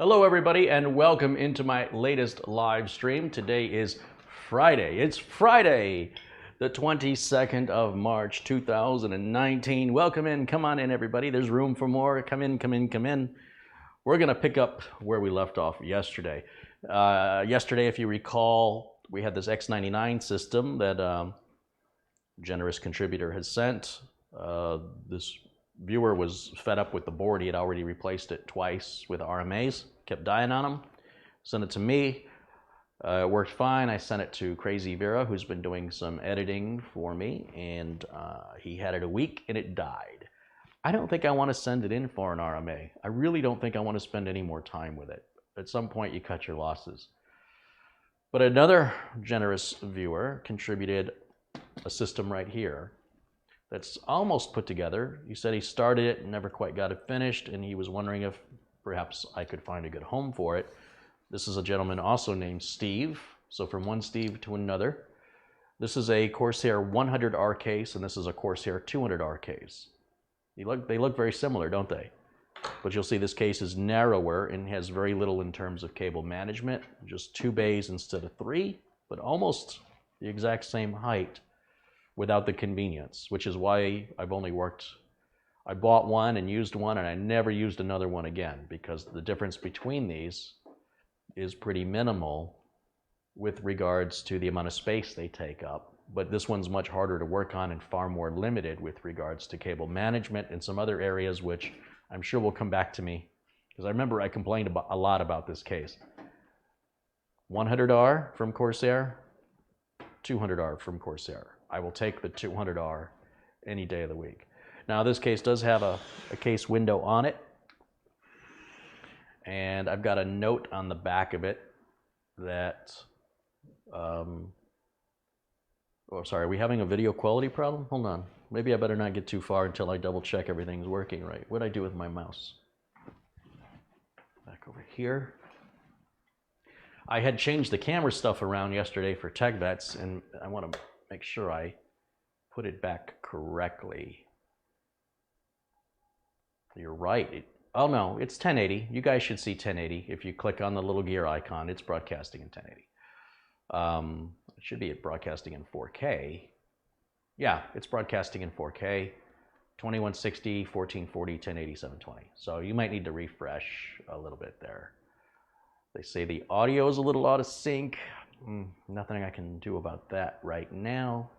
Hello everybody and welcome into my latest live stream. Today is Friday. It's Friday, the 22nd of March 2019. Welcome in, come on in everybody. There's room for more. Come in, come in, come in. We're gonna pick up where we left off yesterday. Yesterday, if you recall, we had this X99 system that a generous contributor had sent. This viewer was fed up with the board. He had already replaced it twice with RMAs, kept dying on them. Sent it to me. It worked fine. I sent it to Crazy Vera, who's been doing some editing for me, and he had it a week and it died. I don't think I want to send it in for an RMA. I really don't think I want to spend any more time with it. At some point, you cut your losses. But another generous viewer contributed a system right here that's almost put together. He said he started it and never quite got it finished, and he was wondering if perhaps I could find a good home for it. This is a gentleman also named Steve. So from one Steve to another. This is a Corsair 100R case, and this is a Corsair 200R case. They look very similar, don't they? But you'll see this case is narrower and has very little in terms of cable management. Just 2 bays instead of 3, but almost the exact same height, without the convenience, which is why I bought one and used one, and I never used another one again, because the difference between these is pretty minimal with regards to the amount of space they take up. But this one's much harder to work on and far more limited with regards to cable management and some other areas, which I'm sure will come back to me, because I remember I complained a lot about this case. 100R from Corsair, 200R from Corsair. I will take the 200R any day of the week. Now this case does have a case window on it, and I've got a note on the back of it that, oh sorry, are we having a video quality problem? Hold on, maybe I better not get too far until I double check everything's working right. What'd I do with my mouse? Back over here. I had changed the camera stuff around yesterday for TechVets, and I want to make sure I put it back correctly. You're right. Oh no, it's 1080. You guys should see 1080. If you click on the little gear icon, it's broadcasting in 1080. It should be broadcasting in 4K. Yeah, it's broadcasting in 4K, 2160, 1440, 1080, 720. So you might need to refresh a little bit there. They say the audio is a little out of sync. Nothing I can do about that right now.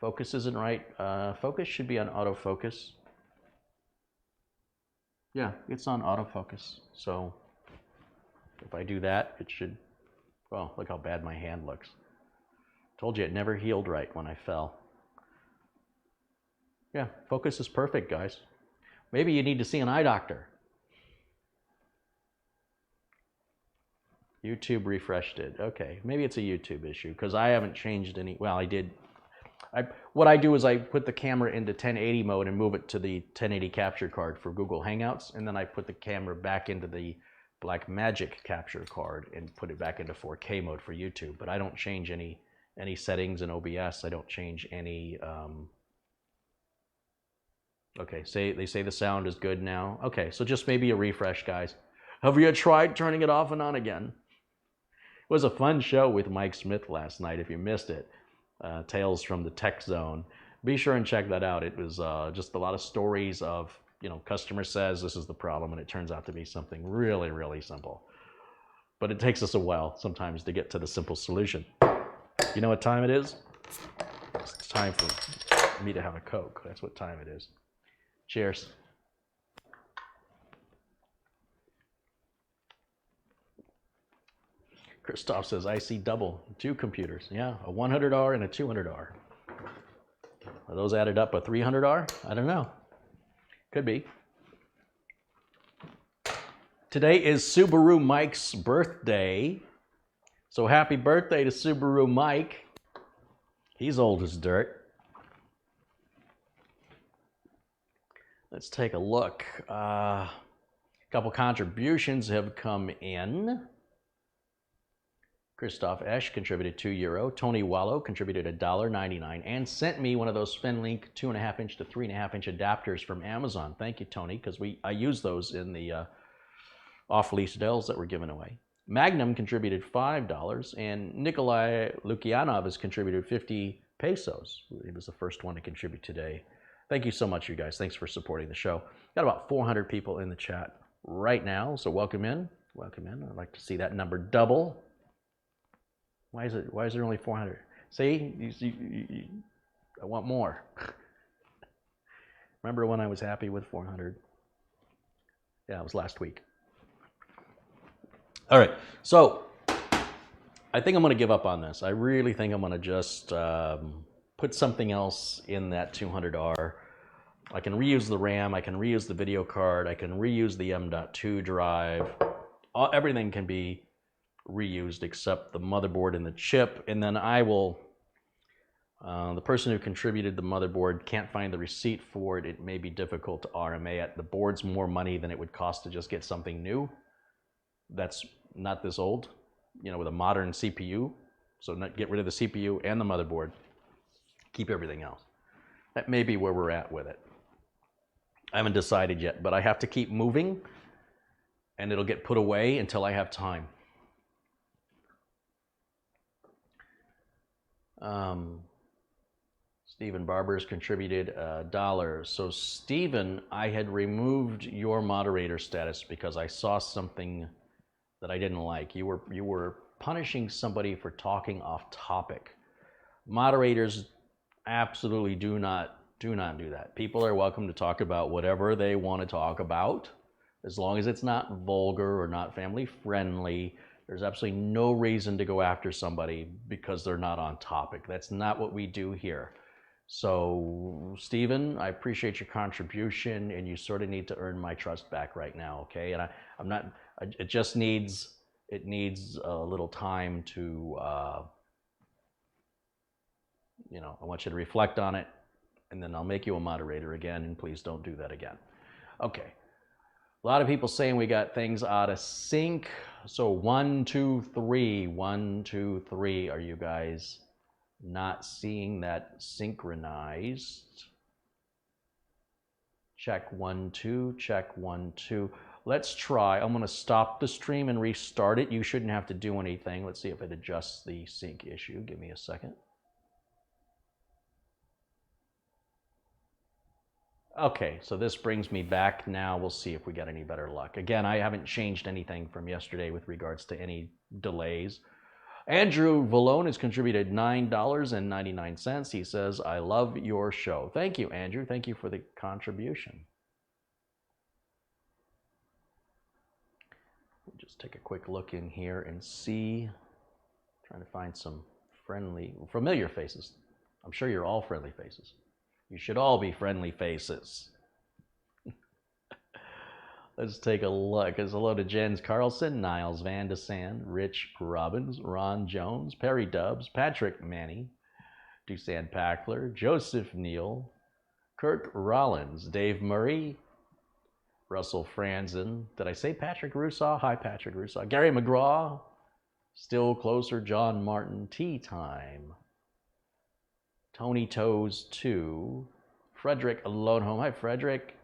Focus isn't right. Focus should be on autofocus. Yeah, it's on autofocus. So if I do that, it should, well, look how bad my hand looks. Told you it never healed right when I fell. Yeah, focus is perfect, guys. Maybe you need to see an eye doctor. YouTube refreshed it. Okay, maybe it's a YouTube issue, because I haven't changed any. Well, I did. What I do is I put the camera into 1080 mode and move it to the 1080 capture card for Google Hangouts, and then I put the camera back into the Blackmagic capture card and put it back into 4K mode for YouTube. But I don't change any settings in OBS. I don't change any. Okay, they say the sound is good now. Okay, so just maybe a refresh, guys. Have you tried turning it off and on again? It was a fun show with Mike Smith last night. If you missed it, Tales from the Tech Zone, be sure and check that out. It was just a lot of stories of, customer says this is the problem, and it turns out to be something really, really simple. But it takes us a while sometimes to get to the simple solution. You know what time it is? It's time for me to have a Coke. That's what time it is. Cheers. Christoph says, I see double, 2 computers. Yeah, a 100R and a 200R. Are those added up a 300R? I don't know. Could be. Today is Subaru Mike's birthday. So happy birthday to Subaru Mike. He's old as dirt. Let's take a look. A couple contributions have come in. Christoph Esch contributed €2. Tony Wallow contributed $1.99 and sent me one of those SpinLink 2.5-inch to 3.5-inch adapters from Amazon. Thank you, Tony, because I use those in the off-lease Dells that were given away. Magnum contributed $5, and Nikolai Lukianov has contributed 50 pesos. He was the first one to contribute today. Thank you so much, you guys. Thanks for supporting the show. Got about 400 people in the chat right now, so welcome in. Welcome in. I'd like to see that number double. Why is there only 400? See, I want more. Remember when I was happy with 400? Yeah, it was last week. All right, so I think I'm going to give up on this. I really think I'm going to just put something else in that 200R. I can reuse the RAM, I can reuse the video card, I can reuse the M.2 drive. Everything can be reused except the motherboard and the chip, and then I will, the person who contributed the motherboard can't find the receipt for it. It may be difficult to RMA it. The board's more money than it would cost to just get something new that's not this old, with a modern CPU. So get rid of the CPU and the motherboard, keep everything else. That may be where we're at with it. I haven't decided yet, but I have to keep moving, and it'll get put away until I have time. Stephen Barber's contributed $1. So Stephen, I had removed your moderator status because I saw something that I didn't like. You were punishing somebody for talking off topic. Moderators absolutely do not do that. People are welcome to talk about whatever they want to talk about, as long as it's not vulgar or not family friendly. There's absolutely no reason to go after somebody because they're not on topic. That's not what we do here. So, Stephen, I appreciate your contribution, and you sort of need to earn my trust back right now, okay? And I'm not. It just needs. It needs a little time to. I want you to reflect on it, and then I'll make you a moderator again. And please don't do that again. Okay. A lot of people saying we got things out of sync. So 1, 2, 3. 1, 2, 3. Are you guys not seeing that synchronized? Check 1, 2. Check 1, 2. Let's try. I'm going to stop the stream and restart it. You shouldn't have to do anything. Let's see if it adjusts the sync issue. Give me a second. Okay, so this brings me back now. We'll see if we get any better luck. Again, I haven't changed anything from yesterday with regards to any delays. Andrew Vallone has contributed $9.99. He says, I love your show. Thank you, Andrew. Thank you for the contribution. We'll just take a quick look in here and see. Trying to find some familiar faces. I'm sure you're all friendly faces. You should all be friendly faces. Let's take a look. There's hello to Jens Carlson, Niles Van de Sand, Rich Robbins, Ron Jones, Perry Dubs, Patrick Manny, Dusan Packler, Joseph Neal, Kirk Rollins, Dave Murray, Russell Franzen. Did I say Patrick Rusaw? Hi, Patrick Rusaw. Gary McGraw, Still Closer, John Martin, Tea Time. Tony Toes 2, Frederick Loneholm. Hi, Frederick.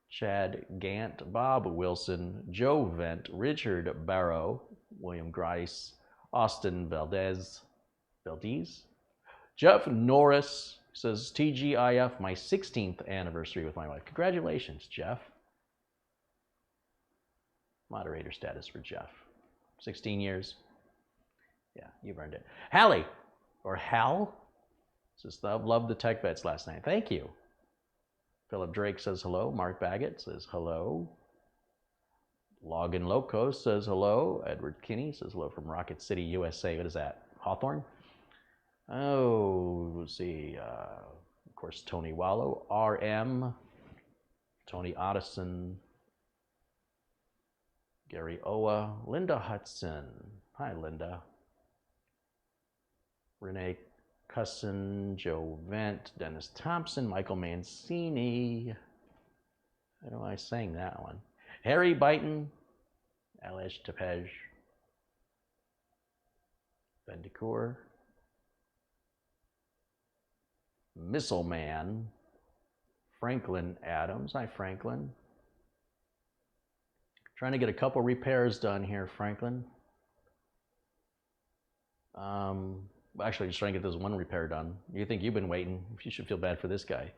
Chad Gant, Bob Wilson, Joe Vent, Richard Barrow, William Grice, Austin Valdez, Jeff Norris says, TGIF, my 16th anniversary with my wife. Congratulations, Jeff. Moderator status for Jeff. 16 years. Yeah, you've earned it. Hallie, or Hal, says, loved the tech bets last night. Thank you. Philip Drake says hello. Mark Baggett says hello. Logan Loco says hello. Edward Kinney says hello from Rocket City, USA. What is that? Hawthorne? Oh, let's see. Of course, Tony Wallow. RM. Tony Otteson. Gary Owa. Linda Hudson. Hi, Linda. Renee Cusson, Joe Vent, Dennis Thompson, Michael Mancini. I don't know why I sang that one. Harry Byton, Alish Tepej, Bendicour. Missile Man. Franklin Adams. Hi, Franklin. Trying to get a couple repairs done here, Franklin. Actually, just trying to get this one repair done. You think you've been waiting? You should feel bad for this guy.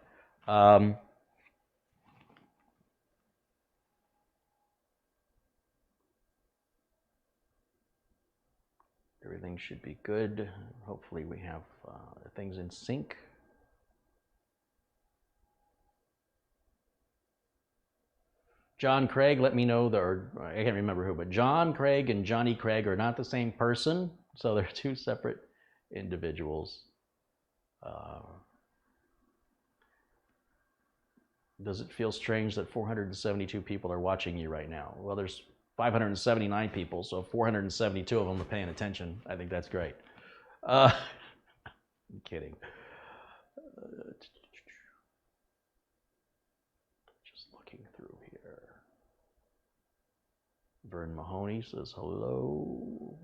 Everything should be good. Hopefully we have things in sync. John Craig, let me know, or I can't remember who, but John Craig and Johnny Craig are not the same person, so they're two separate individuals. Does it feel strange that 472 people are watching you right now? Well, there's 579 people, so 472 of them are paying attention. I think that's great. I'm kidding. Just looking through here. Vern Mahoney says hello.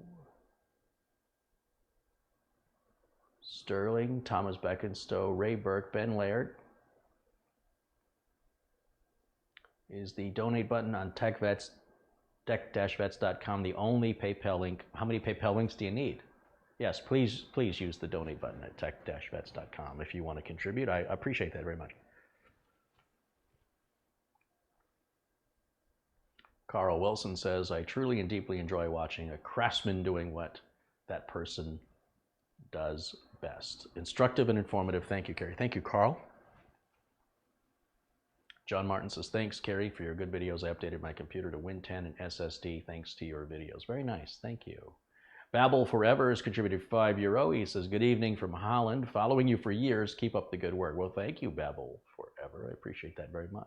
Sterling, Thomas Beckenstowe, Ray Burke, Ben Laird. Is the donate button on tech-vets.com the only PayPal link? How many PayPal links do you need? Yes, please use the donate button at tech-vets.com if you want to contribute. I appreciate that very much. Carl Wilson says, I truly and deeply enjoy watching a craftsman doing what that person does best. Instructive and informative. Thank you, Carrie. Thank you, Carl. John Martin says, thanks, Carrie, for your good videos. I updated my computer to Win 10 and SSD thanks to your videos. Very nice. Thank you. Babel Forever has contributed €5. He says, good evening from Holland. Following you for years. Keep up the good work. Well, thank you, Babel Forever. I appreciate that very much.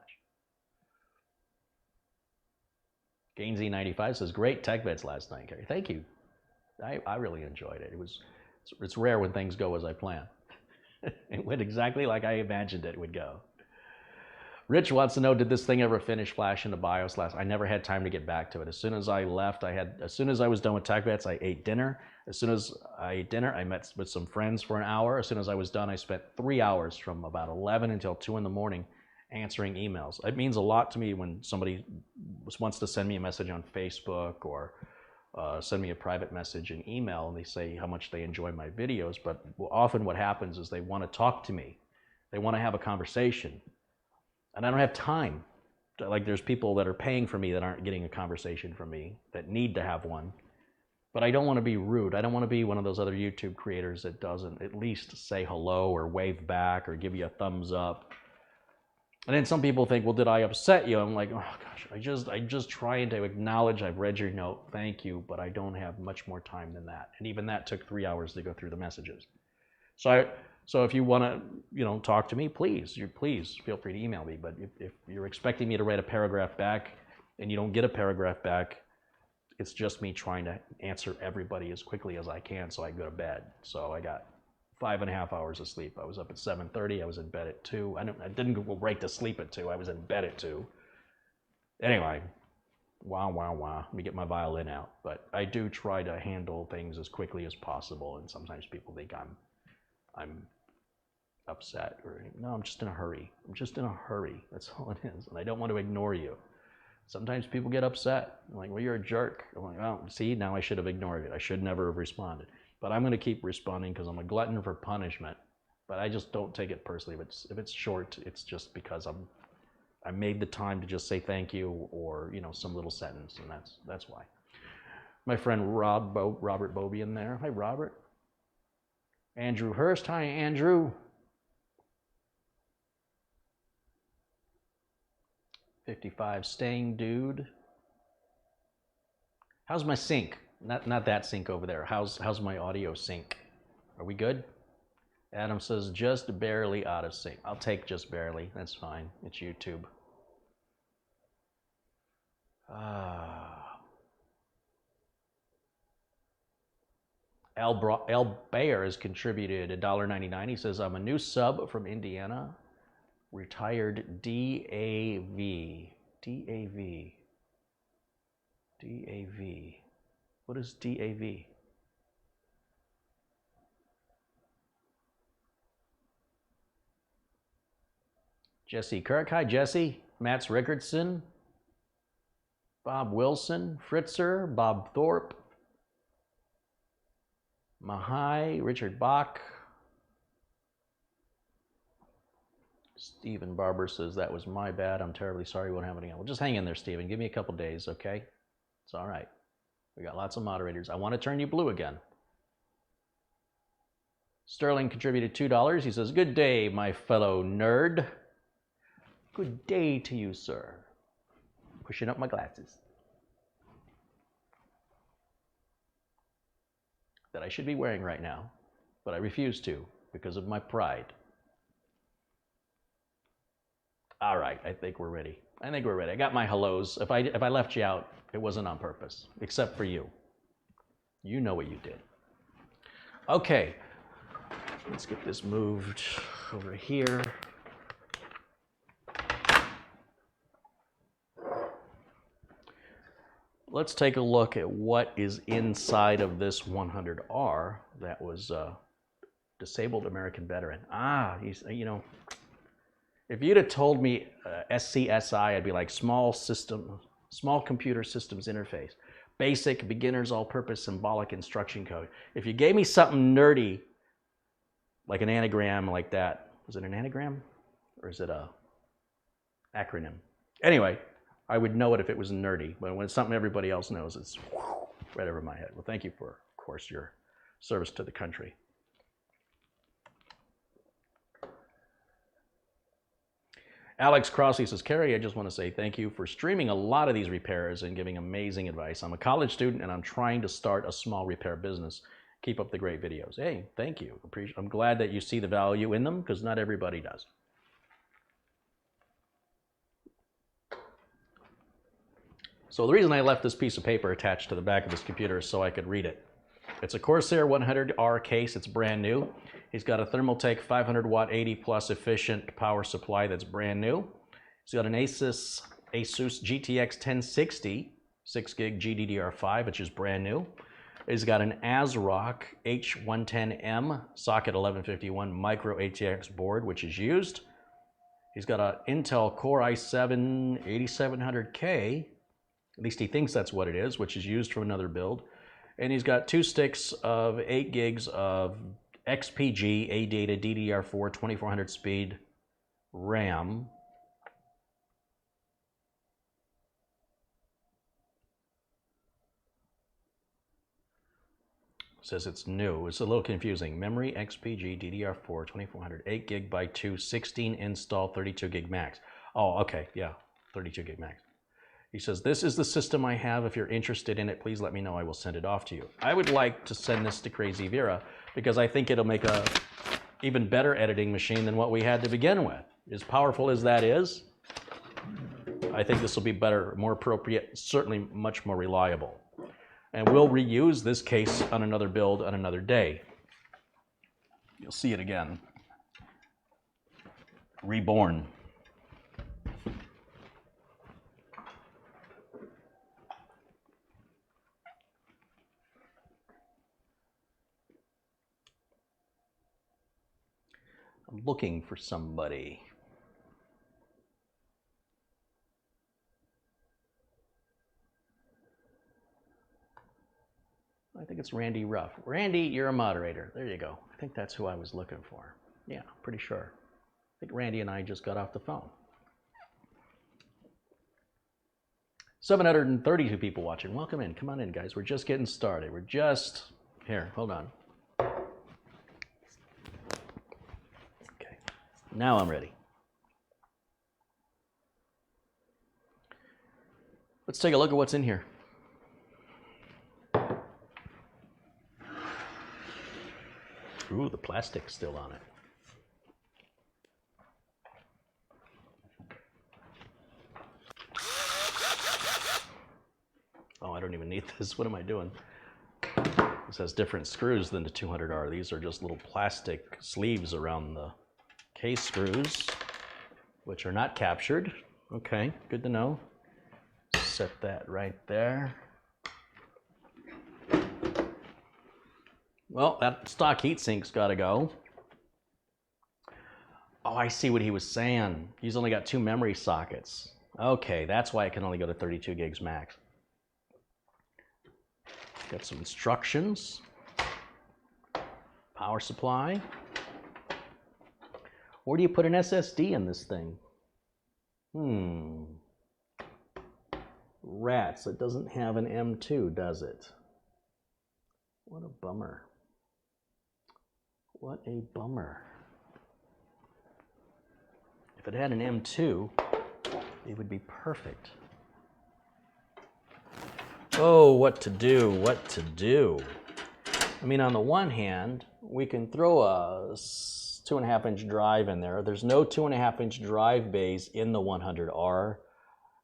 Gainsy95 says, great tech bets last night, Carrie. Thank you. I really enjoyed it. It's rare when things go as I plan. It went exactly like I imagined it would go. Rich wants to know, did this thing ever finish Flash into BIOS last? I never had time to get back to it. As soon as I left, as soon as I was done with tech bets, I ate dinner. As soon as I ate dinner, I met with some friends for an hour. As soon as I was done, I spent 3 hours from about 11 until 2 in the morning answering emails. It means a lot to me when somebody wants to send me a message on Facebook or send me a private message in email and they say how much they enjoy my videos, but often what happens is they want to talk to me. They want to have a conversation. And I don't have time. Like there's people that are paying for me that aren't getting a conversation from me that need to have one. But I don't want to be rude. I don't want to be one of those other YouTube creators that doesn't at least say hello or wave back or give you a thumbs up. And then some people think, well, did I upset you? I'm like, oh gosh, I'm just trying to acknowledge I've read your note. Thank you, but I don't have much more time than that. And even that took 3 hours to go through the messages. So if you want to, talk to me, please feel free to email me. But if you're expecting me to write a paragraph back and you don't get a paragraph back, it's just me trying to answer everybody as quickly as I can so I can go to bed. So I got 5.5 hours of sleep. I was up at 7:30. I was in bed at 2. I didn't go right to sleep at 2. I was in bed at 2. Anyway, wow. Let me get my violin out. But I do try to handle things as quickly as possible. And sometimes people think I'm upset or no, I'm just in a hurry. I'm just in a hurry. That's all it is. And I don't want to ignore you. Sometimes people get upset. I'm like, well, you're a jerk. I'm like, oh, see, now I should have ignored it. I should never have responded. But I'm going to keep responding because I'm a glutton for punishment. But I just don't take it personally. If it's short, it's just because I made the time to just say thank you or some little sentence, and that's why. My friend Robert Bobian there. Hi, Robert. Andrew Hurst. Hi, Andrew. 55 staying dude. How's my sync? Not that sync over there. How's my audio sync? Are we good? Adam says just barely out of sync. I'll take just barely. That's fine. It's YouTube. Al Bayer has contributed $1.99. He says, I'm a new sub from Indiana. Retired DAV. DAV. What is DAV? Jesse Kirk. Hi, Jesse. Mats Rickardson. Bob Wilson. Fritzer. Bob Thorpe. Mahai. Richard Bach. Stephen Barber says, that was my bad. I'm terribly sorry it won't happen again. Well, just hang in there, Stephen. Give me a couple days, okay? It's all right. We got lots of moderators. I want to turn you blue again. Sterling contributed $2. He says, good day, my fellow nerd. Good day to you, sir. Pushing up my glasses. That I should be wearing right now, but I refuse to because of my pride. All right, I think we're ready. I think we're ready. I got my hellos. If I left you out, it wasn't on purpose, except for you. You know what you did. Okay, let's get this moved over here. Let's take a look at what is inside of this 100R that was disabled American veteran. He's, you know, if you'd have told me SCSI, I'd be like small computer systems interface, basic beginner's all-purpose symbolic instruction code. If you gave me something nerdy, like an anagram like that, was it an anagram or is it a acronym? Anyway, I would know it if it was nerdy, but when it's something everybody else knows, it's right over my head. Well, thank you for, of course, your service to the country. Alex Crossley says, Carey, I just want to say thank you for streaming a lot of these repairs and giving amazing advice. I'm a college student and I'm trying to start a small repair business. Keep up the great videos. Hey, thank you. I'm glad that you see the value in them because not everybody does. So the reason I left this piece of paper attached to the back of this computer is so I could read it. It's a Corsair 100R case. It's brand new. He's got a Thermaltake 500 watt 80 plus efficient power supply that's brand new. He's got an Asus GTX 1060 6 gig GDDR5, which is brand new. He's got an ASRock H110M socket 1151 micro ATX board, which is used. He's got an Intel Core i7 8700K. At least he thinks that's what it is, which is used from another build. And he's got 2 sticks of 8 gigs of XPG ADATA DDR4 2400 speed RAM. Says it's new. It's a little confusing. Memory XPG DDR4 2400 8 gig by 2 16 install 32 gig max. Oh, okay, yeah, 32 gig max. He says, this is the system I have. If you're interested in it, please let me know. I will send it off to you. I would like to send this to Crazy Vera because I think it'll make a even better editing machine than what we had to begin with. As powerful as that is, I think this will be better, more appropriate, certainly much more reliable. And we'll reuse this case on another build on another day. You'll see it again. Reborn. I'm looking for somebody. I think it's Randy Ruff. Randy, you're a moderator. There you go. I think that's who I was looking for. Yeah, pretty sure. I think Randy and I just got off the phone. 732 people watching. Welcome in. Come on in, guys. We're just getting started. We're just... Here, hold on. Okay. Now I'm ready. Let's take a look at what's in here. Ooh, the plastic's still on it. Oh, I don't even need this. What am I doing? This has different screws than the 200R. These are just little plastic sleeves around the case screws, which are not captured. Okay, good to know. Set that right there. Well, that stock heat sink's got to go. Oh, Oh, I see what he was saying. He's only got 2 memory sockets. Okay, that's why it can only go to 32 gigs max. Got some instructions. Power supply. Where do you put an SSD in this thing? Rats, it doesn't have an M2, does it? What a bummer. What a bummer. If it had an M2, it would be perfect. Oh, what to do, what to do. I mean, on the one hand, we can throw a 2.5-inch drive in there. There's no 2.5-inch drive bays in the 100R.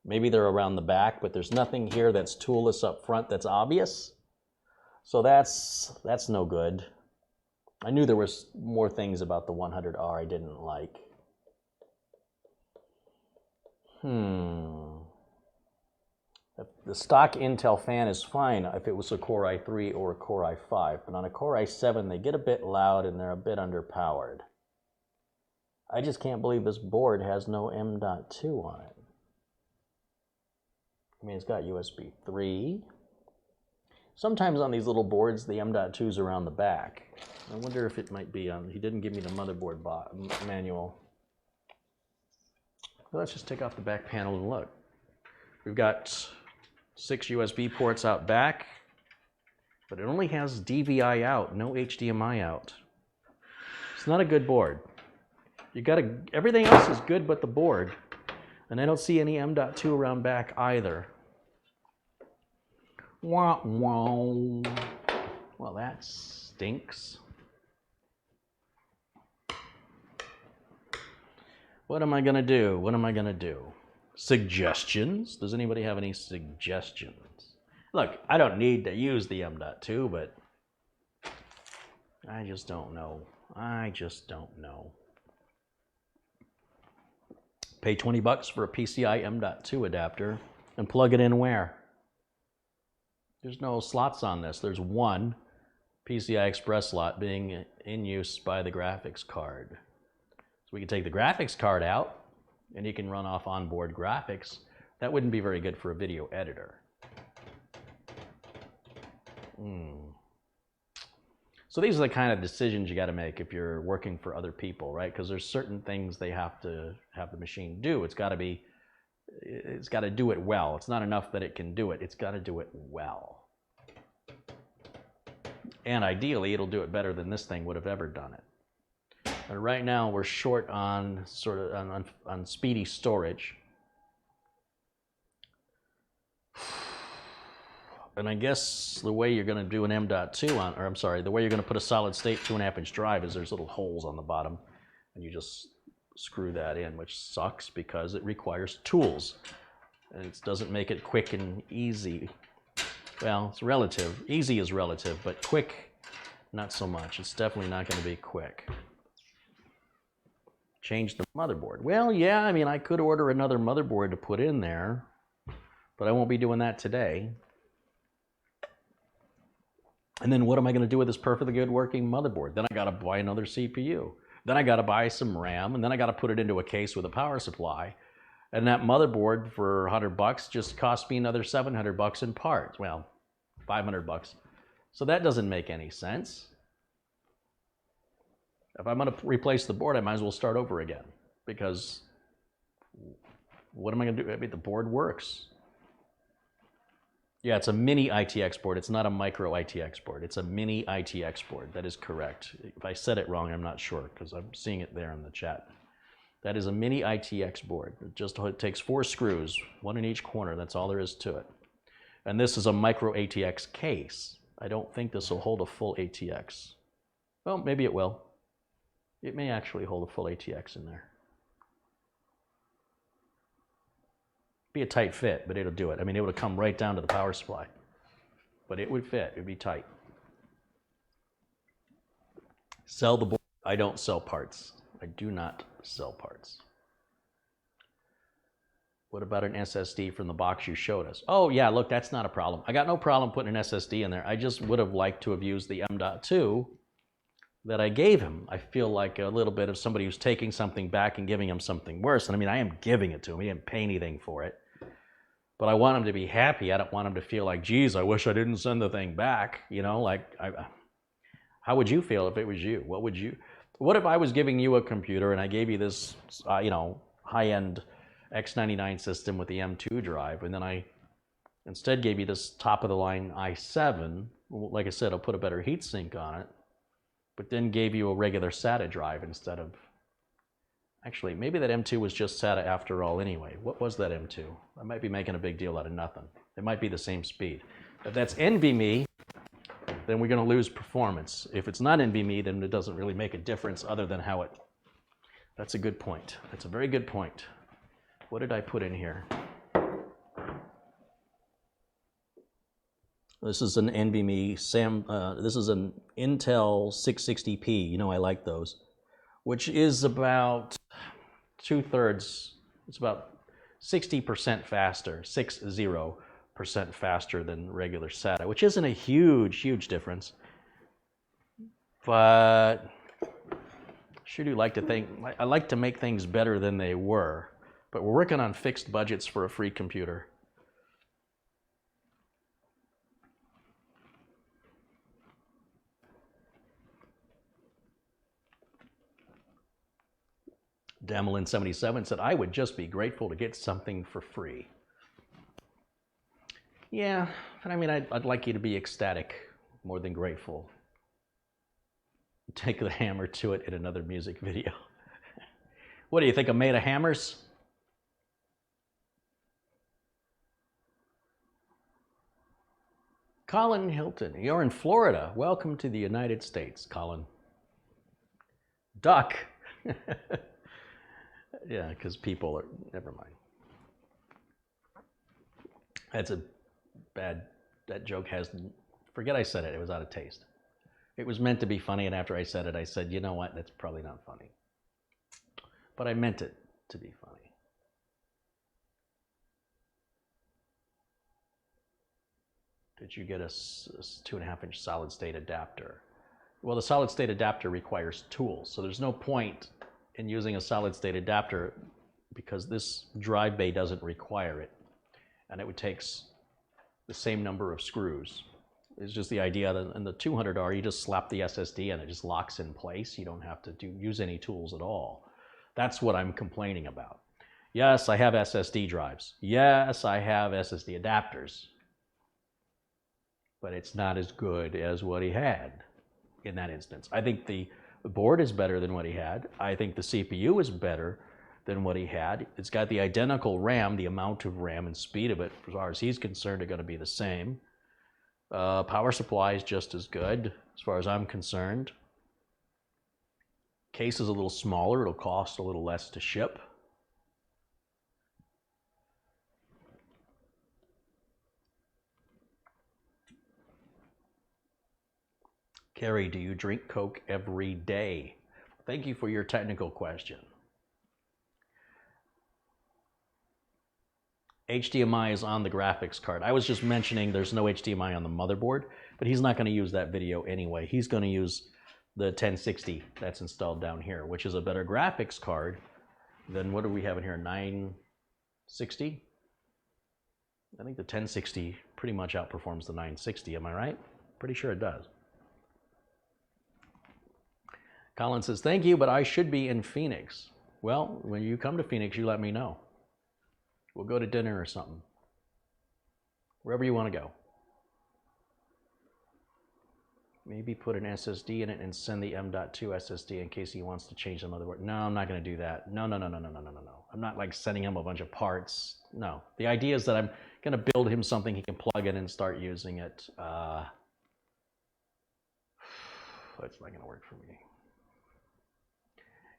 Maybe they're around the back, but there's nothing here that's toolless up front that's obvious. So that's no good. I knew there was more things about the 100R I didn't like. The stock Intel fan is fine if it was a Core i3 or a Core i5, but on a Core i7 they get a bit loud and they're a bit underpowered. I just can't believe this board has no M.2 on it. I mean, it's got USB 3. Sometimes on these little boards the M.2's around the back. I wonder if it might be on, he didn't give me the motherboard manual. Well, let's just take off the back panel and look. We've got 6 USB ports out back, but it only has DVI out, no HDMI out. It's not a good board. Everything else is good but the board, and I don't see any M.2 around back either. Wah, wah. Well, that stinks. What am I gonna do? What am I gonna do? Suggestions? Does anybody have any suggestions? Look, I don't need to use the M.2, but I just don't know. I just don't know. Pay $20 for a PCI M.2 adapter and plug it in where? There's no slots on this. There's one PCI Express slot being in use by the graphics card. So we can take the graphics card out and you can run off onboard graphics. That wouldn't be very good for a video editor. So these are the kind of decisions you got to make if you're working for other people, right? Because there's certain things they have to have the machine do. It's got to do it well. It's not enough that it can do it. It's got to do it well. And ideally, it'll do it better than this thing would have ever done it. And right now, we're short on on speedy storage. And I guess the way you're going to do an M.2 on, or I'm sorry, the way you're going to put a solid state 2.5-inch drive is there's little holes on the bottom, and you just screw that in, which sucks because it requires tools, and it doesn't make it quick and easy. Well, it's relative. Easy is relative, but quick, not so much. It's definitely not going to be quick. Change the motherboard. Well, yeah, I mean, I could order another motherboard to put in there, but I won't be doing that today. And then what am I going to do with this perfectly good working motherboard? Then I got to buy another CPU. Then I got to buy some RAM, and then I got to put it into a case with a power supply. And that motherboard for $100 just cost me another $700 in parts. Well, $500. So that doesn't make any sense. If I'm going to replace the board, I might as well start over again, because what am I going to do? I mean, the board works. Yeah, it's a mini ITX board. It's not a micro ITX board. It's a mini ITX board. That is correct. If I said it wrong, I'm not sure, because I'm seeing it there in the chat. That is a mini ITX board. It takes 4 screws, 1 in each corner. That's all there is to it. And this is a micro ATX case. I don't think this will hold a full ATX. Well, maybe it will. It may actually hold a full ATX in there. Be a tight fit, but it'll do it. I mean, it would come right down to the power supply, but it would fit. It'd be tight. Sell the board. I don't sell parts. I do not sell parts. What about an SSD from the box you showed us? Oh yeah, look, that's not a problem. I got no problem putting an SSD in there. I just would have liked to have used the M.2 that I gave him. I feel like a little bit of somebody who's taking something back and giving him something worse. And I mean, I am giving it to him. He didn't pay anything for it. But I want him to be happy. I don't want him to feel like, geez, I wish I didn't send the thing back. You know, like, how would you feel if it was you? What if I was giving you a computer and I gave you this, you know, high-end X99 system with the M2 drive, and then I instead gave you this top-of-the-line i7, like I said, I'll put a better heatsink on it, but then gave you a regular SATA drive instead of, actually, maybe that M2 was just SATA after all anyway. What was that M2? I might be making a big deal out of nothing. It might be the same speed. If that's NVMe, then we're going to lose performance. If it's not NVMe, then it doesn't really make a difference other than how it... That's a good point. That's a very good point. What did I put in here? This is an NVMe this is an Intel 660p. You know I like those, which is about 2/3. It's about 60% faster, 60% faster than regular SATA, which isn't a huge difference. But sure do like to think, I like to make things better than they were. But we're working on fixed budgets for a free computer. Damelin77 said, I would just be grateful to get something for free. Yeah, but I mean, I'd like you to be ecstatic more than grateful. Take the hammer to it in another music video. What do you think I'm made of hammers? Colin Hilton, you're in Florida. Welcome to the United States, Colin. Duck. Yeah, because people are, never mind. That's a bad, that joke has, forget I said it, it was out of taste. It was meant to be funny, and after I said it, I said, you know what, that's probably not funny. But I meant it to be funny. Did you get a 2.5-inch solid state adapter? Well, the solid state adapter requires tools, so there's no point in using a solid state adapter because this drive bay doesn't require it, and it would take the same number of screws. It's just the idea that in the 200R, you just slap the SSD and it just locks in place. You don't have to use any tools at all. That's what I'm complaining about. Yes, I have SSD drives. Yes, I have SSD adapters. But it's not as good as what he had in that instance. I think the board is better than what he had. I think the CPU is better than what he had. It's got the identical RAM. The amount of RAM and speed of it, as far as he's concerned, are going to be the same. Power supply is just as good, as far as I'm concerned. Case is a little smaller. It'll cost a little less to ship. Carrie, do you drink Coke every day? Thank you for your technical question. HDMI is on the graphics card. I was just mentioning there's no HDMI on the motherboard, but he's not going to use that video anyway. He's going to use the 1060 that's installed down here, which is a better graphics card than, what do we have in here, 960? I think the 1060 pretty much outperforms the 960, am I right? Pretty sure it does. Colin says, thank you, but I should be in Phoenix. Well, when you come to Phoenix, you let me know. We'll go to dinner or something. Wherever you want to go. Maybe put an SSD in it and send the M.2 SSD in case he wants to change the motherboard. No, I'm not going to do that. No. I'm not like sending him a bunch of parts. No. The idea is that I'm going to build him something he can plug in and start using it. That's not going to work for me.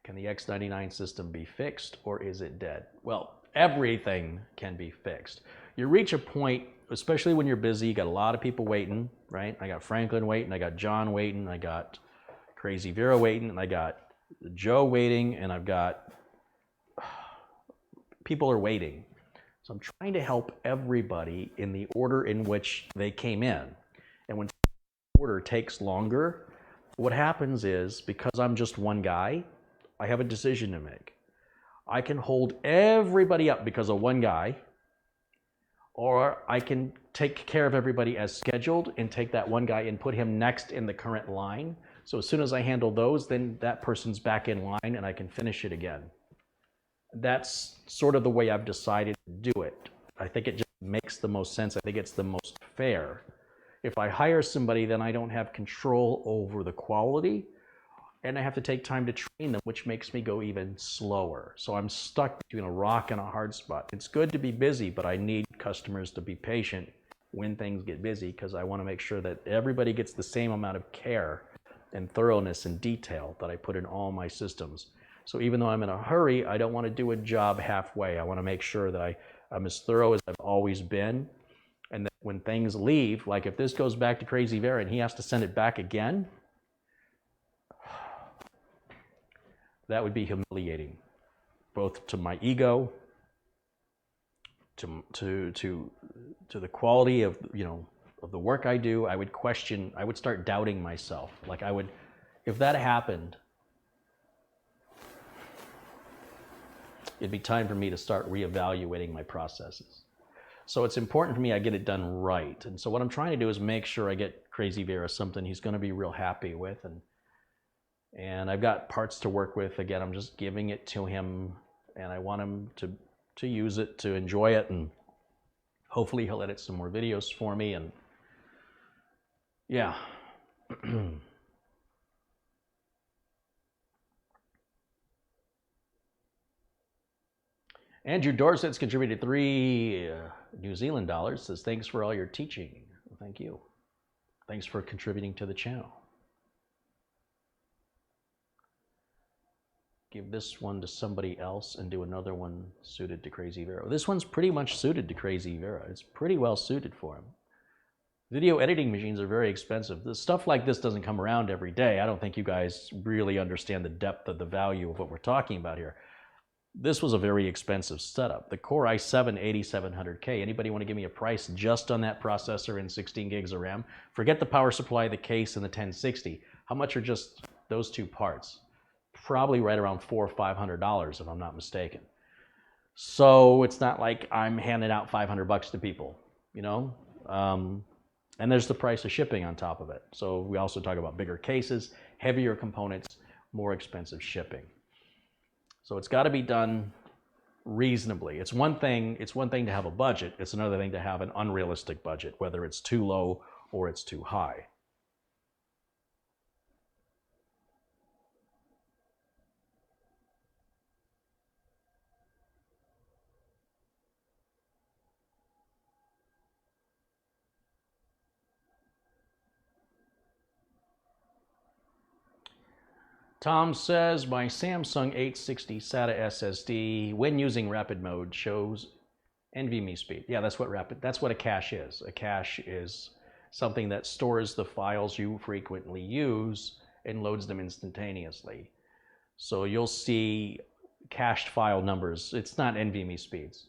Can the X99 system be fixed, or is it dead? Well, everything can be fixed. You reach a point, especially when you're busy, you got a lot of people waiting, right? I got Franklin waiting, I got John waiting, I got Crazy Vera waiting, and I got Joe waiting, and I've got people are waiting. So I'm trying to help everybody in the order in which they came in. And when the order takes longer, what happens is, because I'm just one guy, I have a decision to make. I can hold everybody up because of one guy, or I can take care of everybody as scheduled and take that one guy and put him next in the current line. So as soon as I handle those, then that person's back in line and I can finish it again. That's sort of the way I've decided to do it. I think it just makes the most sense. I think it's the most fair. If I hire somebody, then I don't have control over the quality, and I have to take time to train them, which makes me go even slower. So I'm stuck between a rock and a hard spot. It's good to be busy, but I need customers to be patient when things get busy, because I want to make sure that everybody gets the same amount of care and thoroughness and detail that I put in all my systems. So even though I'm in a hurry, I don't want to do a job halfway. I want to make sure that I'm as thorough as I've always been, and that when things leave, like if this goes back to Crazy Vera and he has to send it back again, that would be humiliating, both to my ego, to the quality of, you know, of the work I do. I would question, I would start doubting myself. Like I would, if that happened, it'd be time for me to start reevaluating my processes. So it's important for me I get it done right. And so what I'm trying to do is make sure I get Crazy Vera something he's going to be real happy with, and I've got parts to work with. Again, I'm just giving it to him, and I want him to use it, to enjoy it, and hopefully he'll edit some more videos for me. And yeah. Andrew Dorsett's contributed 3 New Zealand dollars. Says, thanks for all your teaching. Well, thank you. Thanks for contributing to the channel. Give this one to somebody else and do another one suited to Crazy Vera. This one's pretty much suited to Crazy Vera. It's pretty well suited for him. Video editing machines are very expensive. The stuff like this doesn't come around every day. I don't think you guys really understand the depth of the value of what we're talking about here. This was a very expensive setup. The Core i7-8700K. Anybody want to give me a price just on that processor and 16 gigs of RAM? Forget the power supply, the case, and the 1060. How much are just those two parts? Probably right around $400 or $500 if I'm not mistaken. So it's not like I'm handing out $500 to people, you know? And there's the price of shipping on top of it. So we also talk about bigger cases, heavier components, more expensive shipping. So it's got to be done reasonably. It's one thing to have a budget. It's another thing to have an unrealistic budget, whether it's too low or it's too high. Tom says, my Samsung 860 SATA SSD, when using rapid mode, shows NVMe speed. Yeah, that's what a cache is. A cache is something that stores the files you frequently use and loads them instantaneously. So you'll see cached file numbers. It's not NVMe speeds.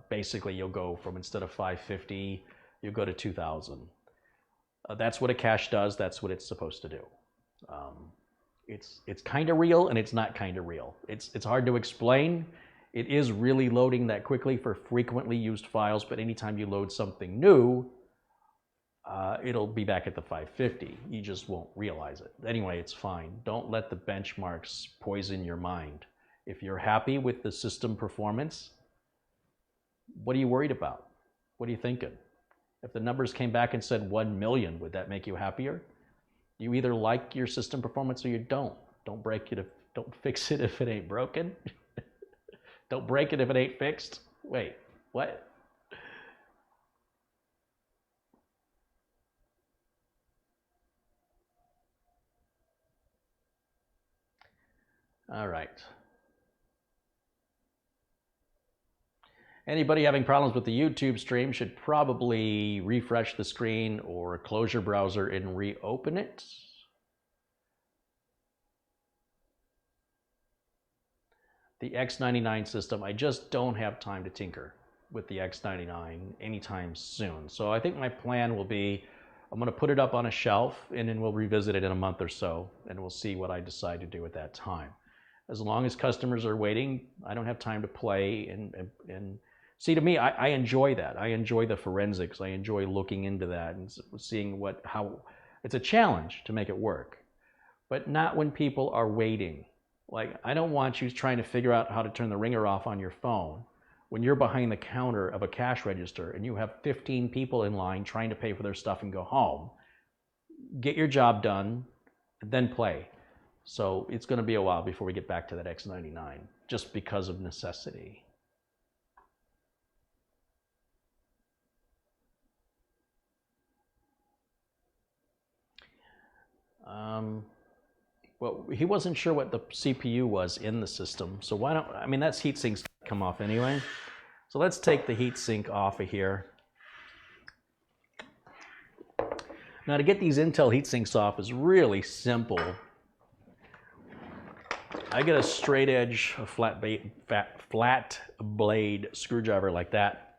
Basically, you'll go from, instead of 550, you'll go to 2000. That's what a cache does. That's what it's supposed to do. It's kind of real and it's not kind of real. It's hard to explain. It is really loading that quickly for frequently used files, but anytime you load something new, it'll be back at the 550. You just won't realize it. Anyway, it's fine. Don't let the benchmarks poison your mind. If you're happy with the system performance, what are you worried about? What are you thinking? If the numbers came back and said 1 million, would that make you happier? You either like your system performance or you don't. Don't fix it if it ain't broken. Don't break it if it ain't fixed. Wait, what? All right. Anybody having problems with the YouTube stream should probably refresh the screen or close your browser and reopen it. The X99 system, I just don't have time to tinker with the X99 anytime soon. So I think my plan will be, I'm going to put it up on a shelf, and then we'll revisit it in a month or so, and we'll see what I decide to do at that time. As long as customers are waiting, I don't have time to play. And see, to me, I enjoy that. I enjoy the forensics. I enjoy looking into that and seeing how it's a challenge to make it work, but not when people are waiting. Like, I don't want you trying to figure out how to turn the ringer off on your phone when you're behind the counter of a cash register and you have 15 people in line trying to pay for their stuff and go home. Get your job done, then play. So it's going to be a while before we get back to that X99, just because of necessity. Well, he wasn't sure what the CPU was in the system, so why don't, I mean, that's heatsinks come off anyway. So let's take the heatsink off of here. Now, to get these Intel heatsinks off is really simple. I get a straight edge, a flat blade screwdriver like that,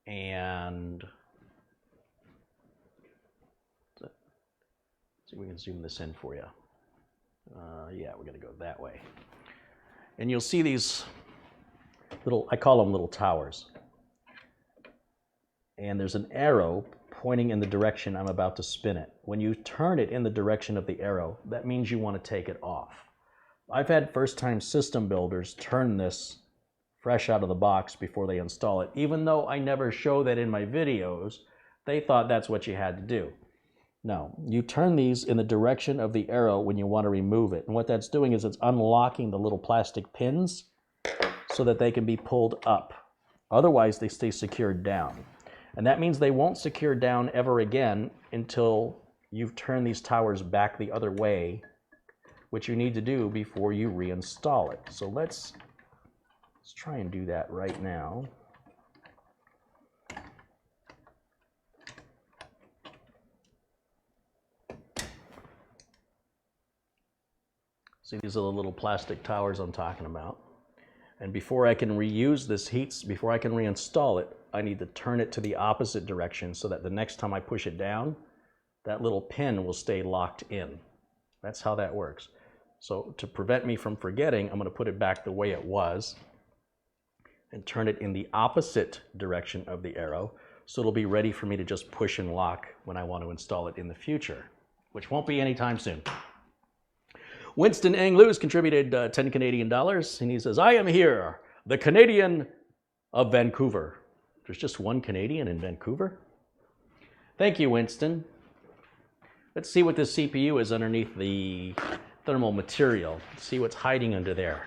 and see if we can zoom this in for you. Yeah, we're gonna go that way. And you'll see these little, I call them little towers. And there's an arrow pointing in the direction I'm about to spin it. When you turn it in the direction of the arrow, that means you want to take it off. I've had first-time system builders turn this fresh out of the box before they install it. Even though I never show that in my videos, they thought that's what you had to do. No, you turn these in the direction of the arrow when you want to remove it. And what that's doing is it's unlocking the little plastic pins so that they can be pulled up. Otherwise, they stay secured down. And that means they won't secure down ever again until you've turned these towers back the other way, which you need to do before you reinstall it. So let's try and do that right now. See, these are the little plastic towers I'm talking about. And before I can reuse this before I can reinstall it, I need to turn it to the opposite direction so that the next time I push it down, that little pin will stay locked in. That's how that works. So to prevent me from forgetting, I'm going to put it back the way it was and turn it in the opposite direction of the arrow, so it'll be ready for me to just push and lock when I want to install it in the future, which won't be anytime soon. Winston Ang Lewis contributed 10 Canadian dollars, and he says, I am here, the Canadian of Vancouver. There's just one Canadian in Vancouver? Thank you, Winston. Let's see what this CPU is underneath the thermal material. Let's see what's hiding under there.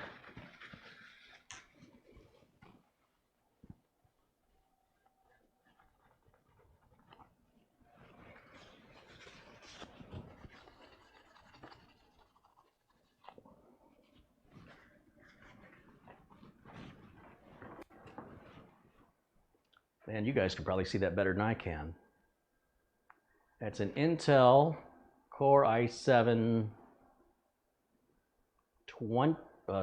Man, you guys can probably see that better than I can. That's an Intel Core i7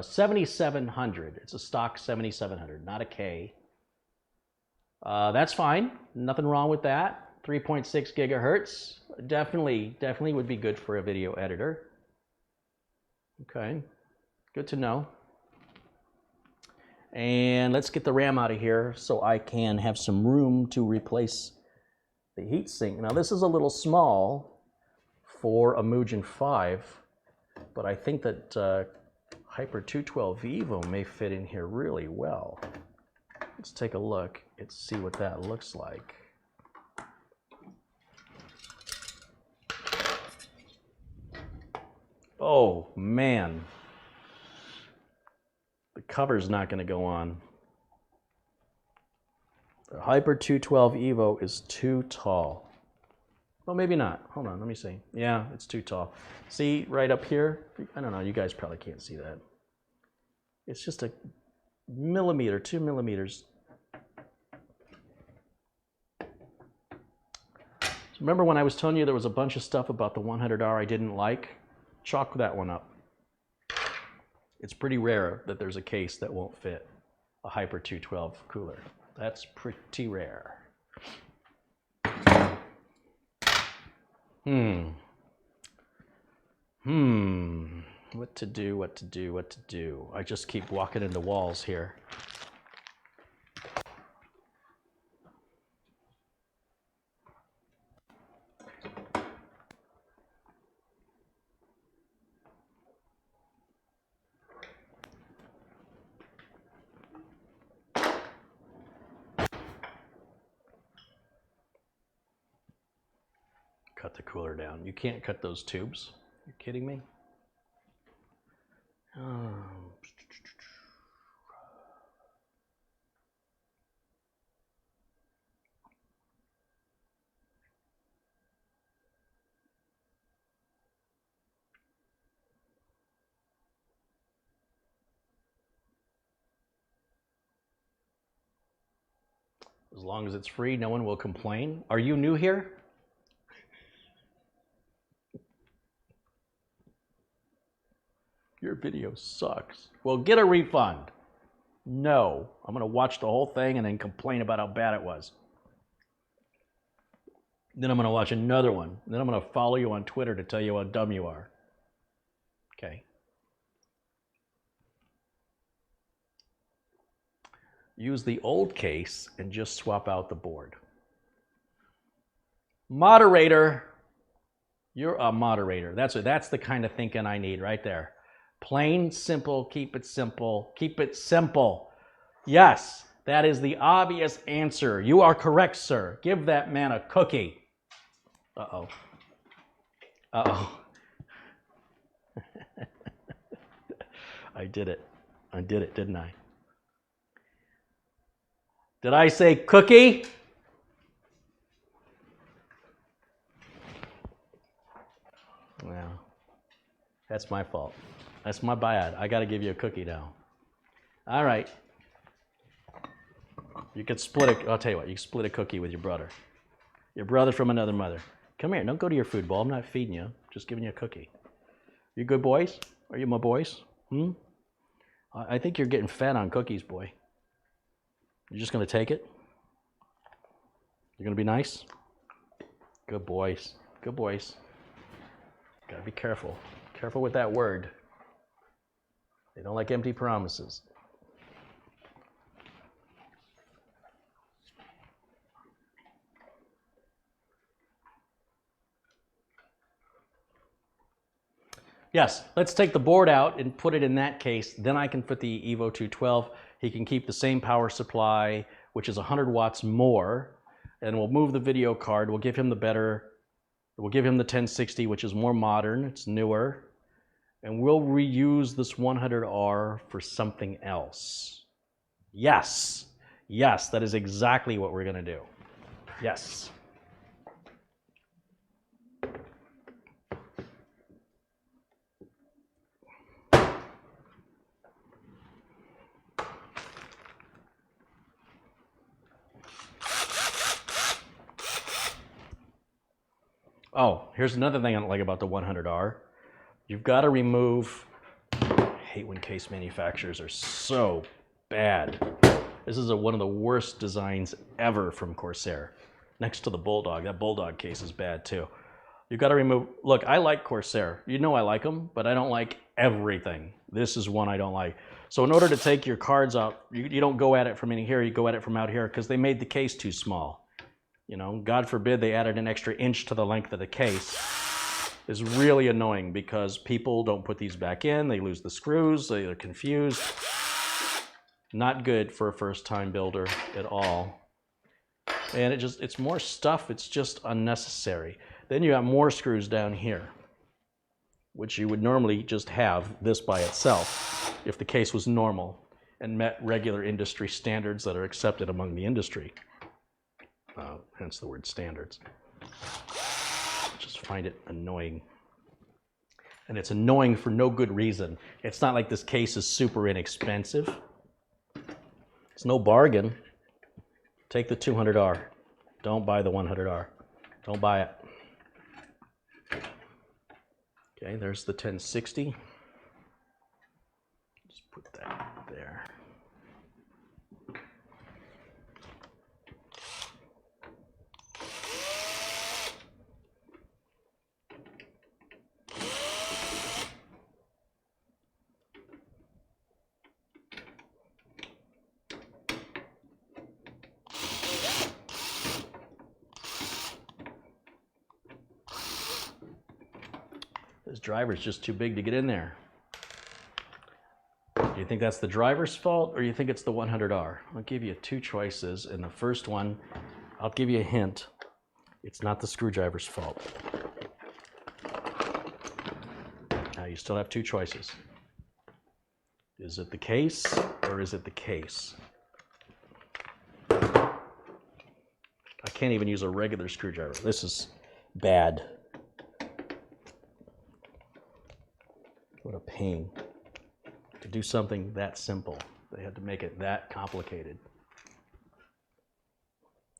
7700. It's a stock 7700, not a K. That's fine. Nothing wrong with that. 3.6 gigahertz. Definitely would be good for a video editor. Okay, good to know. And let's get the RAM out of here so I can have some room to replace the heatsink. Now this is a little small for a Mugen 5, but I think that Hyper 212 Evo may fit in here really well. Let's take a look and see what that looks like. Oh man. The cover's not going to go on. The Hyper 212 Evo is too tall. Well, maybe not. Hold on, let me see. Yeah, it's too tall. See right up here? I don't know, you guys probably can't see that. It's just a millimeter, 2 millimeters. So remember when I was telling you there was a bunch of stuff about the 100R I didn't like? Chalk that one up. It's pretty rare that there's a case that won't fit a Hyper 212 cooler. That's pretty rare. What to do, what to do, what to do. I just keep walking into walls here. Cut the cooler down. You can't cut those tubes. You're kidding me? As long as it's free, no one will complain. Are you new here? Your video sucks. Well, get a refund. No, I'm going to watch the whole thing and then complain about how bad it was. Then I'm going to watch another one. Then I'm going to follow you on Twitter to tell you how dumb you are. Okay. Use the old case and just swap out the board. Moderator. You're a moderator. That's the kind of thinking I need right there. Plain, simple, keep it simple. Keep it simple. Yes, that is the obvious answer. You are correct, sir. Give that man a cookie. Uh-oh. Uh-oh. I did it. I did it, didn't I? Did I say cookie? Well, that's my fault. That's my bad. I got to give you a cookie now. All right. You could split it. I'll tell you what. You can split a cookie with your brother. Your brother from another mother. Come here. Don't go to your food bowl. I'm not feeding you. I'm just giving you a cookie. You good boys? Are you my boys? I think you're getting fed on cookies, boy. You're just going to take it? You're going to be nice? Good boys. Good boys. Got to be careful. Careful with that word. They don't like empty promises. Yes, let's take the board out and put it in that case. Then I can put the Evo 212. He can keep the same power supply, which is 100 watts more. And we'll move the video card. We'll give him the 1060, which is more modern. It's newer. And we'll reuse this 100R for something else. Yes. Yes, that is exactly what we're going to do. Yes. Oh, here's another thing I don't like about the 100R. You've got to remove, I hate when case manufacturers are so bad. This is one of the worst designs ever from Corsair. Next to the Bulldog. That Bulldog case is bad too. You've got to remove, look, I like Corsair. You know I like them, but I don't like everything. This is one I don't like. So in order to take your cards out, you don't go at it from in here, you go at it from out here because they made the case too small. You know, God forbid they added an extra inch to the length of the case. Is really annoying because people don't put these back in, they lose the screws, they're confused. Not good for a first-time builder at all. And it's more stuff, it's just unnecessary. Then you have more screws down here, which you would normally just have this by itself if the case was normal and met regular industry standards that are accepted among the industry. Hence the word standards. Just find it annoying. And it's annoying for no good reason. It's not like this case is super inexpensive. It's no bargain. Take the 200R. Don't buy the 100R. Don't buy it. Okay, there's the 1060. Just put that there. This driver's just too big to get in there. Do you think that's the driver's fault, or you think it's the 100R? I'll give you two choices, and the first one, I'll give you a hint. It's not the screwdriver's fault. Now you still have two choices. Is it the case, or is it the case? I can't even use a regular screwdriver. This is bad. What a pain. To do something that simple, they had to make it that complicated.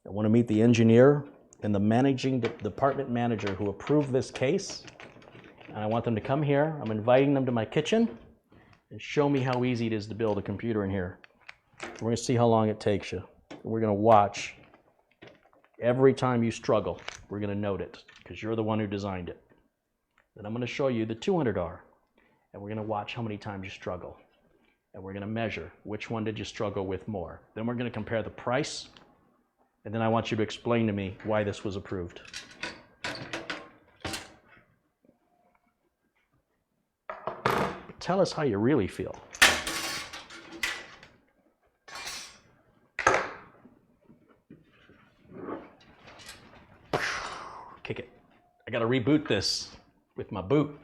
I want to meet the engineer and the managing department manager who approved this case, and I want them to come here. I'm inviting them to my kitchen and show me how easy it is to build a computer in here. We're going to see how long it takes you. We're going to watch. Every time you struggle, we're going to note it because you're the one who designed it. Then I'm going to show you the 200R. And we're going to watch how many times you struggle. And we're going to measure which one did you struggle with more. Then we're going to compare the price. And then I want you to explain to me why this was approved. Tell us how you really feel. Kick it. I got to reboot this with my boot.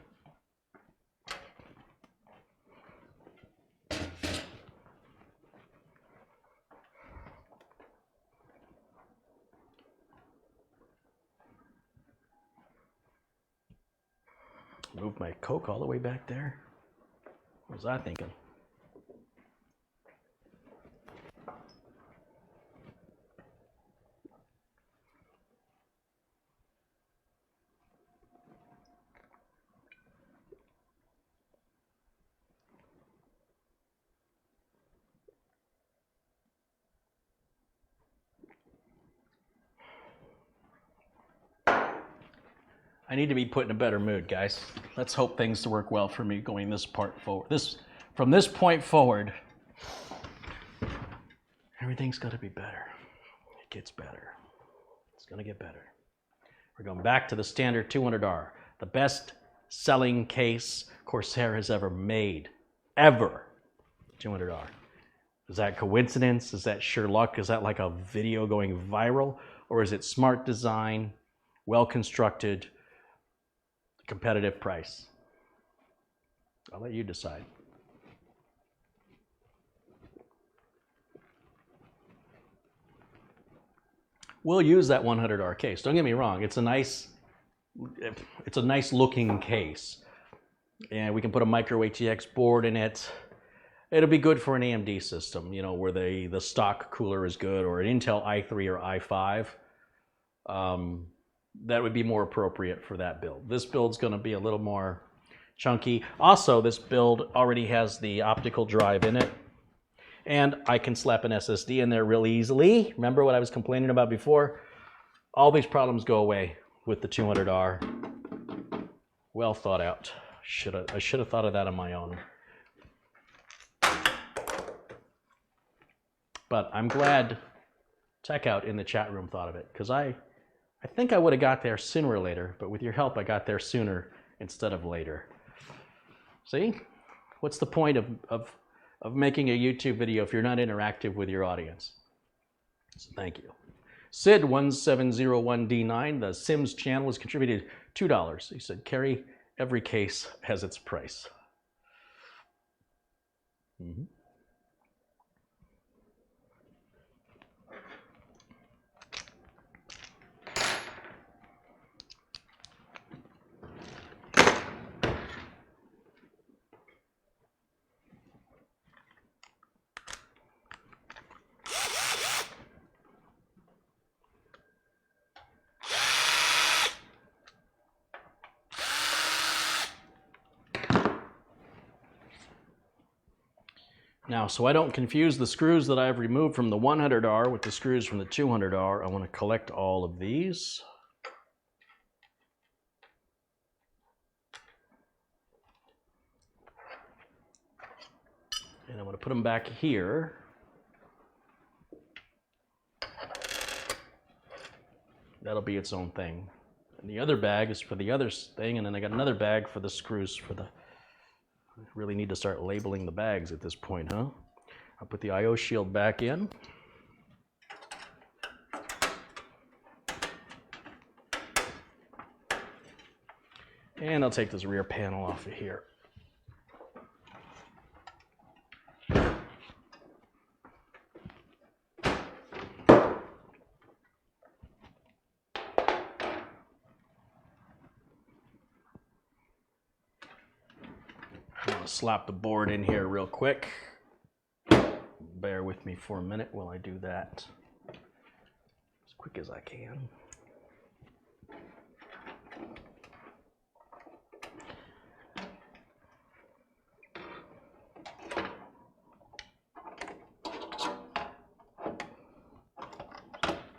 Move my Coke all the way back there. What was I thinking? I need to be put in a better mood, guys. Let's hope things work well for me going this part forward. From this point forward, everything's got to be better. It gets better. It's going to get better. We're going back to the standard 200R, the best selling case Corsair has ever made. Ever. 200R. Is that coincidence? Is that sheer luck? Is that like a video going viral? Or is it smart design, well constructed, competitive price? I'll let you decide. We'll use that 100R case. Don't get me wrong. It's a nice looking case. And we can put a micro ATX board in it. It'll be good for an AMD system, you know, where the stock cooler is good, or an Intel i3 or i5. That would be more appropriate for that build. This build's going to be a little more chunky. Also, this build already has the optical drive in it, and I can slap an SSD in there real easily. Remember what I was complaining about before? All these problems go away with the 200R. Well thought out. I should have thought of that on my own. But I'm glad TechOut in the chat room thought of it, because I think I would have got there sooner or later, but with your help, I got there sooner instead of later. See? What's the point of making a YouTube video if you're not interactive with your audience? So thank you. Sid1701D9, the Sims channel, has contributed $2. He said, Carey, every case has its price. Mm-hmm. Now, so I don't confuse the screws that I've removed from the 100R with the screws from the 200R, I want to collect all of these. And I'm going to put them back here. That'll be its own thing. And the other bag is for the other thing, and then I got another bag for the screws for the... I really need to start labeling the bags at this point, huh? I'll put the I/O shield back in. And I'll take this rear panel off of here. I'm gonna slap the board in here real quick. Bear with me for a minute while I do that as quick as I can.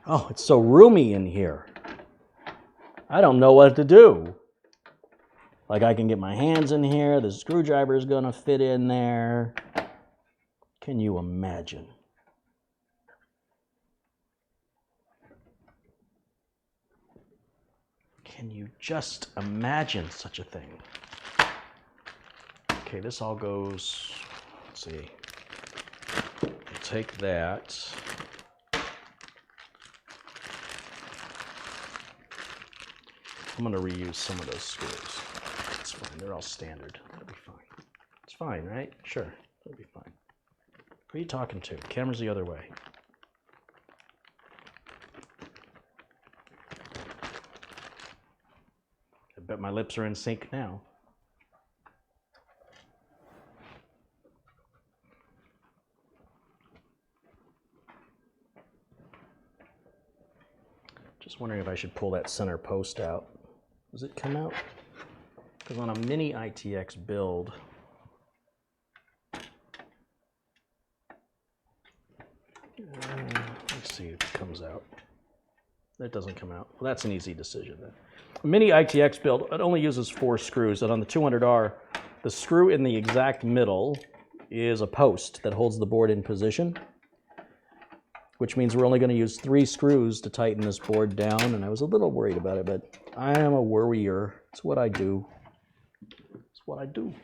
Oh, it's so roomy in here. I don't know what to do. Like, I can get my hands in here, the screwdriver is gonna fit in there. Can you imagine? Can you just imagine such a thing? Okay, this all goes, let's see. We'll take that. I'm gonna reuse some of those screws. It's fine, they're all standard. That'll be fine. It's fine, right? Sure, that'll be fine. Who are you talking to? Camera's the other way. I bet my lips are in sync now. Just wondering if I should pull that center post out. Does it come out? Because on a mini ITX build, let's see if it comes out. That doesn't come out. Well, that's an easy decision then. A mini ITX build, it only uses 4 screws, and on the 200R, the screw in the exact middle is a post that holds the board in position, which means we're only going to use 3 screws to tighten this board down, and I was a little worried about it, but I am a worrier. It's what I do. It's what I do.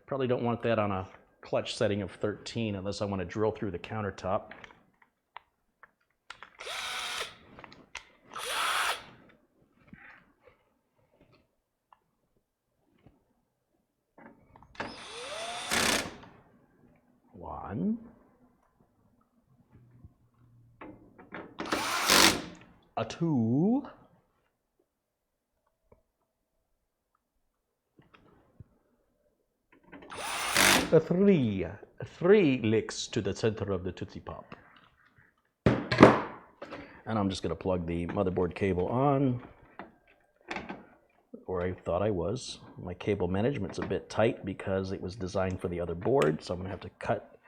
Probably don't want that on a clutch setting of 13 unless I want to drill through the countertop. One. A 2. A 3. 3 licks to the center of the Tootsie Pop. And I'm just going to plug the motherboard cable on, or I thought I was. My cable management's a bit tight because it was designed for the other board, so I'm going to have to cut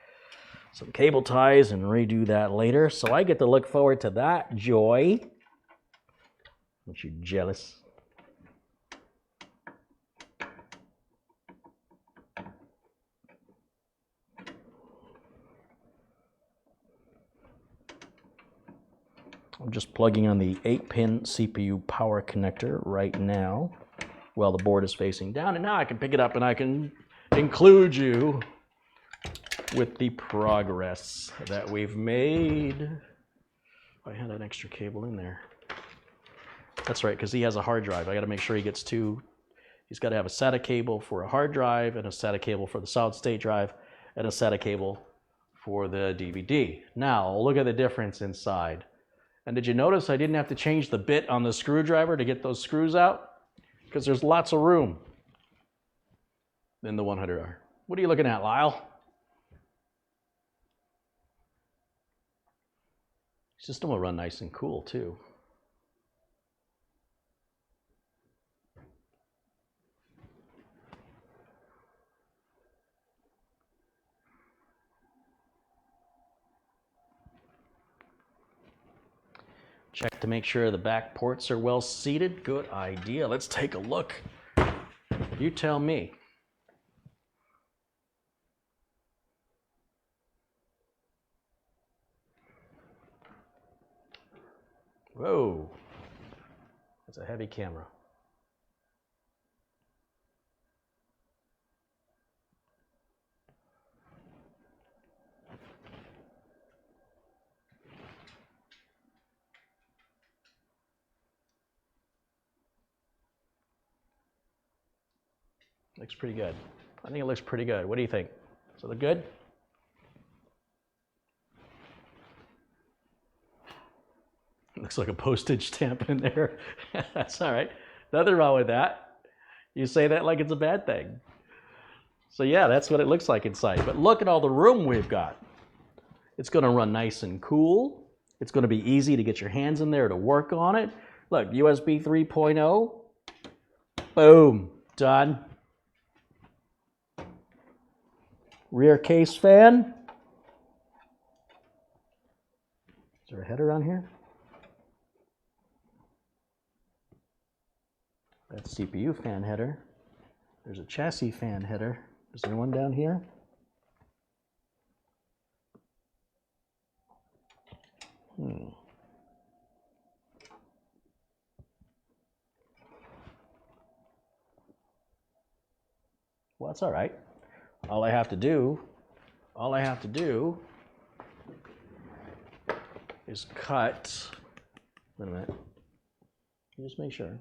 some cable ties and redo that later. So I get to look forward to that joy. Aren't you jealous? I'm just plugging on the 8-pin CPU power connector right now while the board is facing down. And now I can pick it up and I can include you with the progress that we've made. I had an extra cable in there. That's right, because he has a hard drive. I got to make sure he gets 2. He's got to have a SATA cable for a hard drive and a SATA cable for the solid state drive and a SATA cable for the DVD. Now, look at the difference inside. And did you notice I didn't have to change the bit on the screwdriver to get those screws out? Because there's lots of room in the 100R. What are you looking at, Lyle? System will run nice and cool, too. Check to make sure the back ports are well seated. Good idea. Let's take a look. You tell me. Whoa. It's a heavy camera. Looks pretty good. I think it looks pretty good. What do you think? Does it look good? Looks like a postage stamp in there. That's all right. Nothing wrong with that. You say that like it's a bad thing. So yeah, that's what it looks like inside. But look at all the room we've got. It's going to run nice and cool. It's going to be easy to get your hands in there to work on it. Look, USB 3.0. Boom. Done. Rear case fan. Is there a header on here? That's CPU fan header. There's a chassis fan header. Is there one down here? Well, that's all right. All I have to do is cut. Wait a minute. Just make sure.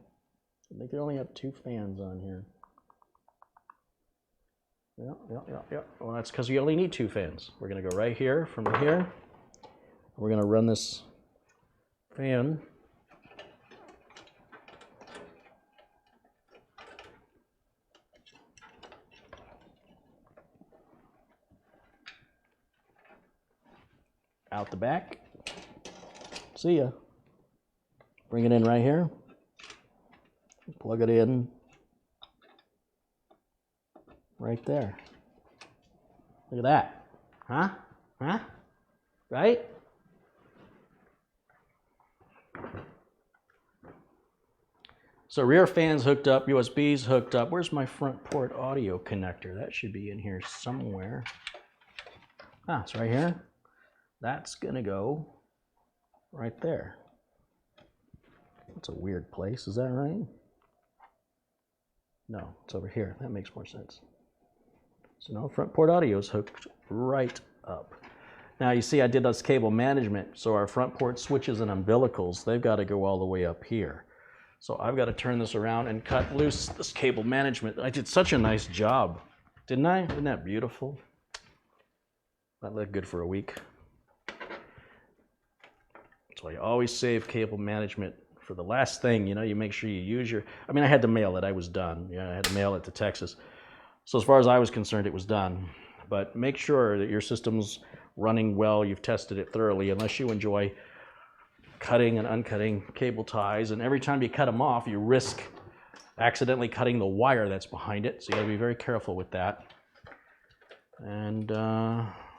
I think they only have 2 fans on here. Yeah. Well, that's because you only need 2 fans. We're going to go right here from here. We're going to run this fan out the back. See ya. Bring it in right here. Plug it in right there. Look at that. Huh? Right? So rear fans hooked up, USBs hooked up. Where's my front port audio connector? That should be in here somewhere. It's right here. That's gonna go right there. That's a weird place, is that right? No, it's over here. That makes more sense. So now front port audio is hooked right up. Now you see I did this cable management, so our front port switches and umbilicals, they've got to go all the way up here. So I've got to turn this around and cut loose this cable management. I did such a nice job, didn't I? Isn't that beautiful? That looked good for a week. So I always save cable management for the last thing, you know, you make sure you use your, I mean, I had to mail it, I was done. You know, I had to mail it to Texas. So as far as I was concerned, it was done. But make sure that your system's running well, you've tested it thoroughly, unless you enjoy cutting and uncutting cable ties. And every time you cut them off, you risk accidentally cutting the wire that's behind it. So you gotta be very careful with that. And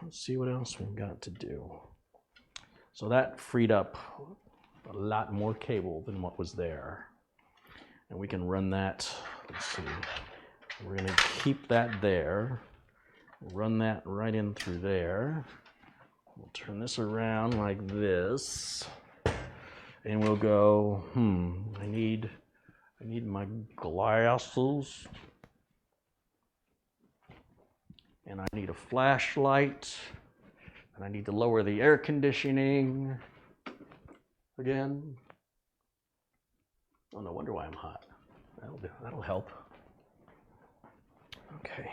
let's see what else we've got to do. So that freed up a lot more cable than what was there. And we can run that, let's see, we're gonna keep that there, run that right in through there. We'll turn this around like this, and we'll go, I need my glasses, and I need a flashlight, and I need to lower the air conditioning. Again. Oh, no wonder why I'm hot. That'll help. Okay.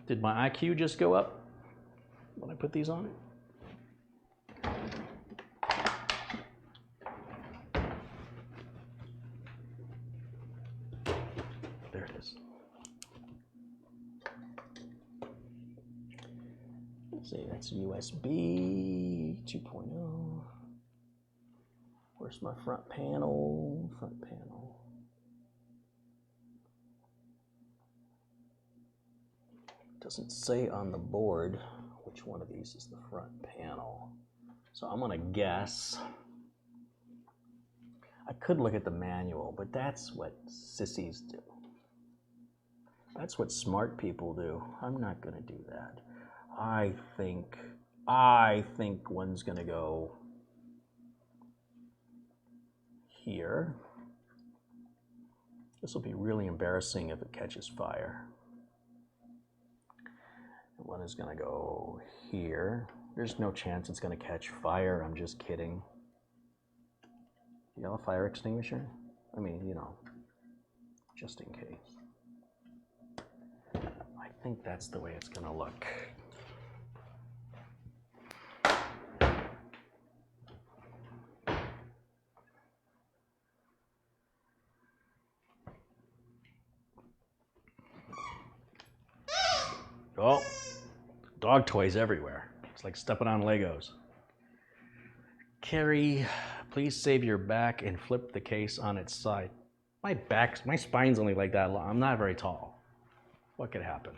Did my IQ just go up when I put these on? There it is. Let's see, that's USB 2.0. Where's my front panel? Front panel. Doesn't say on the board which one of these is the front panel. So I'm gonna guess. I could look at the manual, but that's what sissies do. That's what smart people do. I'm not gonna do that. I think one's gonna go here. This will be really embarrassing if it catches fire. One is going to go here. There's no chance it's going to catch fire. I'm just kidding. You have a fire extinguisher? I mean, you know, just in case. I think that's the way it's going to look. Oh, dog toys everywhere. It's like stepping on Legos. Carey, please save your back and flip the case on its side. My spine's only like that long. I'm not very tall. What could happen?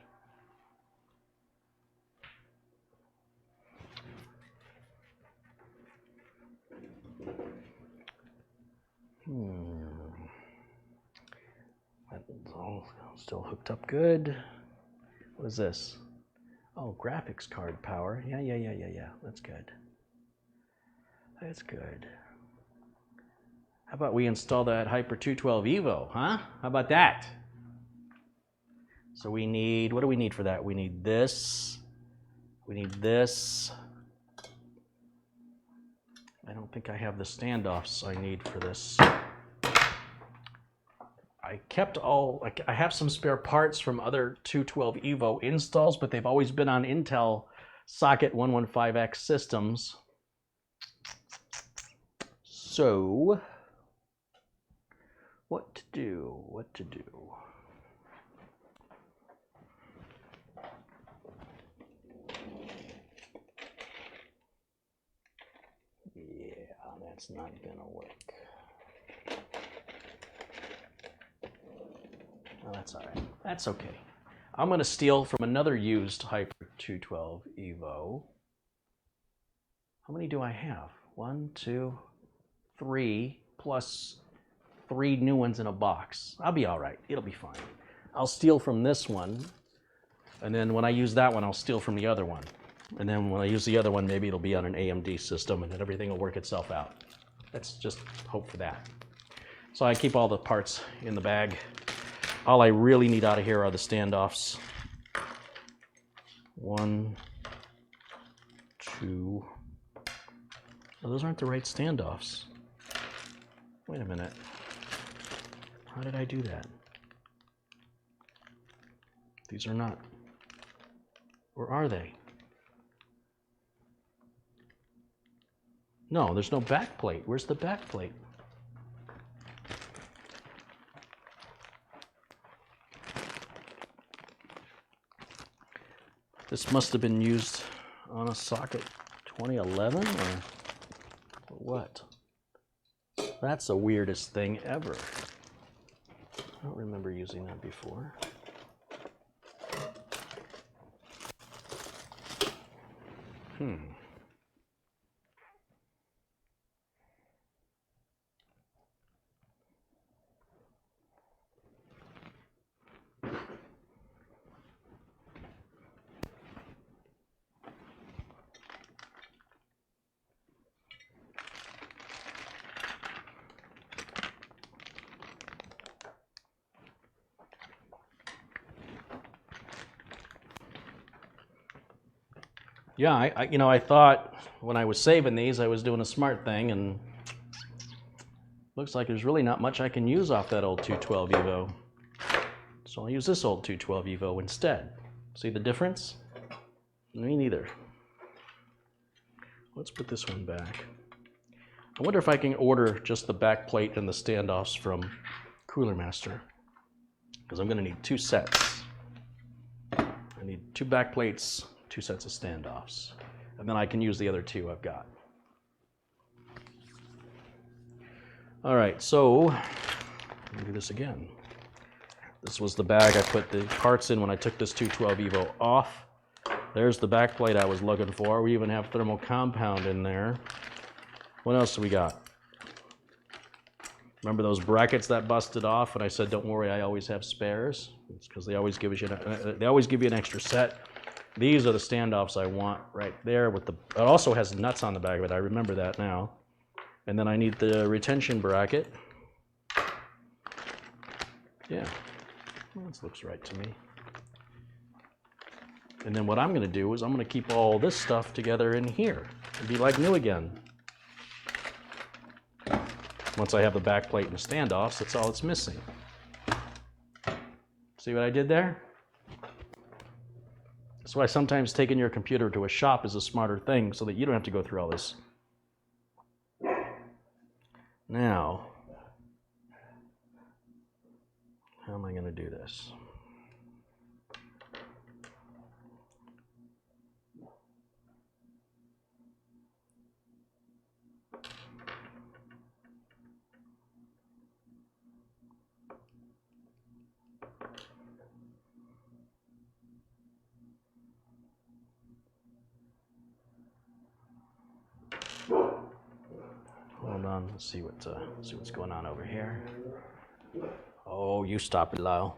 That's all still hooked up good. What is this? Oh, graphics card power. Yeah. That's good. That's good. How about we install that Hyper 212 Evo, huh? How about that? So we need, what do we need for that? We need this. We need this. I don't think I have the standoffs I need for this. I kept all, I have some spare parts from other 212 Evo installs, but they've always been on Intel socket 115X systems. So, what to do? Yeah, that's not gonna work. Oh, that's all right. That's okay. I'm going to steal from another used Hyper 212 Evo. How many do I have? 1, 2, 3, plus 3 new ones in a box. I'll be all right. It'll be fine. I'll steal from this one, and then when I use that one, I'll steal from the other one. And then when I use the other one, maybe it'll be on an AMD system, and then everything will work itself out. Let's just hope for that. So I keep all the parts in the bag. All I really need out of here are the standoffs. 1, 2. Oh, those aren't the right standoffs. Wait a minute. How did I do that? These are not. Or are they? No, there's no back plate. Where's the back plate? This must have been used on a socket 2011 or what? That's the weirdest thing ever. I don't remember using that before. Yeah, I thought when I was saving these, I was doing a smart thing, and looks like there's really not much I can use off that old 212 Evo. So I'll use this old 212 Evo instead. See the difference? Me neither. Let's put this one back. I wonder if I can order just the back plate and the standoffs from Cooler Master, because I'm going to need 2 sets. I need 2 back plates, 2 sets of standoffs, and then I can use the other 2 I've got. All right, so let me do this again. This was the bag I put the parts in when I took this 212 Evo off. There's the back plate I was looking for. We even have thermal compound in there. What else do we got? Remember those brackets that busted off? And I said, don't worry, I always have spares. It's because they always give you an extra set. These are the standoffs I want right there with the, it also has nuts on the back of it. I remember that now. And then I need the retention bracket. Yeah, well, this looks right to me. And then what I'm going to do is I'm going to keep all this stuff together in here and be like new again. Once I have the back plate and the standoffs, that's all it's missing. See what I did there? That's why sometimes taking your computer to a shop is a smarter thing, so that you don't have to go through all this. Now, how am I going to do this? Hold on, let's see what's going on over here. Oh, you stop it, Lyle.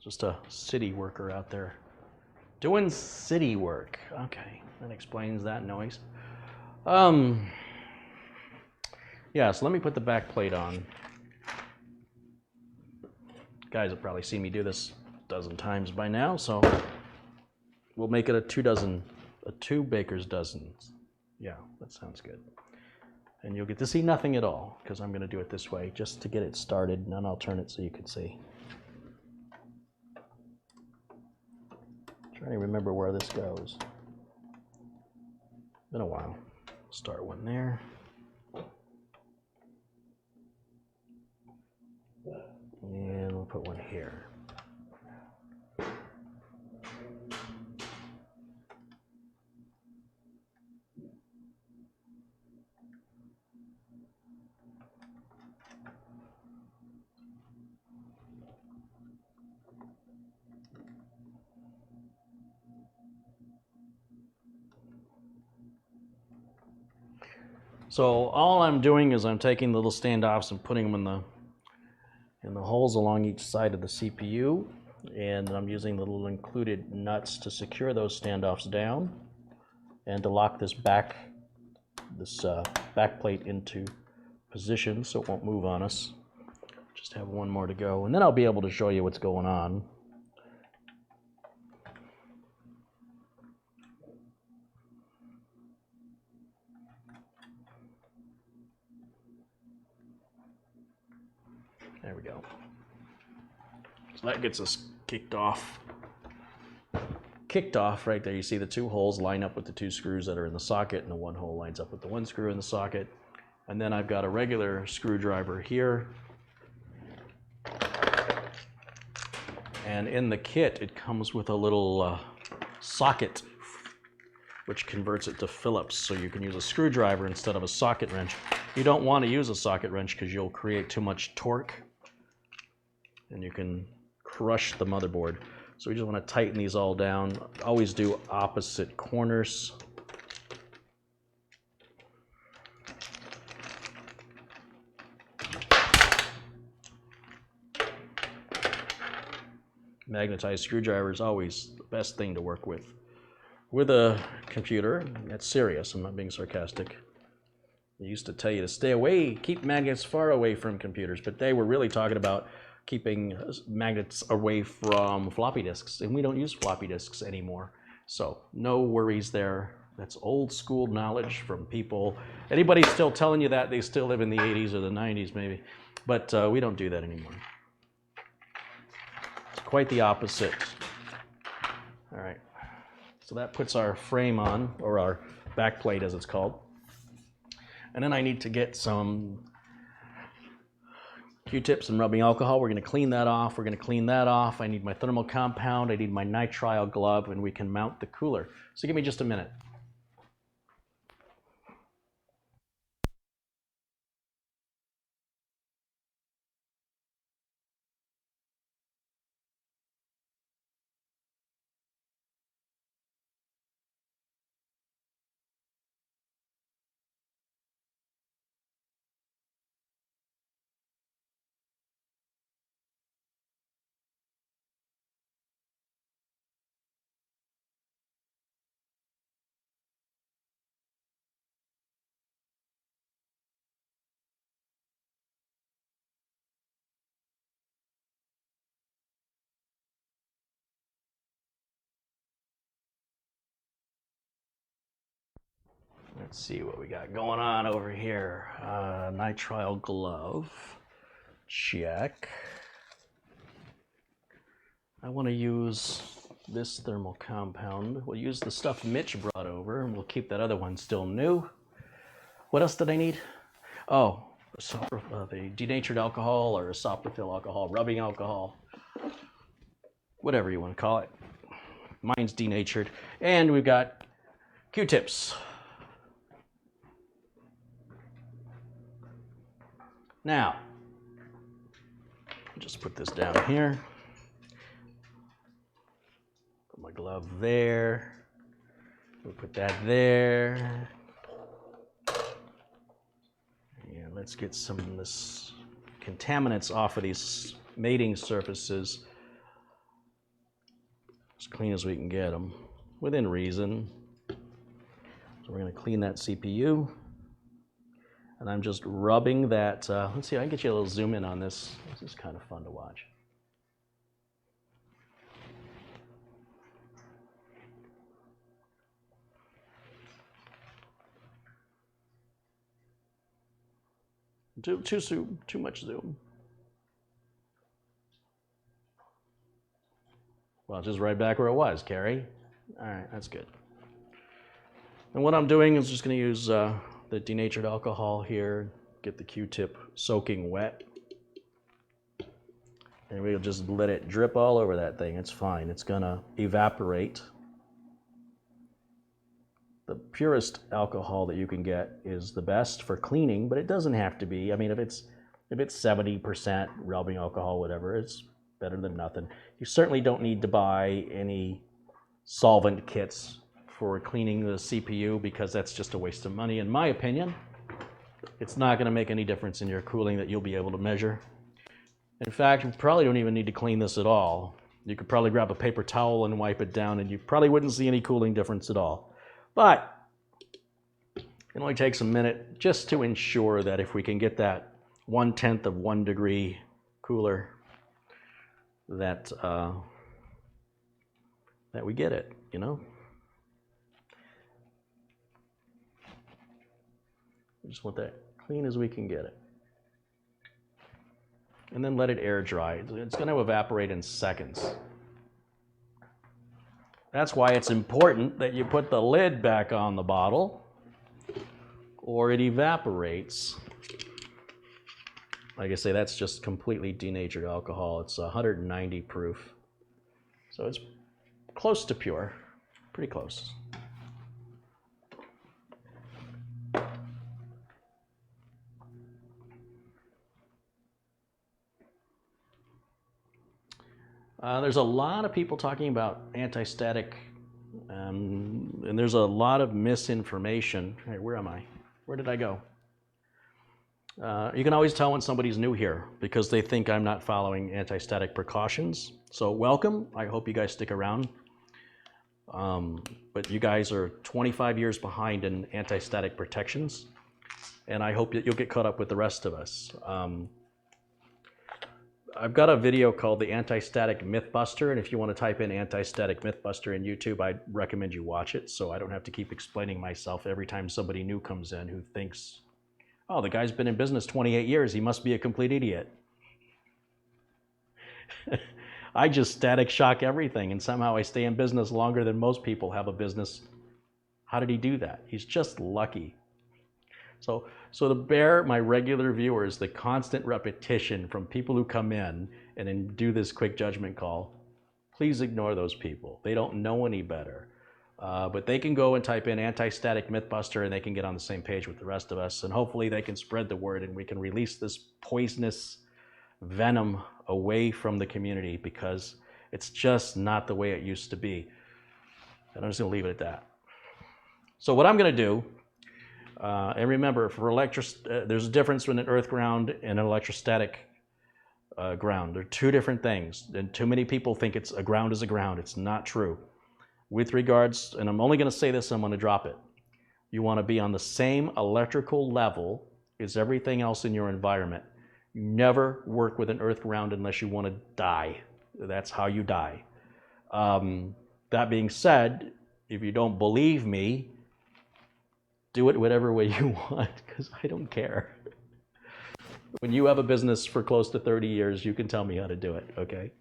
Just a city worker out there doing city work. Okay, that explains that noise. Yeah, so let me put the back plate on. Guys have probably seen me do this a dozen times by now, so we'll make it a 2 baker's dozen. Yeah, that sounds good. And you'll get to see nothing at all, because I'm going to do it this way just to get it started, and then I'll turn it so you can see. Trying to remember where this goes. Been a while. Start one there. And we'll put one here. So all I'm doing is I'm taking the little standoffs and putting them in the holes along each side of the CPU, and I'm using the little included nuts to secure those standoffs down and to lock this back plate into position so it won't move on us. Just have one more to go, and then I'll be able to show you what's going on. There we go. So that gets us kicked off. Kicked off right there. You see the 2 holes line up with the 2 screws that are in the socket, and the 1 hole lines up with the 1 screw in the socket. And then I've got a regular screwdriver here. And in the kit, it comes with a little socket, which converts it to Phillips, so you can use a screwdriver instead of a socket wrench. You don't want to use a socket wrench because you'll create too much torque, and you can crush the motherboard. So we just want to tighten these all down. Always do opposite corners. Magnetized screwdriver is always the best thing to work with. With a computer, that's serious, I'm not being sarcastic. They used to tell you to stay away, keep magnets far away from computers, but they were really talking about keeping magnets away from floppy disks, and we don't use floppy disks anymore. So no worries there. That's old school knowledge from people. Anybody still telling you that, they still live in the 80s or the 90s maybe, but we don't do that anymore. It's quite the opposite. All right, so that puts our frame on, or our back plate as it's called. And then I need to get some Q-tips and rubbing alcohol. We're going to clean that off. We're going to clean that off. I need my thermal compound. I need my nitrile glove, and we can mount the cooler. So give me just a minute. Let's see what we got going on over here. Nitrile glove, check. I want to use this thermal compound. We'll use the stuff Mitch brought over, and we'll keep that other one still new. What else did I need? Oh, the denatured alcohol or isopropyl alcohol, rubbing alcohol, whatever you want to call it. Mine's denatured. And we've got Q-tips. Now, just put this down here. Put my glove there. We'll put that there. And let's get some of this contaminants off of these mating surfaces as clean as we can get them, within reason. So we're going to clean that CPU. And I'm just rubbing that, let's see, I can get you a little zoom in on this. This is kind of fun to watch. Too much zoom. Well, just right back where it was, Carrie. All right, that's good. And what I'm doing is just going to use the denatured alcohol here, get the Q-tip soaking wet. And we'll just let it drip all over that thing. It's fine. It's going to evaporate. The purest alcohol that you can get is the best for cleaning, but it doesn't have to be. I mean, if it's 70% rubbing alcohol, whatever, it's better than nothing. You certainly don't need to buy any solvent kits for cleaning the CPU, because that's just a waste of money, in my opinion. It's not going to make any difference in your cooling that you'll be able to measure. In fact, you probably don't even need to clean this at all. You could probably grab a paper towel and wipe it down, and you probably wouldn't see any cooling difference at all. But it only takes a minute just to ensure that if we can get that 1/10 of 1 degree cooler, that we get it, you know? We just want that clean as we can get it. And then let it air dry. It's going to evaporate in seconds. That's why it's important that you put the lid back on the bottle, or it evaporates. Like I say, that's just completely denatured alcohol. It's 190 proof. So it's close to pure, pretty close. There's a lot of people talking about anti-static, and there's a lot of misinformation. Hey, where am I? Where did I go? You can always tell when somebody's new here because they think I'm not following anti-static precautions. So welcome. I hope you guys stick around. But you guys are 25 years behind in anti-static protections, and I hope that you'll get caught up with the rest of us. I've got a video called the Anti-Static Mythbuster, and if you want to type in Anti-Static Mythbuster in YouTube, I'd recommend you watch it so I don't have to keep explaining myself every time somebody new comes in who thinks, oh, the guy's been in business 28 years, he must be a complete idiot. I just static shock everything, and somehow I stay in business longer than most people have a business. How did he do that? He's just lucky. So to bear my regular viewers the constant repetition from people who come in and then do this quick judgment call, please ignore those people. They don't know any better. But they can go and type in anti-static Mythbuster and they can get on the same page with the rest of us. And hopefully they can spread the word and we can release this poisonous venom away from the community, because it's just not the way it used to be. And I'm just gonna leave it at that. So what I'm gonna do, and remember, for there's a difference between an earth ground and an electrostatic ground. They're two different things. And too many people think a ground is a ground. It's not true. With regards, and I'm only gonna say this, I'm gonna drop it. You wanna be on the same electrical level as everything else in your environment. You never work with an earth ground unless you wanna die. That's how you die. That being said, if you don't believe me, do it whatever way you want, because I don't care. When you have a business for close to 30 years, you can tell me how to do it, okay?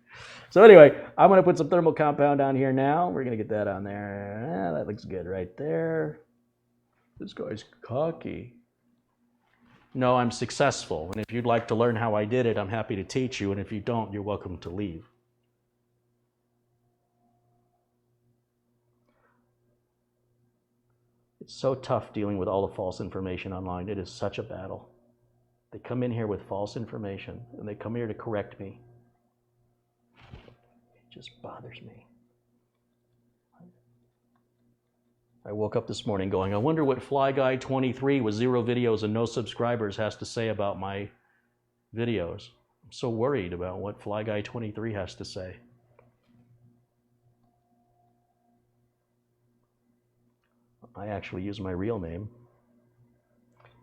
So anyway, I'm gonna put some thermal compound on here now. We're gonna get that on there. That looks good right there. This guy's cocky. No, I'm successful. And if you'd like to learn how I did it, I'm happy to teach you. And if you don't, you're welcome to leave. It's so tough dealing with all the false information online. It is such a battle. They come in here with false information and they come here to correct me. It just bothers me. I woke up this morning going, I wonder what Fly Guy 23 with 0 videos and no subscribers has to say about my videos. I'm so worried about what Fly Guy 23 has to say. I actually use my real name,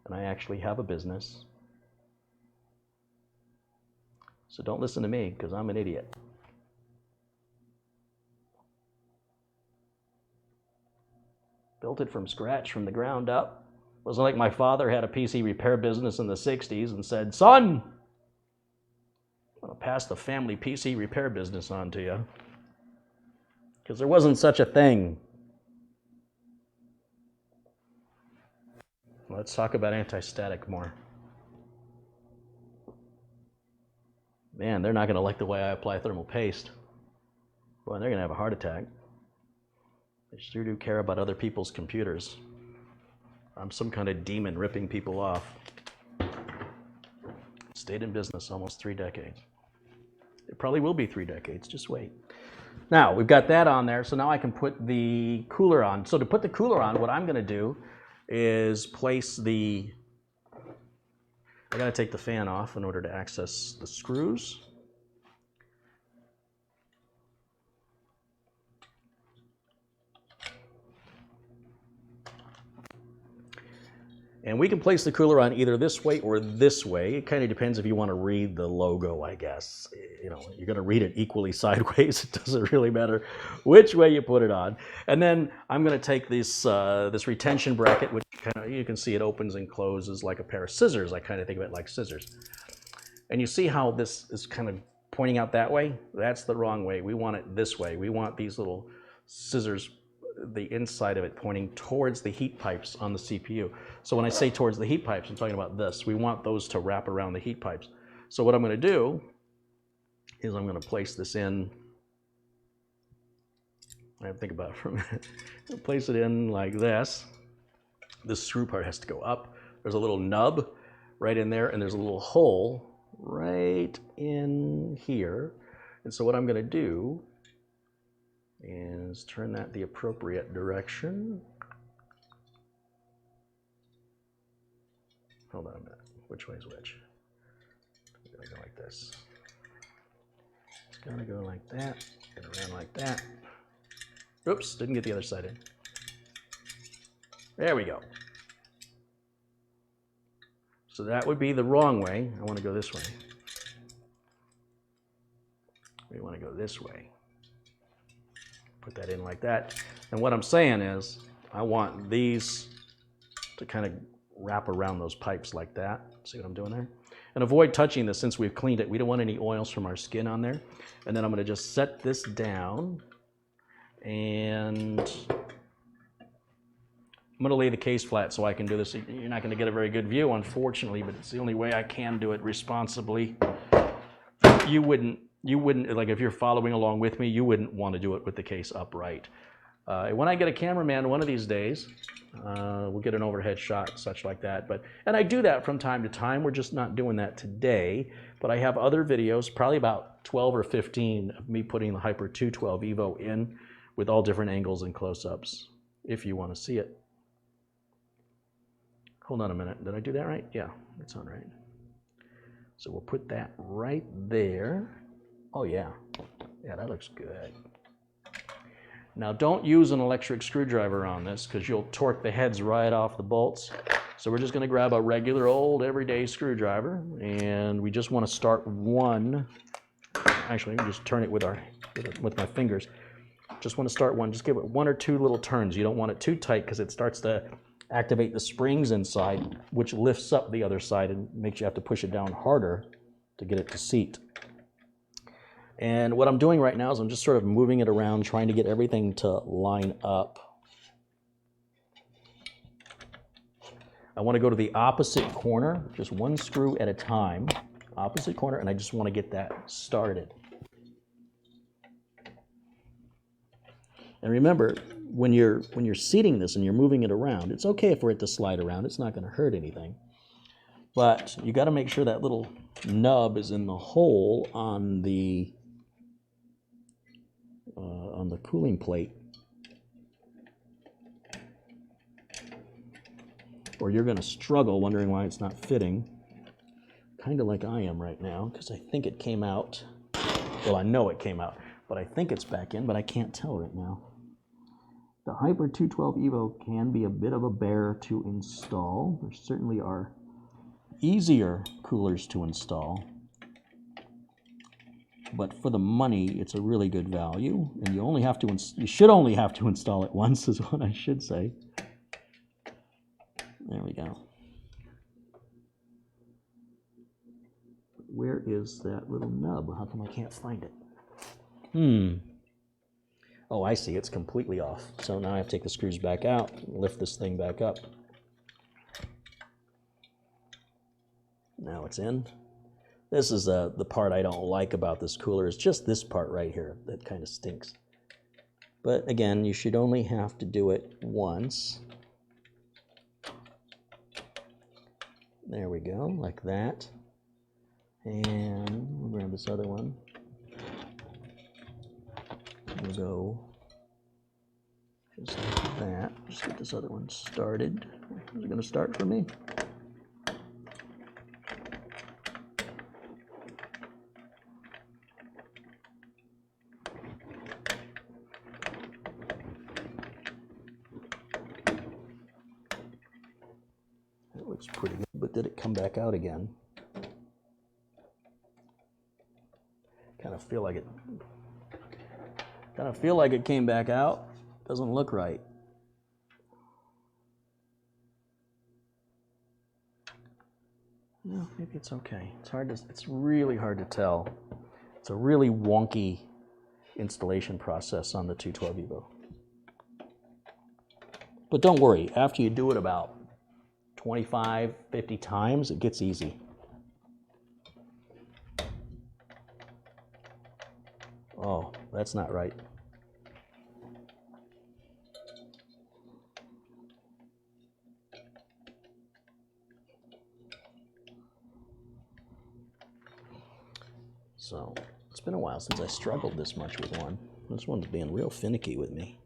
and I actually have a business. So don't listen to me, because I'm an idiot. Built it from scratch, from the ground up. It wasn't like my father had a PC repair business in the 60s and said, son, I'm going to pass the family PC repair business on to you. Because there wasn't such a thing. Let's talk about anti-static more. Man, they're not going to like the way I apply thermal paste. Boy, they're going to have a heart attack. They sure do care about other people's computers. I'm some kind of demon ripping people off. Stayed in business almost 3 decades. It probably will be 3 decades, just wait. Now, we've got that on there, so now I can put the cooler on. So to put the cooler on, what I'm going to do is place I got to take the fan off in order to access the screws. And we can place the cooler on either this way or this way. It kind of depends if you want to read the logo, I guess. You know, you're going to read it equally sideways. It doesn't really matter which way you put it on. And then I'm going to take this retention bracket, which kind of, you can see it opens and closes like a pair of scissors. I kind of think of it like scissors. And you see how this is kind of pointing out that way? That's the wrong way. We want it this way. We want these little scissors, the inside of it pointing towards the heat pipes on the CPU. So when I say towards the heat pipes, I'm talking about this. We want those to wrap around the heat pipes. So what I'm going to do is I'm going to place this in. I have to think about it for a minute. Place it in like this. This screw part has to go up. There's a little nub right in there, and there's a little hole right in here. And so what I'm going to do is turn that the appropriate direction. Hold on a minute. Which way is which? It's going to go like this. It's going to go like that, and around like that. Oops, didn't get the other side in. There we go. So that would be the wrong way. I want to go this way. We want to go this way. Put that in like that. And what I'm saying is, I want these to kind of wrap around those pipes like that. See what I'm doing there? And avoid touching this since we've cleaned it. We don't want any oils from our skin on there. And then I'm going to just set this down and I'm going to lay the case flat so I can do this. You're not going to get a very good view, unfortunately, but it's the only way I can do it responsibly. You wouldn't, like if you're following along with me, you wouldn't want to do it with the case upright. When I get a cameraman one of these days, we'll get an overhead shot, such like that. And I do that from time to time. We're just not doing that today. But I have other videos, probably about 12 or 15, of me putting the Hyper 212 Evo in with all different angles and close-ups, if you want to see it. Hold on a minute. Did I do that right? Yeah, that's on right. So we'll put that right there. Oh, yeah. Yeah, that looks good. Now, don't use an electric screwdriver on this because you'll torque the heads right off the bolts. So we're just going to grab a regular old everyday screwdriver, and we just want to start one. Actually, we just turn it with my fingers. Just want to start one. Just give it 1 or 2 little turns. You don't want it too tight because it starts to activate the springs inside, which lifts up the other side and makes you have to push it down harder to get it to seat. And what I'm doing right now is I'm just sort of moving it around, trying to get everything to line up. I want to go to the opposite corner, just 1 screw at a time, opposite corner, and I just want to get that started. And remember, when you're seating this and you're moving it around, it's okay for it to slide around. It's not going to hurt anything. But you got to make sure that little nub is in the hole on the cooling plate, or you're going to struggle wondering why it's not fitting, kind of like I am right now, because I think it came out. Well, I know it came out, but I think it's back in, but I can't tell right now. The Hyper 212 Evo can be a bit of a bear to install. There certainly are easier coolers to install, but for the money, it's a really good value, and you should only have to install it once, is what I should say. There we go. Where is that little nub? How come I can't find it? Oh, I see. It's completely off. So now I have to take the screws back out and lift this thing back up. Now it's in. This is the part I don't like about this cooler. It's just this part right here that kind of stinks. But again, you should only have to do it once. There we go, like that. And we'll grab this other one. We'll go just like that. Just get this other one started. Is it going to start for me? That looks pretty good, but did it come back out again? Kind of feel like it came back out. Doesn't look right. No, maybe it's okay. It's really hard to tell. It's a really wonky installation process on the 212 Evo. But don't worry, after you do it about 25, 50 times, it gets easy. Oh, that's not right. So, it's been a while since I struggled this much with one. This one's being real finicky with me.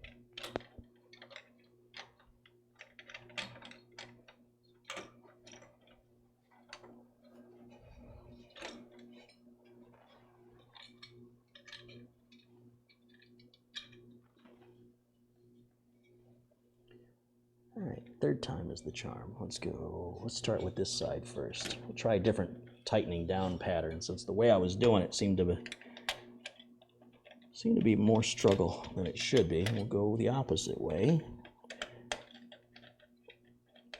All right, third time is the charm. Let's go. Let's start with this side first. We'll try a different tightening down pattern, since the way I was doing it seemed to be more struggle than it should be. We'll go the opposite way.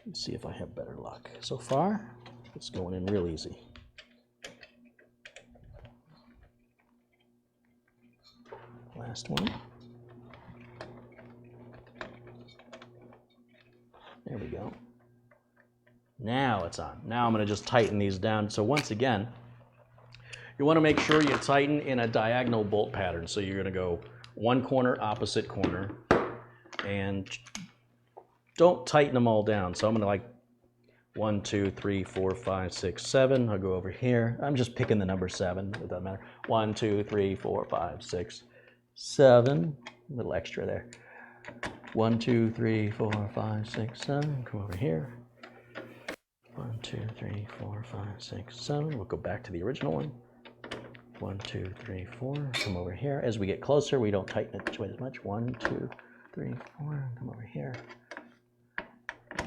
Let's see if I have better luck. So far, it's going in real easy. Last one. There we go. Now it's on. Now I'm going to just tighten these down. So once again, you want to make sure you tighten in a diagonal bolt pattern. So you're going to go one corner, opposite corner, and don't tighten them all down. So I'm going to like 1, 2, 3, 4, 5, 6, 7. I'll go over here. I'm just picking the number 7. It doesn't matter. 1, 2, 3, 4, 5, 6, 7. A little extra there. 1, 2, 3, 4, 5, 6, 7. Come over here. 1, 2, 3, 4, 5, 6, 7. We'll go back to the original one. 1, 2, 3, 4. Come over here. As we get closer, we don't tighten it quite as much. 1, 2, 3, 4. Come over here.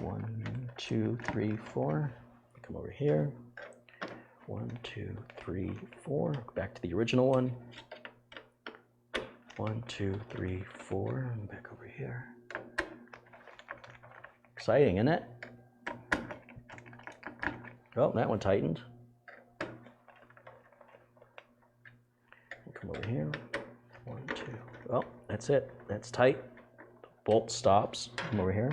1, 2, 3, 4. Come over here. 1, 2, 3, 4. Back to the original one. 1, 2, 3, 4. Back over here. Exciting, isn't it? Oh, that one tightened. Come over here. 1, 2. Oh, that's it. That's tight. Bolt stops. Come over here.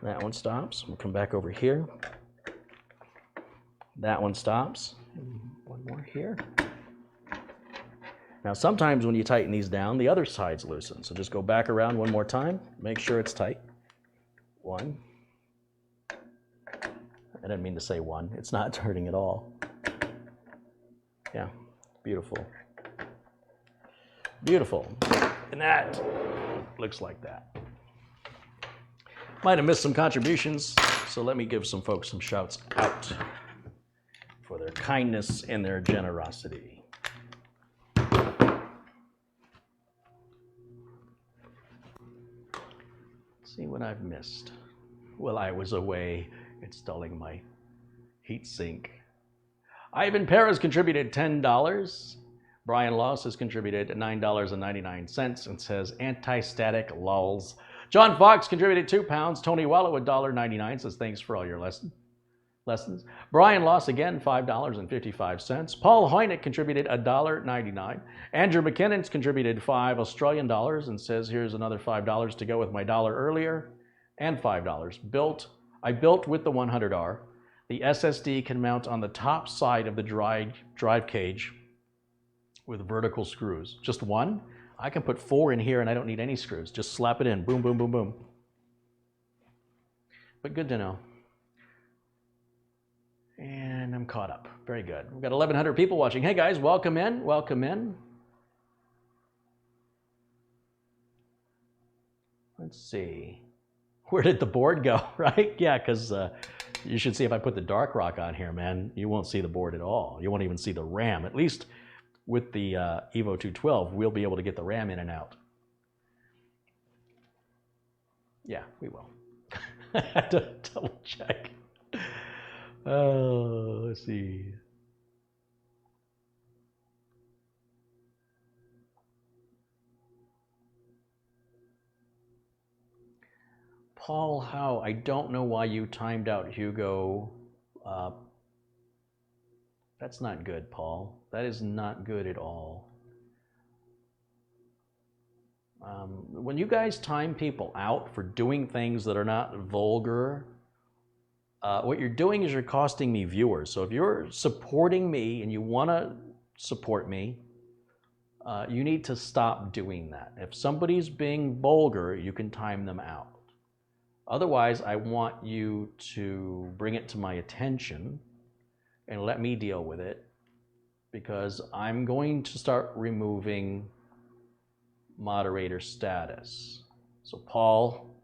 That one stops. We'll come back over here. That one stops. One more here. Now sometimes when you tighten these down, the other side's loosened. So just go back around one more time. Make sure it's tight. 1. I didn't mean to say 1. It's not hurting at all. Yeah, beautiful. Beautiful. And that looks like that. Might have missed some contributions, so let me give some folks some shouts out for their kindness and their generosity. Let's see what I've missed. While I was away installing my Heatsink. Ivan Perez contributed $10. Brian Loss has contributed $9.99 and says anti-static lulls. John Fox contributed £2. Tony Wallow $1.99 says thanks for all your lessons. Brian Loss again $5.55. Paul Hoynick contributed $1.99. Andrew McKinnon's contributed $5 Australian dollars and says here's another $5 to go with my dollar earlier and $5. I built with the 100R. The SSD can mount on the top side of the drive cage with vertical screws. Just one? I can put 4 in here and I don't need any screws. Just slap it in. Boom, boom, boom, boom. But good to know. And I'm caught up. Very good. We've got 1,100 people watching. Hey guys, welcome in. Welcome in. Let's see. Where did the board go, right? Yeah, because you should see if I put the dark rock on here, man, you won't see the board at all. You won't even see the RAM. At least with the Evo 212, we'll be able to get the RAM in and out. Yeah, we will. I had to double check. Oh, let's see. Paul Howe, I don't know why you timed out Hugo. That's not good, Paul. That is not good at all. When you guys time people out for doing things that are not vulgar, what you're doing is you're costing me viewers. So if you're supporting me and you want to support me, you need to stop doing that. If somebody's being vulgar, you can time them out. Otherwise, I want you to bring it to my attention and let me deal with it, because I'm going to start removing moderator status. So Paul,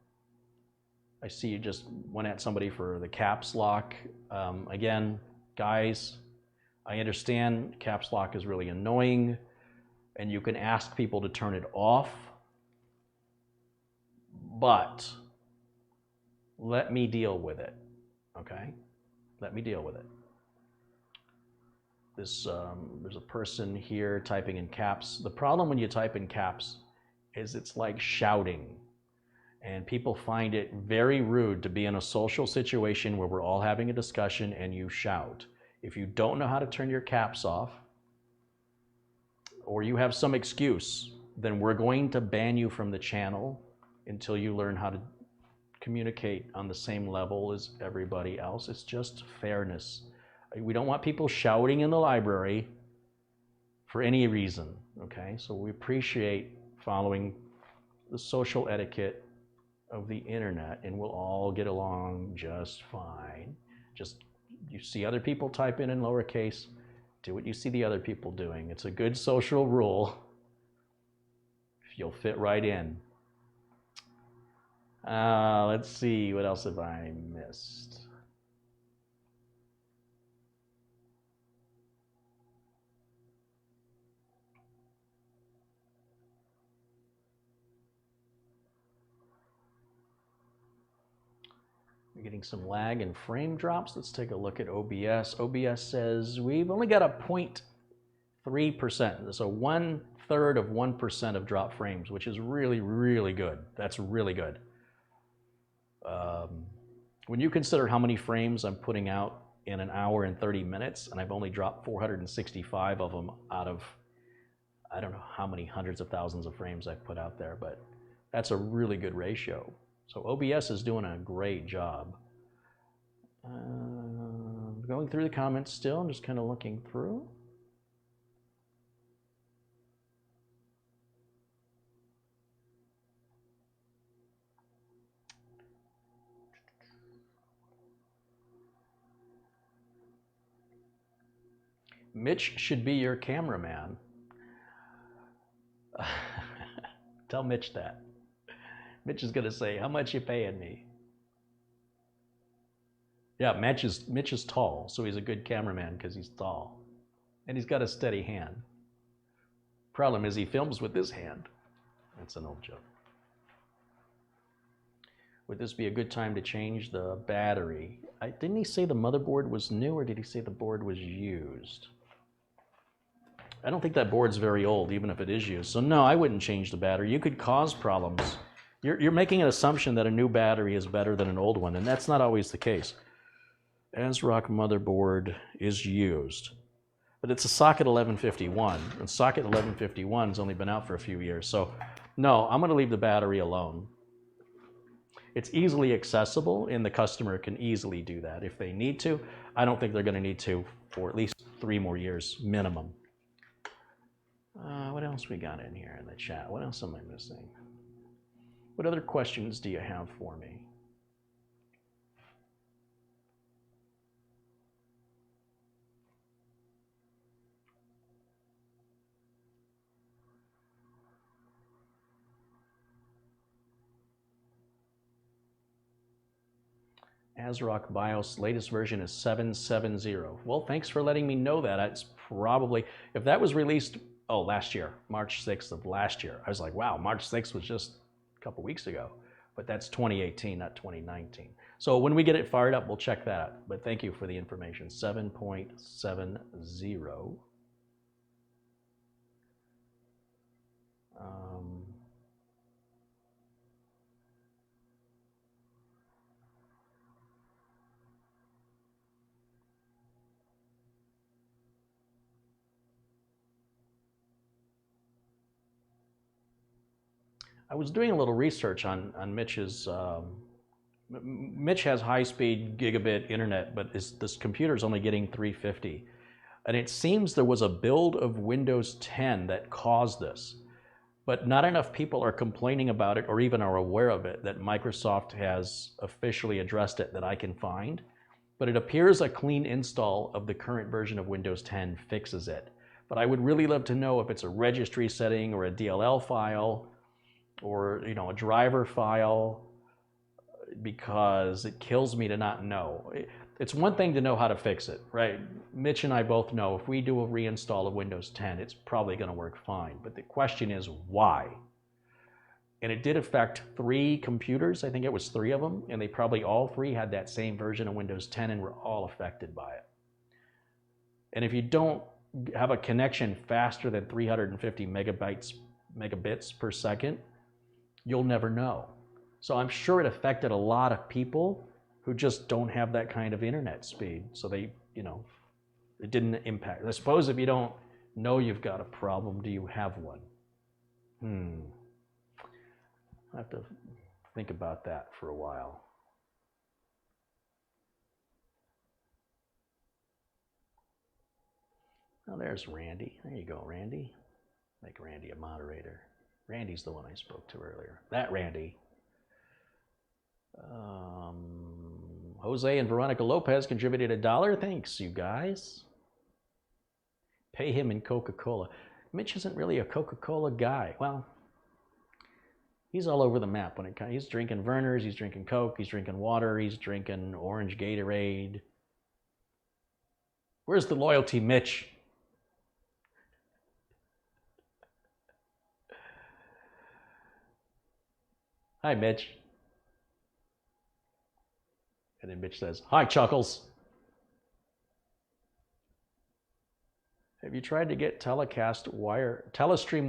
I see you just went at somebody for the caps lock. Again, guys, I understand caps lock is really annoying and you can ask people to turn it off, but let me deal with it, okay? Let me deal with it. There's a person here typing in caps. The problem when you type in caps is it's like shouting. And people find it very rude to be in a social situation where we're all having a discussion and you shout. If you don't know how to turn your caps off, or you have some excuse, then we're going to ban you from the channel until you learn how to communicate on the same level as everybody else. It's just fairness. We don't want people shouting in the library for any reason, okay? So we appreciate following the social etiquette of the internet, and we'll all get along just fine. Just, you see other people type in lowercase, do what you see the other people doing. It's a good social rule. You'll fit right in. Let's see, what else have I missed? We're getting some lag and frame drops. Let's take a look at OBS. OBS says we've only got a 0.3%, so 1/3 of 1% of drop frames, which is really, really good. That's really good. When you consider how many frames I'm putting out in an hour and 30 minutes, and I've only dropped 465 of them out of, I don't know how many hundreds of thousands of frames I've put out there, but that's a really good ratio. So OBS is doing a great job. Going through the comments still, I'm just kind of looking through. Mitch should be your cameraman. Tell Mitch that. Mitch is gonna say, how much you paying me? Yeah, Mitch is tall, so he's a good cameraman because he's tall. And he's got a steady hand. Problem is he films with this hand. That's an old joke. Would this be a good time to change the battery? Didn't he say the motherboard was new, or did he say the board was used? I don't think that board's very old, even if it is used. So no, I wouldn't change the battery. You could cause problems. You're making an assumption that a new battery is better than an old one, and that's not always the case. ASRock motherboard is used, but it's a socket 1151, and socket 1151's only been out for a few years. So no, I'm gonna leave the battery alone. It's easily accessible, and the customer can easily do that if they need to. I don't think they're gonna need to for at least 3 more years minimum. What else we got in here in the chat? What else am I missing? What other questions do you have for me? ASRock BIOS latest version is 7.7.0. Well, thanks for letting me know that. It's probably, if that was released, last year, March 6th of last year. I was like, wow, March 6th was just a couple weeks ago. But that's 2018, not 2019. So when we get it fired up, we'll check that out. But thank you for the information. 7.70. I was doing a little research on Mitch's. Mitch has high-speed gigabit internet, but this computer is only getting 350. And it seems there was a build of Windows 10 that caused this. But not enough people are complaining about it or even are aware of it, that Microsoft has officially addressed it that I can find. But it appears a clean install of the current version of Windows 10 fixes it. But I would really love to know if it's a registry setting or a DLL file, or a driver file, because it kills me to not know. It's one thing to know how to fix it, right? Mitch and I both know if we do a reinstall of Windows 10, it's probably going to work fine. But the question is why? And it did affect 3 computers. I think it was 3 of them, and they probably all 3 had that same version of Windows 10 and were all affected by it. And if you don't have a connection faster than 350 megabits per second, you'll never know. So I'm sure it affected a lot of people who just don't have that kind of internet speed. So they, it didn't impact. I suppose if you don't know you've got a problem, do you have one? I have to Think about that for a while. Oh, there's Randy. There you go, Randy. Make Randy a moderator. Randy's the one I spoke to earlier. That Randy. Jose and Veronica Lopez contributed $1. Thanks, you guys. Pay him in Coca-Cola. Mitch isn't really a Coca-Cola guy. Well, he's all over the map when it comes. He's drinking Verner's, he's drinking Coke, he's drinking water, he's drinking orange Gatorade. Where's the loyalty, Mitch? Hi, Mitch. And then Mitch says, hi, Chuckles. Have you tried to get Telestream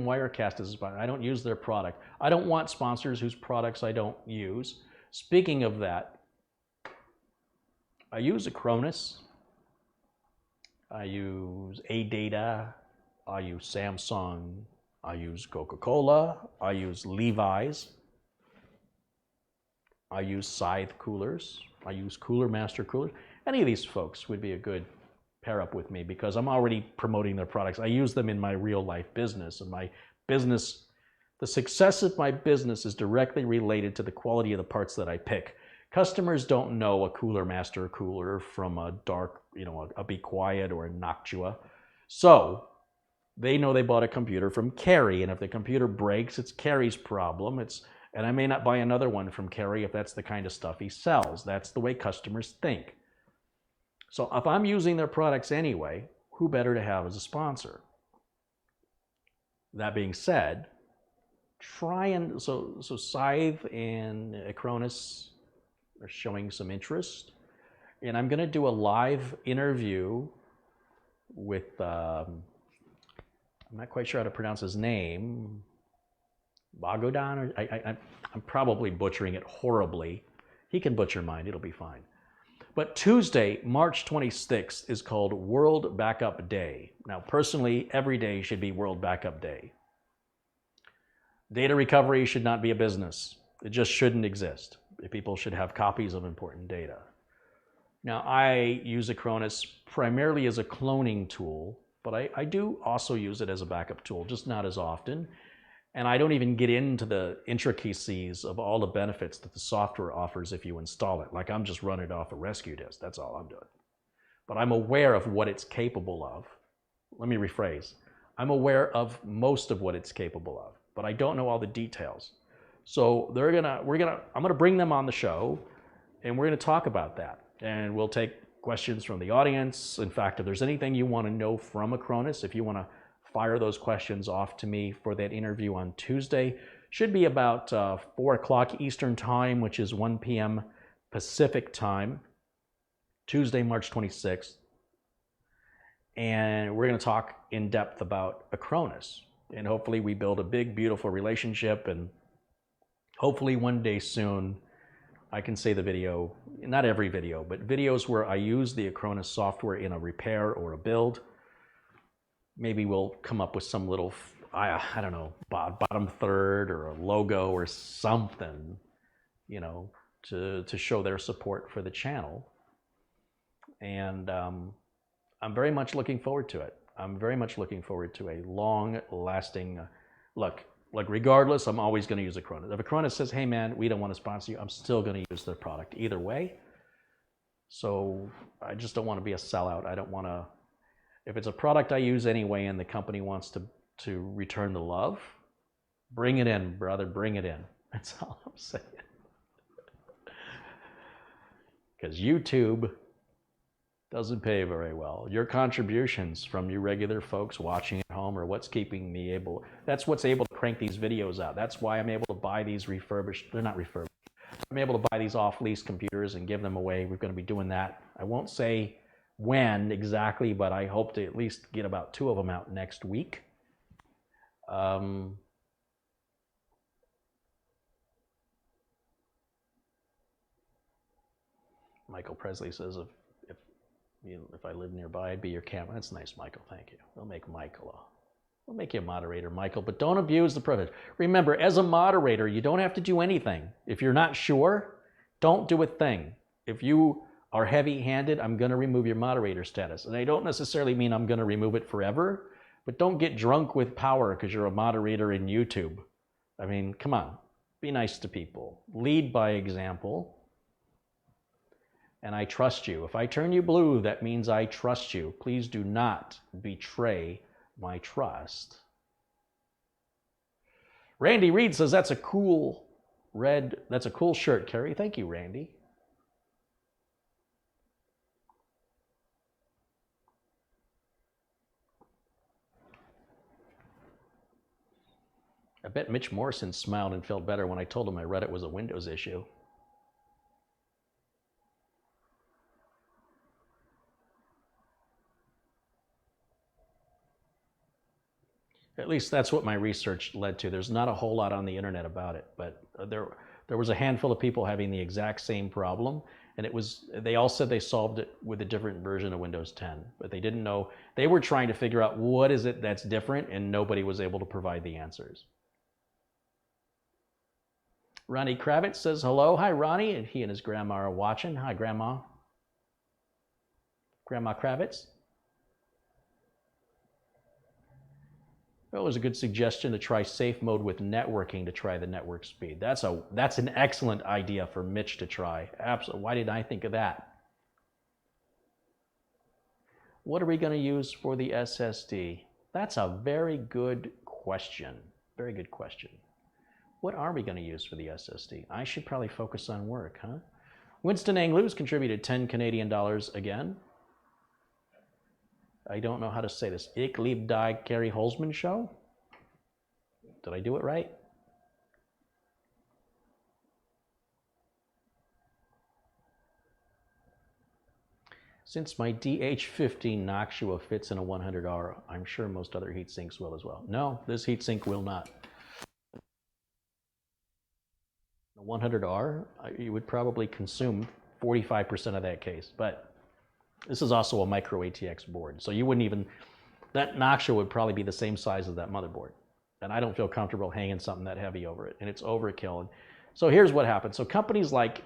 Wirecast as a sponsor? I don't use their product. I don't want sponsors whose products I don't use. Speaking of that, I use Acronis. I use AData. I use Samsung. I use Coca-Cola. I use Levi's. I use Scythe coolers. I use Cooler Master coolers. Any of these folks would be a good pair up with me because I'm already promoting their products. I use them in my real life business, and my business, the success of my business is directly related to the quality of the parts that I pick. Customers don't know a Cooler Master cooler from a dark, a Be Quiet or a Noctua. So they know they bought a computer from Carey, and if the computer breaks, it's Carey's problem. And I may not buy another one from Carey if that's the kind of stuff he sells. That's the way customers think. So if I'm using their products anyway, who better to have as a sponsor? That being said, so Scythe and Acronis are showing some interest. And I'm going to do a live interview with, I'm not quite sure how to pronounce his name, Bogodan, or I'm probably butchering it horribly. He can butcher mine, it'll be fine. But Tuesday, March 26th is called World Backup Day. Now, personally, every day should be World Backup Day. Data recovery should not be a business. It just shouldn't exist. People should have copies of important data. Now, I use Acronis primarily as a cloning tool, but I do also use it as a backup tool, just not as often. And I don't even get into the intricacies of all the benefits that the software offers if you install it. Like I'm just running it off a rescue disk, that's all I'm doing. But I'm aware of what it's capable of. Let me rephrase. I'm aware of most of what it's capable of, but I don't know all the details. So I'm gonna bring them on the show, and we're gonna talk about that. And we'll take questions from the audience. In fact, if there's anything you wanna know from Acronis, if you wanna fire those questions off to me for that interview on Tuesday. Should be about 4 o'clock Eastern time, which is 1 p.m. Pacific time, Tuesday, March 26th. And we're going to talk in depth about Acronis. And hopefully we build a big, beautiful relationship. And hopefully one day soon, I can say the video, not every video, but videos where I use the Acronis software in a repair or a build. Maybe we'll come up with some little, I don't know, bottom third or a logo or something, to show their support for the channel. And I'm very much looking forward to it. I'm very much looking forward to a long-lasting, look, regardless, I'm always going to use Acronis. If Acronis says, hey man, we don't want to sponsor you, I'm still going to use their product either way. So I just don't want to be a sellout. I don't want to. If it's a product I use anyway and the company wants to return the love, bring it in, brother, bring it in. That's all I'm saying. Because YouTube doesn't pay very well. Your contributions from you regular folks watching at home are what's keeping me able, that's what's able to crank these videos out. That's why I'm able to buy these refurbished, they're not refurbished. I'm able to buy these off-lease computers and give them away. We're going to be doing that. I won't say when exactly, but I hope to at least get about 2 of them out next week. Michael Presley says, if I live nearby, I'd be your camera. That's nice, Michael. Thank you. We'll make Michael We'll make you a moderator, Michael, but don't abuse the privilege. Remember, as a moderator, you don't have to do anything. If you're not sure, don't do a thing. If you are heavy-handed, I'm going to remove your moderator status. And I don't necessarily mean I'm going to remove it forever, but don't get drunk with power because you're a moderator in YouTube. I mean, come on, be nice to people. Lead by example. And I trust you. If I turn you blue, that means I trust you. Please do not betray my trust. Randy Reed says, that's a cool shirt, Carey. Thank you, Randy. I bet Mitch Morrison smiled and felt better when I told him I read it was a Windows issue. At least that's what my research led to. There's not a whole lot on the internet about it, but there was a handful of people having the exact same problem, and they all said they solved it with a different version of Windows 10, but they didn't know. They were trying to figure out what is it that's different, and nobody was able to provide the answers. Ronnie Kravitz says hello. Hi, Ronnie. And he and his grandma are watching. Hi, Grandma. Grandma Kravitz. Well, it was a good suggestion to try safe mode with networking to try the network speed. That's an excellent idea for Mitch to try. Absolutely. Why didn't I think of that? What are we going to use for the SSD? That's a very good question. Very good question. What are we going to use for the SSD? I should probably focus on work, huh? Winston Angloos contributed 10 Canadian dollars again. I don't know how to say this. Ich liebe die Gary Holzman show? Did I do it right? Since my DH15 Noctua fits in a 100R, I'm sure most other heat sinks will as well. No, this heat sink will not. The 100R, you would probably consume 45% of that case, but this is also a micro ATX board, so you wouldn't even, that Noctua would probably be the same size as that motherboard. And I don't feel comfortable hanging something that heavy over it, and it's overkill. And so here's what happens. So companies like,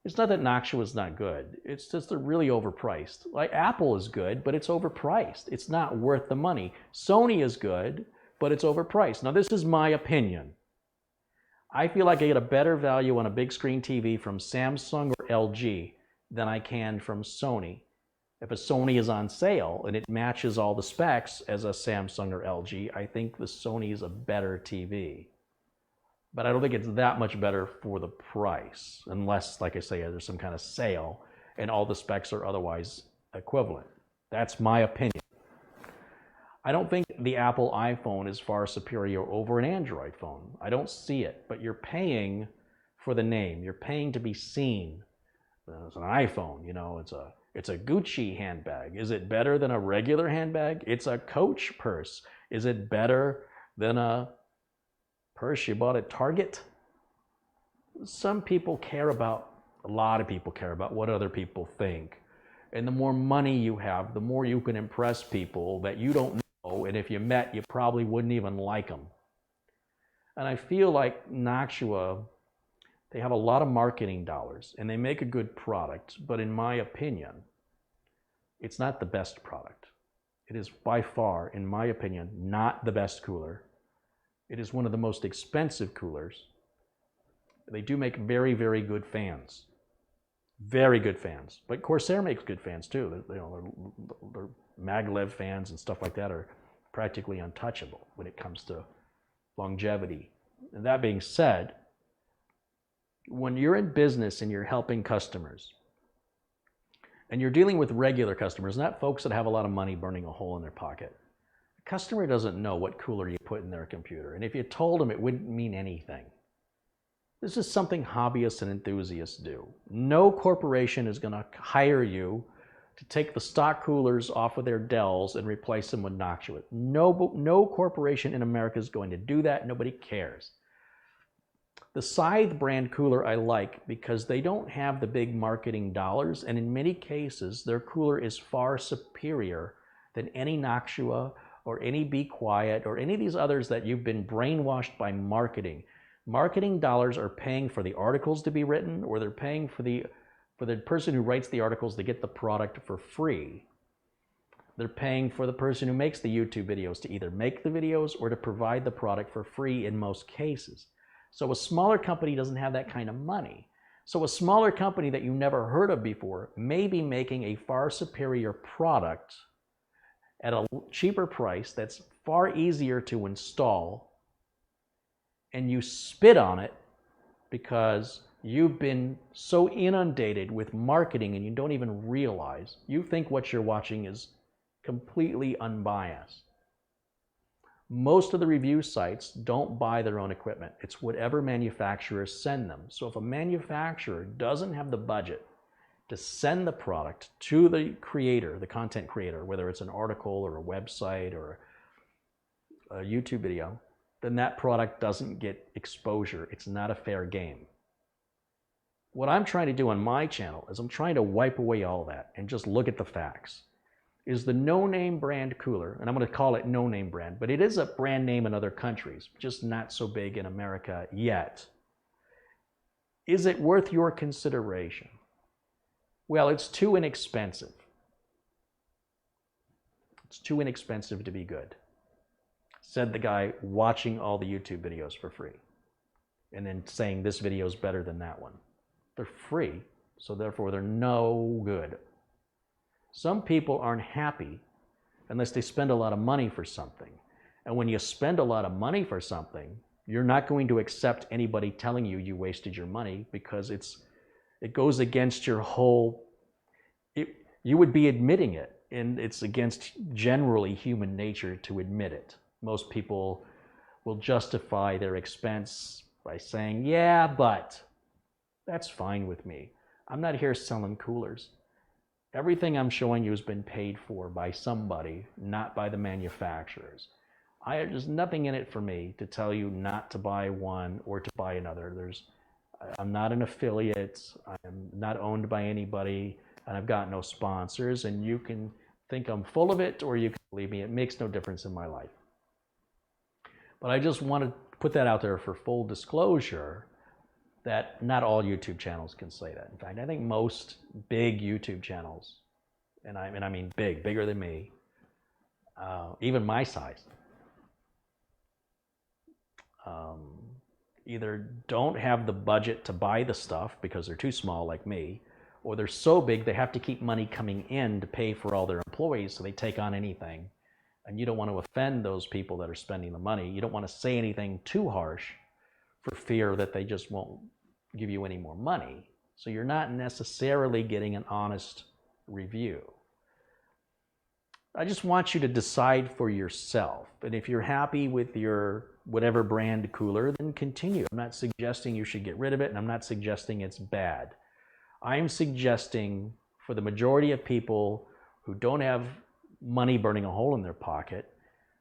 it's not that Noctua is not good, it's just they're really overpriced. Like Apple is good, but it's overpriced. It's not worth the money. Sony is good, but it's overpriced. Now this is my opinion. I feel like I get a better value on a big screen TV from Samsung or LG than I can from Sony. If a Sony is on sale and it matches all the specs as a Samsung or LG, I think the Sony is a better TV. But I don't think it's that much better for the price, unless, like I say, there's some kind of sale and all the specs are otherwise equivalent. That's my opinion. I don't think the Apple iPhone is far superior over an Android phone. I don't see it, but you're paying for the name. You're paying to be seen. It's an iPhone, you know, it's a Gucci handbag. Is it better than a regular handbag? It's a Coach purse. Is it better than a purse you bought at Target? Some people care about, a lot of people care about what other people think. And the more money you have, the more you can impress people that you don't know, and if you met, you probably wouldn't even like them. And I feel like Noctua, they have a lot of marketing dollars and they make a good product, but in my opinion, it's not the best product. It is by far, in my opinion, not the best cooler. It is one of the most expensive coolers. They do make very, very good fans. Very good fans. But Corsair makes good fans too. Their maglev fans and stuff like that are practically untouchable when it comes to longevity. And that being said, when you're in business and you're helping customers, and you're dealing with regular customers, not folks that have a lot of money burning a hole in their pocket, the customer doesn't know what cooler you put in their computer. And if you told them, it wouldn't mean anything. This is something hobbyists and enthusiasts do. No corporation is going to hire you to take the stock coolers off of their Dells and replace them with Noctua. No corporation in America is going to do that. Nobody cares. The Scythe brand cooler I like because they don't have the big marketing dollars, and in many cases, their cooler is far superior than any Noctua or any Be Quiet, or any of these others that you've been brainwashed by marketing. Marketing dollars are paying for the articles to be written, or they're paying for the person who writes the articles to get the product for free. They're paying for the person who makes the YouTube videos to either make the videos or to provide the product for free in most cases. So a smaller company doesn't have that kind of money. So a smaller company that you never heard of before may be making a far superior product at a cheaper price that's far easier to install, and you spit on it because you've been so inundated with marketing and you don't even realize. You think what you're watching is completely unbiased. Most of the review sites don't buy their own equipment. It's whatever manufacturers send them. So if a manufacturer doesn't have the budget to send the product to the creator, the content creator, whether it's an article or a website or a YouTube video, then that product doesn't get exposure. It's not a fair game. What I'm trying to do on my channel is I'm trying to wipe away all that and just look at the facts. Is the no-name brand cooler, and I'm going to call it no-name brand, but it is a brand name in other countries, just not so big in America yet. Is it worth your consideration? Well, it's too inexpensive. It's too inexpensive to be good, said the guy watching all the YouTube videos for free, and then saying this video is better than that one. They're free, so therefore they're no good. Some people aren't happy unless they spend a lot of money for something. And when you spend a lot of money for something, you're not going to accept anybody telling you you wasted your money, because it goes against your whole, you would be admitting it, and it's against generally human nature to admit it. Most people will justify their expense by saying, yeah, but that's fine with me. I'm not here selling coolers. Everything I'm showing you has been paid for by somebody, not by the manufacturers. There's nothing in it for me to tell you not to buy one or to buy another. I'm not an affiliate. I'm not owned by anybody, and I've got no sponsors. And you can think I'm full of it, or you can believe me. It makes no difference in my life. But I just want to put that out there for full disclosure, that not all YouTube channels can say that. In fact, I think most big YouTube channels, and I mean big, bigger than me, even my size, either don't have the budget to buy the stuff because they're too small like me, or they're so big they have to keep money coming in to pay for all their employees, so they take on anything. And you don't want to offend those people that are spending the money. You don't want to say anything too harsh for fear that they just won't give you any more money. So you're not necessarily getting an honest review. I just want you to decide for yourself. And if you're happy with your whatever brand cooler, then continue. I'm not suggesting you should get rid of it, and I'm not suggesting it's bad. I'm suggesting for the majority of people who don't have money burning a hole in their pocket,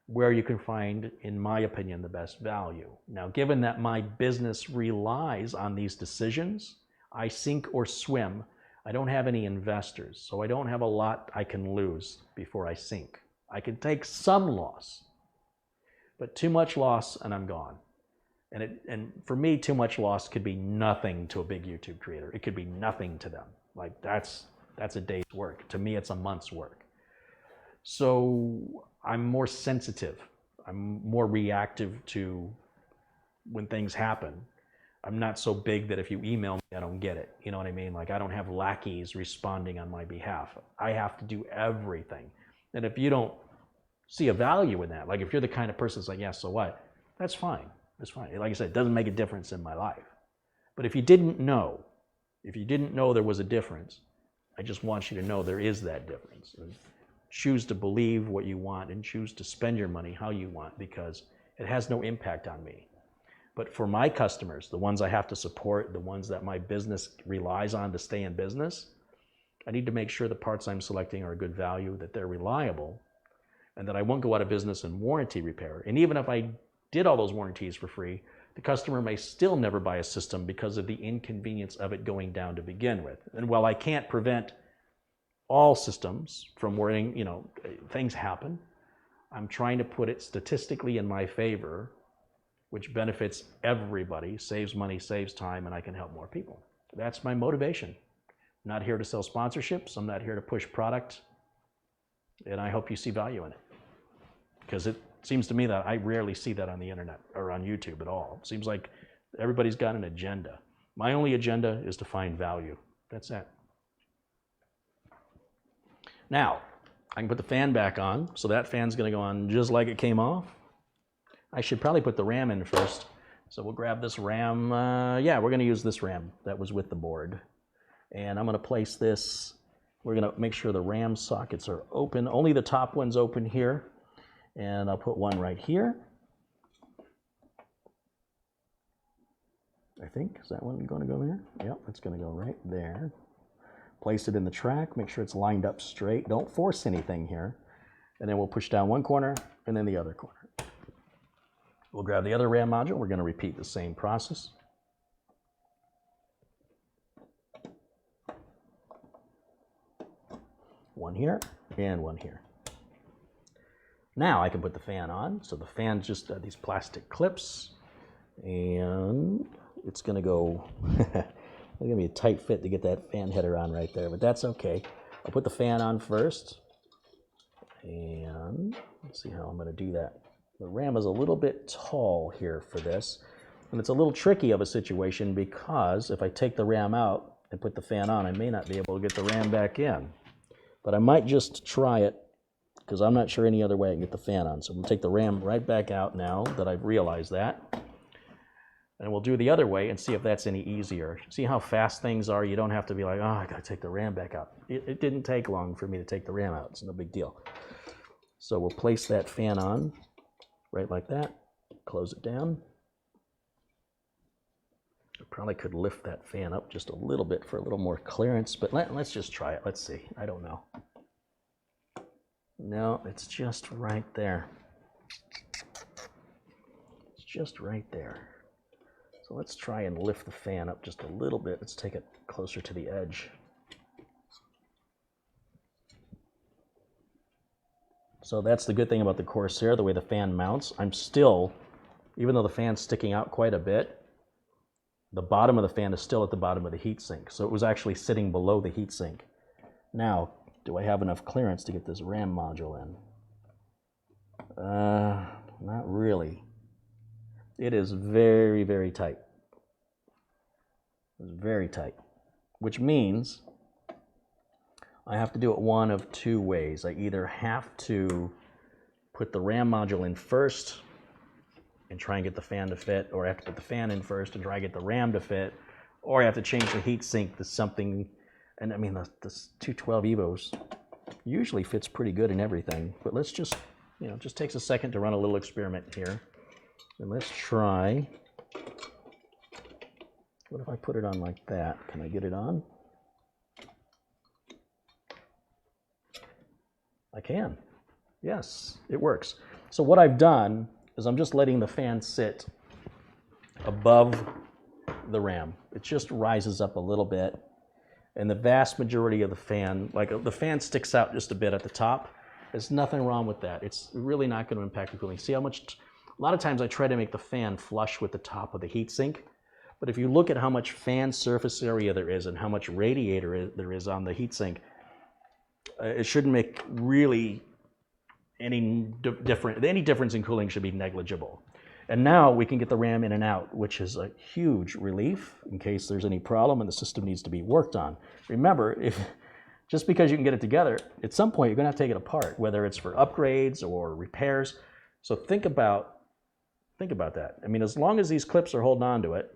where you can find, in my opinion, the best value. Now, given that my business relies on these decisions, I sink or swim. I don't have any investors, so I don't have a lot I can lose before I sink. I can take some loss, but too much loss and I'm gone. And for me, too much loss could be nothing to a big YouTube creator. It could be nothing to them. Like that's a day's work. To me, it's a month's work. So I'm more sensitive. I'm more reactive to when things happen. I'm not so big that if you email me, I don't get it. You know what I mean? Like I don't have lackeys responding on my behalf. I have to do everything. And if you don't see a value in that, like if you're the kind of person that's like, yeah, so what? That's fine. That's fine. Like I said, it doesn't make a difference in my life. But if you didn't know there was a difference, I just want you to know there is that difference. And choose to believe what you want and choose to spend your money how you want, because it has no impact on me. But for my customers, the ones I have to support, the ones that my business relies on to stay in business, I need to make sure the parts I'm selecting are a good value, that they're reliable, and that I won't go out of business in warranty repair. And even if I did all those warranties for free, the customer may still never buy a system because of the inconvenience of it going down to begin with. And while I can't prevent all systems from wearing, things happen, I'm trying to put it statistically in my favor, which benefits everybody, saves money, saves time, and I can help more people. That's my motivation. I'm not here to sell sponsorships. I'm not here to push product. And I hope you see value in it. Because it seems to me that I rarely see that on the internet or on YouTube at all. It seems like everybody's got an agenda. My only agenda is to find value. That's it. Now, I can put the fan back on. So that fan's going to go on just like it came off. I should probably put the RAM in first. So we'll grab this RAM. Yeah, we're going to use this RAM that was with the board. And I'm going to place this. We're going to make sure the RAM sockets are open. Only the top one's open here. And I'll put one right here. I think. Is that one going to go there? Yep, it's going to go right there. Place it in the track. Make sure it's lined up straight. Don't force anything here. And then we'll push down one corner and then the other corner. We'll grab the other RAM module. We're going to repeat the same process. One here and one here. Now I can put the fan on. So the fan's just these plastic clips, and it's going to go, it's going to be a tight fit to get that fan header on right there, but that's okay. I'll put the fan on first, and let's see how I'm going to do that. The RAM is a little bit tall here for this, and it's a little tricky of a situation because if I take the RAM out and put the fan on, I may not be able to get the RAM back in. But I might just try it because I'm not sure any other way I can get the fan on. So I'm going to take the RAM right back out now that I've realized that. And we'll do the other way and see if that's any easier. See how fast things are? You don't have to be like, oh, I got to take the RAM back out. It didn't take long for me to take the RAM out. It's no big deal. So we'll place that fan on. Right like that, close it down. I probably could lift that fan up just a little bit for a little more clearance, but let's just try it. Let's see, I don't know. No, it's just right there. It's just right there. So let's try and lift the fan up just a little bit. Let's take it closer to the edge. So that's the good thing about the Corsair, the way the fan mounts. I'm still, even though the fan's sticking out quite a bit, the bottom of the fan is still at the bottom of the heatsink. So it was actually sitting below the heatsink. Now, do I have enough clearance to get this RAM module in? Not really. It is very, very tight. It's very tight, which means I have to do it one of two ways. I either have to put the RAM module in first and try and get the fan to fit, or I have to put the fan in first and try and get the RAM to fit, or I have to change the heatsink to something, and I mean, the 212 Evos usually fits pretty good in everything, but let's just, just takes a second to run a little experiment here. And let's try, what if I put it on like that? Can I get it on? I can. Yes, it works. So what I've done is I'm just letting the fan sit above the RAM. It just rises up a little bit. And the vast majority of the fan, like the fan sticks out just a bit at the top. There's nothing wrong with that. It's really not going to impact the cooling. See how much, a lot of times I try to make the fan flush with the top of the heatsink. But if you look at how much fan surface area there is and how much radiator there is on the heatsink, it shouldn't make really any difference in cooling should be negligible. And now we can get the RAM in and out, which is a huge relief in case there's any problem and the system needs to be worked on. Remember, just because you can get it together, at some point you're going to have to take it apart, whether it's for upgrades or repairs. So think about that. I mean, as long as these clips are holding on to it,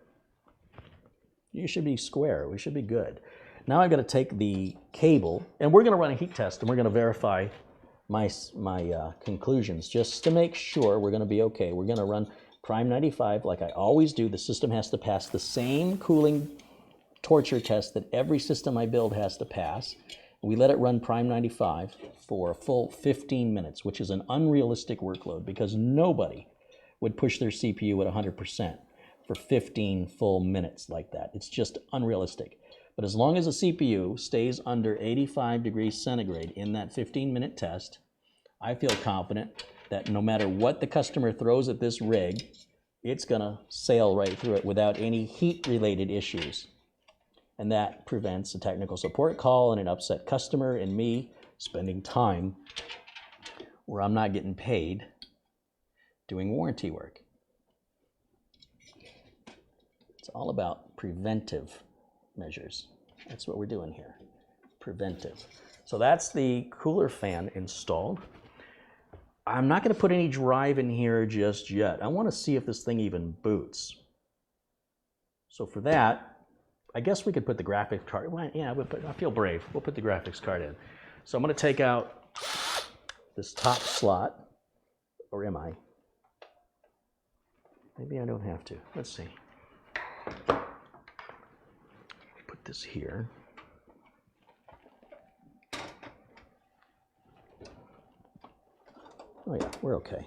you should be square. We should be good. Now I've got to take the cable, and we're going to run a heat test, and we're going to verify my conclusions just to make sure we're going to be okay. We're going to run Prime 95 like I always do. The system has to pass the same cooling torture test that every system I build has to pass. We let it run Prime 95 for a full 15 minutes, which is an unrealistic workload because nobody would push their CPU at 100% for 15 full minutes like that. It's just unrealistic. But as long as the CPU stays under 85 degrees centigrade in that 15-minute test, I feel confident that no matter what the customer throws at this rig, it's gonna sail right through it without any heat-related issues. And that prevents a technical support call and an upset customer and me spending time where I'm not getting paid doing warranty work. It's all about preventive measures. That's what we're doing here, preventive. So that's the cooler fan installed. I'm not going to put any drive in here just yet. I want to see if this thing even boots. So for that, I guess we could put the graphics card. Well, yeah, I feel brave. We'll put the graphics card in. So I'm going to take out this top slot, or am I? Maybe I don't have to. Let's see. Put this here. Oh yeah, we're okay.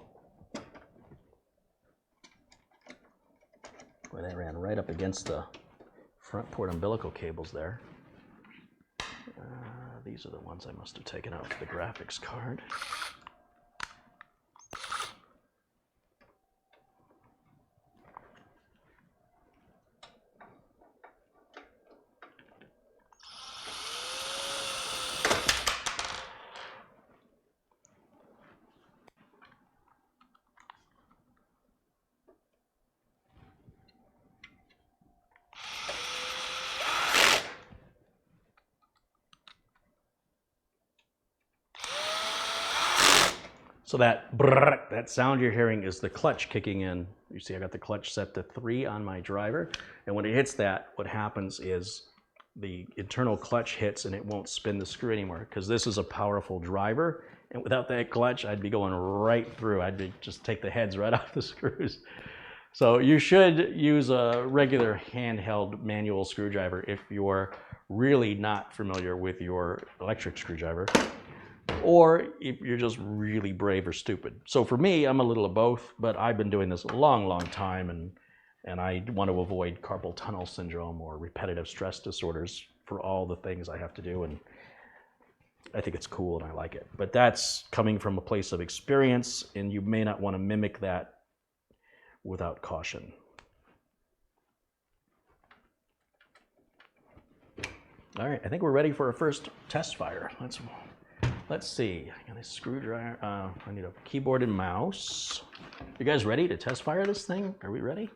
Boy, that ran right up against the front port umbilical cables there. These are the ones I must have taken out for the graphics card. So that brrr, that sound you're hearing is the clutch kicking in. You see I got the clutch set to 3 on my driver, and when it hits that, what happens is the internal clutch hits and it won't spin the screw anymore, because this is a powerful driver, and without that clutch I'd be going right through. I'd just take the heads right off the screws. So you should use a regular handheld manual screwdriver if you're really not familiar with your electric screwdriver, or if you're just really brave or stupid. So for me, I'm a little of both, but I've been doing this a long, long time, and I want to avoid carpal tunnel syndrome or repetitive stress disorders for all the things I have to do, and I think it's cool and I like it. But that's coming from a place of experience, and you may not want to mimic that without caution. All right, I think we're ready for our first test fire. Let's see. I got a screwdriver. I need a keyboard and mouse. You guys ready to test fire this thing? Are we ready?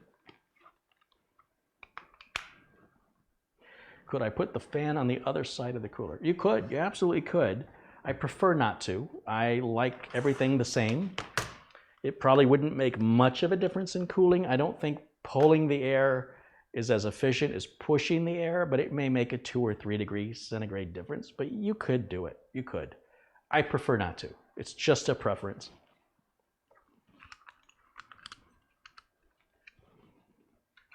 Could I put the fan on the other side of the cooler? You could. You absolutely could. I prefer not to. I like everything the same. It probably wouldn't make much of a difference in cooling. I don't think pulling the air is as efficient as pushing the air, but it may make a 2 or 3 degrees centigrade difference. But you could do it. You could. I prefer not to. It's just a preference.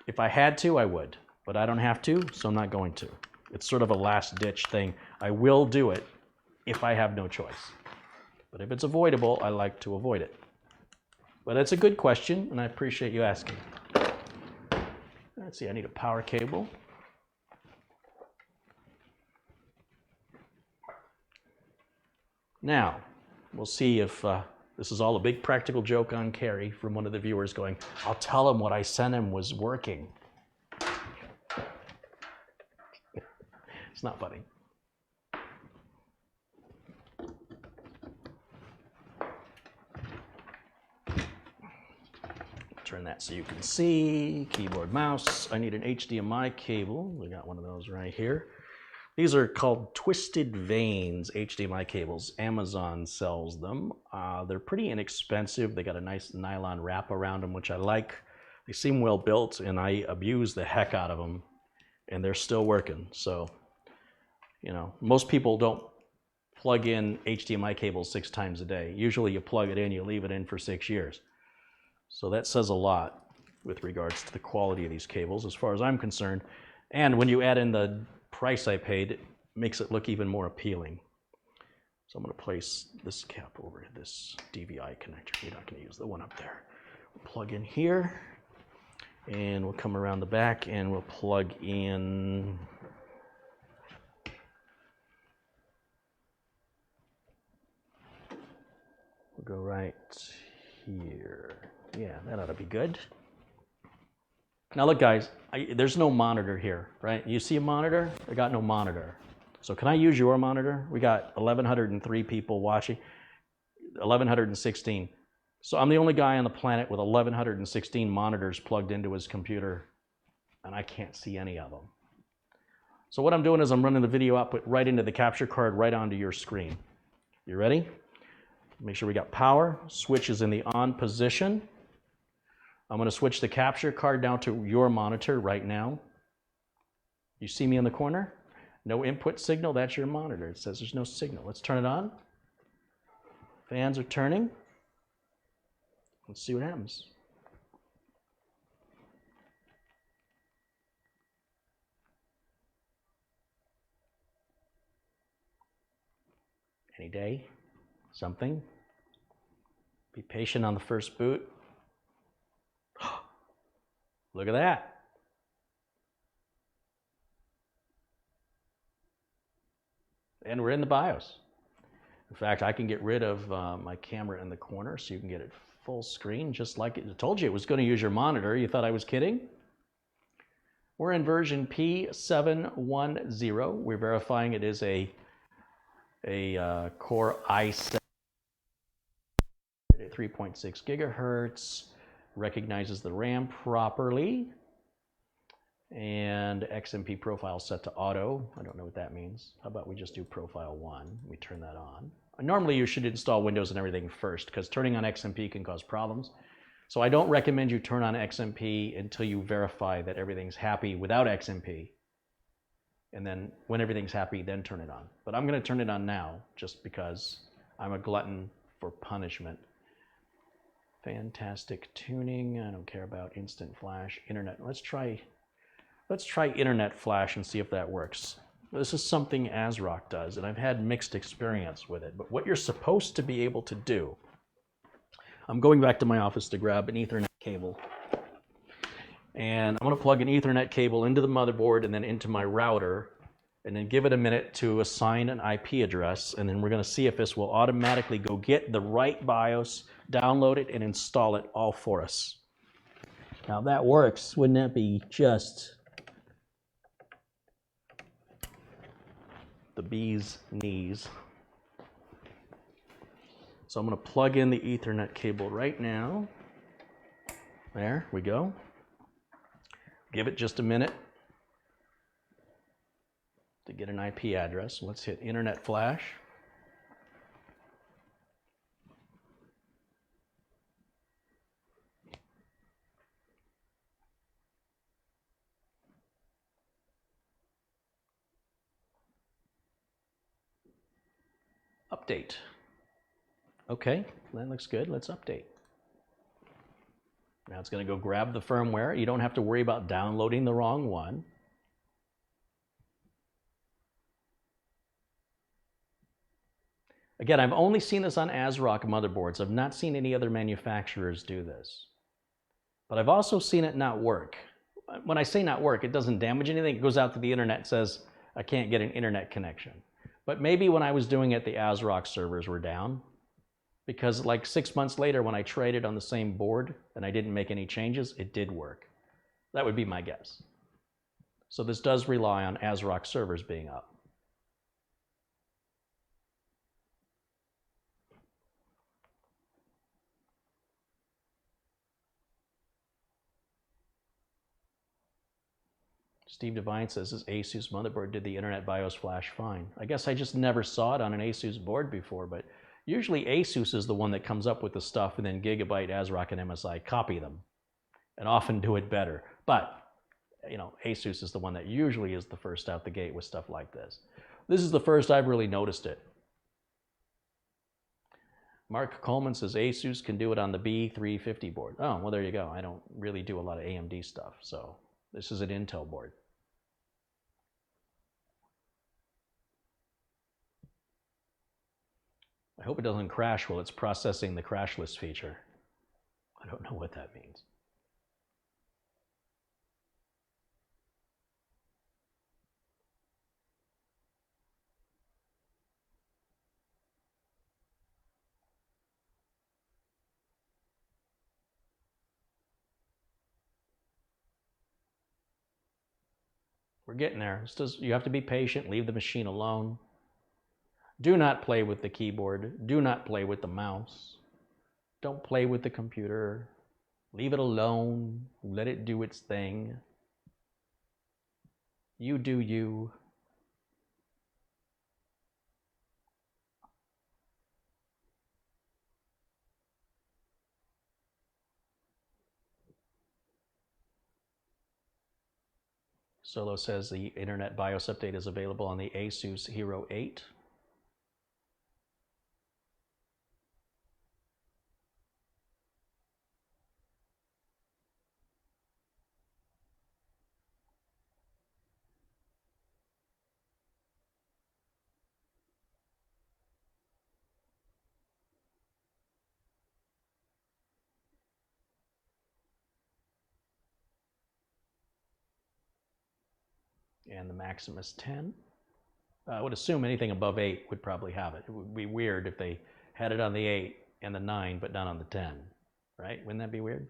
If I had to, I would, but I don't have to, so I'm not going to. It's sort of a last-ditch thing. I will do it if I have no choice. But if it's avoidable, I like to avoid it. But it's a good question, and I appreciate you asking. Let's see, I need a power cable. Now, we'll see if this is all a big practical joke on Carey from one of the viewers going, I'll tell him what I sent him was working. It's not funny. Turn that so you can see. Keyboard, mouse. I need an HDMI cable. We got one of those right here. These are called Twisted Vanes HDMI cables. Amazon sells them. They're pretty inexpensive. They got a nice nylon wrap around them, which I like. They seem well built, and I abuse the heck out of them, and they're still working. So, you know, most people don't plug in HDMI cables 6 times a day. Usually you plug it in, you leave it in for 6 years. So that says a lot with regards to the quality of these cables, as far as I'm concerned. And when you add in the price I paid, it makes it look even more appealing. So I'm going to place this cap over this DVI connector. We're not going to use the one up there. We'll plug in here, and we'll come around the back, and we'll plug in We'll go right here. Yeah, that ought to be good. Now look guys, there's no monitor here, right? You see a monitor? I got no monitor. So can I use your monitor? We got 1,103 people watching, 1,116. So I'm the only guy on the planet with 1,116 monitors plugged into his computer, and I can't see any of them. So what I'm doing is I'm running the video output right into the capture card, right onto your screen. You ready? Make sure we got power. Switch is in the on position. I'm going to switch the capture card down to your monitor right now. You see me in the corner? No input signal, that's your monitor. It says there's no signal. Let's turn it on. Fans are turning. Let's see what happens. Any day, something. Be patient on the first boot. Look at that. And we're in the BIOS. In fact, I can get rid of my camera in the corner so you can get it full screen, just like it. I told you it was going to use your monitor. You thought I was kidding? We're in version P710. We're verifying it is a Core i7 at 3.6 gigahertz, recognizes the RAM properly, and XMP profile set to auto. I don't know what that means. How about we just do profile 1? We turn that on. Normally you should install Windows and everything first, because turning on XMP can cause problems. So I don't recommend you turn on XMP until you verify that everything's happy without XMP. And then when everything's happy, then turn it on. But I'm going to turn it on now, just because I'm a glutton for punishment. Fantastic tuning. I don't care about instant flash. Internet. Let's try internet flash and see if that works. This is something ASRock does, and I've had mixed experience with it. But what you're supposed to be able to do, I'm going back to my office to grab an Ethernet cable. And I'm going to plug an Ethernet cable into the motherboard and then into my router, and then give it a minute to assign an IP address, and then we're going to see if this will automatically go get the right BIOS, download it, and install it all for us. Now if that works, wouldn't that be just the bee's knees? So I'm going to plug in the Ethernet cable right now. There we go. Give it just a minute to get an IP address. Let's hit internet flash. Update. Okay, that looks good. Let's update. Now it's going to go grab the firmware. You don't have to worry about downloading the wrong one. Again, I've only seen this on ASRock motherboards. I've not seen any other manufacturers do this. But I've also seen it not work. When I say not work, it doesn't damage anything. It goes out to the internet and says, I can't get an internet connection. But maybe when I was doing it, the ASRock servers were down. Because like 6 months later, when I tried it on the same board and I didn't make any changes, it did work. That would be my guess. So this does rely on ASRock servers being up. Steve Devine says his Asus motherboard did the internet BIOS flash fine. I guess I just never saw it on an Asus board before, but usually Asus is the one that comes up with the stuff, and then Gigabyte, ASRock, and MSI copy them and often do it better. But, you know, Asus is the one that usually is the first out the gate with stuff like this. This is the first I've really noticed it. Mark Coleman says Asus can do it on the B350 board. Oh, well, there you go. I don't really do a lot of AMD stuff, so this is an Intel board. I hope it doesn't crash while it's processing the crash list feature. I don't know what that means. We're getting there. You have to be patient. Leave the machine alone. Do not play with the keyboard. Do not play with the mouse. Don't play with the computer. Leave it alone. Let it do its thing. You do you. Solo says the Internet BIOS update is available on the Asus Hero 8. And the Maximus 10. I would assume anything above 8 would probably have it. It would be weird if they had it on the 8 and the 9, but not on the 10, right? Wouldn't that be weird?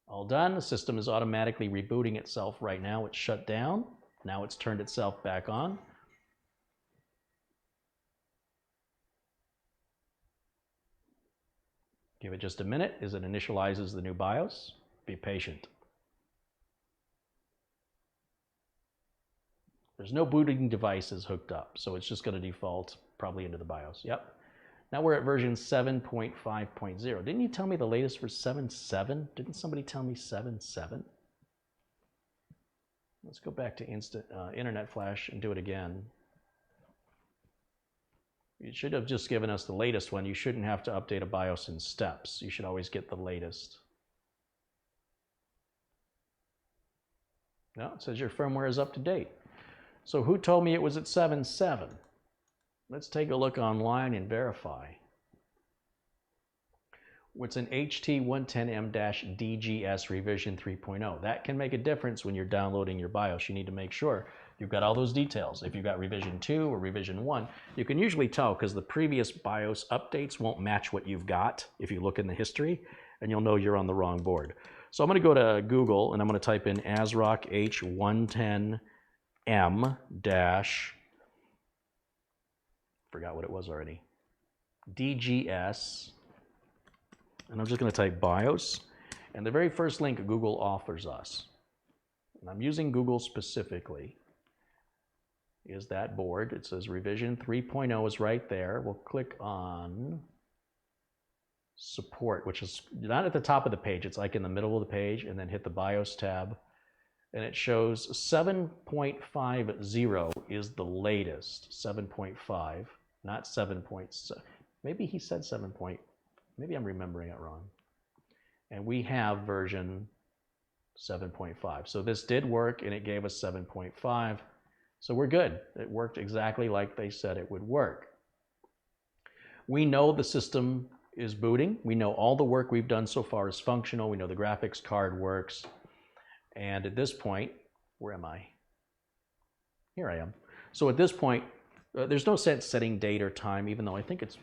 All done. The system is automatically rebooting itself right now. It's shut down. Now it's turned itself back on. Give it just a minute as it initializes the new BIOS. Be patient. There's no booting devices hooked up, so it's just going to default probably into the BIOS. Yep. Now we're at version 7.5.0. Didn't you tell me the latest was 7.7? Didn't somebody tell me 7.7? Let's go back to Internet Flash and do it again. You should have just given us the latest one. You shouldn't have to update a BIOS in steps. You should always get the latest. No, it says your firmware is up to date. So who told me it was at 7.7? Let's take a look online and verify. It's an HT110M-DGS revision 3.0. That can make a difference when you're downloading your BIOS. You need to make sure you've got all those details. If you've got revision 2 or revision 1, you can usually tell because the previous BIOS updates won't match what you've got if you look in the history, and you'll know you're on the wrong board. So I'm going to go to Google and I'm going to type in ASRock H110M- forgot what it was already, DGS, and I'm just going to type BIOS, and the very first link Google offers us, and I'm using Google specifically, is that board. It says revision 3.0 is right there. We'll click on support, which is not at the top of the page, it's like in the middle of the page, and then hit the BIOS tab, and it shows 7.50 is the latest. 7.5, not 7.7. Maybe he said 7. Maybe I'm remembering it wrong. And we have version 7.5. So this did work, and it gave us 7.5. So we're good. It worked exactly like they said it would work. We know the system is booting. We know all the work we've done so far is functional. We know the graphics card works. And at this point, where am I? Here I am. So at this point, there's no sense setting date or time, even though I think is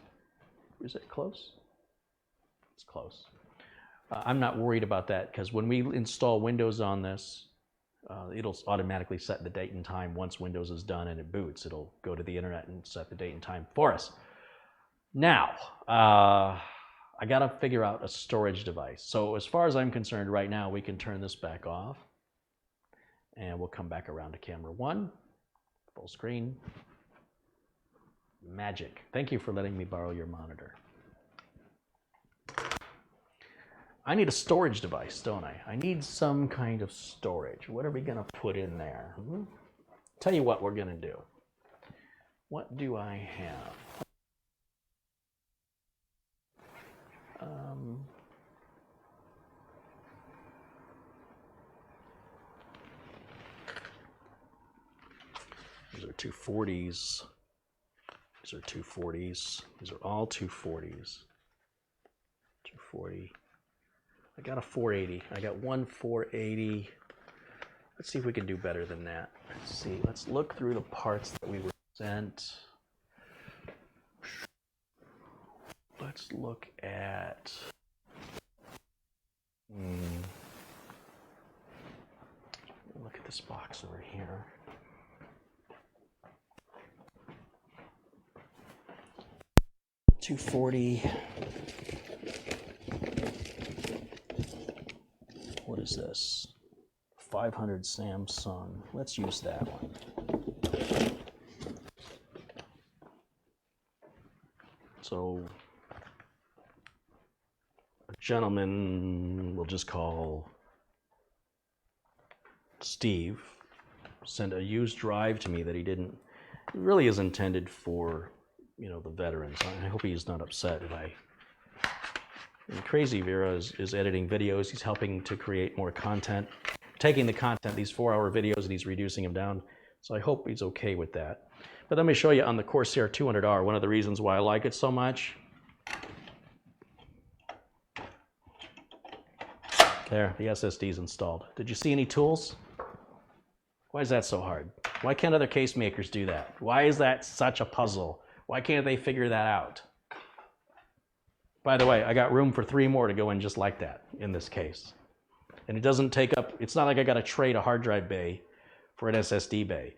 it close? It's close. I'm not worried about that because when we install Windows on this, it'll automatically set the date and time once Windows is done and it boots. It'll go to the internet and set the date and time for us. Now, I gotta figure out a storage device. So as far as I'm concerned right now, we can turn this back off and we'll come back around to camera 1, full screen. Magic. Thank you for letting me borrow your monitor. I need a storage device, don't I? I need some kind of storage. What are we gonna put in there? Tell you what we're gonna do. What do I have? These are 240s. These are 240s. These are all 240s. 240. I got a 480. I got one 480. Let's see if we can do better than that. Let's see. Let's look through the parts that we were sent. Let's look at this box over here. $240. What is this? 500 Samsung. Let's use that one. So, a gentleman we'll just call Steve sent a used drive to me that he didn't. It really is intended for, you know, the veterans. I hope he's not upset if I. And Crazy Vera is editing videos. He's helping to create more content, taking the content, these 4-hour videos, and he's reducing them down. So I hope he's okay with that. But let me show you on the Corsair 200R, one of the reasons why I like it so much. There, the SSD's installed. Did you see any tools? Why is that so hard? Why can't other case makers do that? Why is that such a puzzle? Why can't they figure that out? By the way, I got room for 3 more to go in just like that in this case. And it doesn't take up, it's not like I got to trade a hard drive bay for an SSD bay.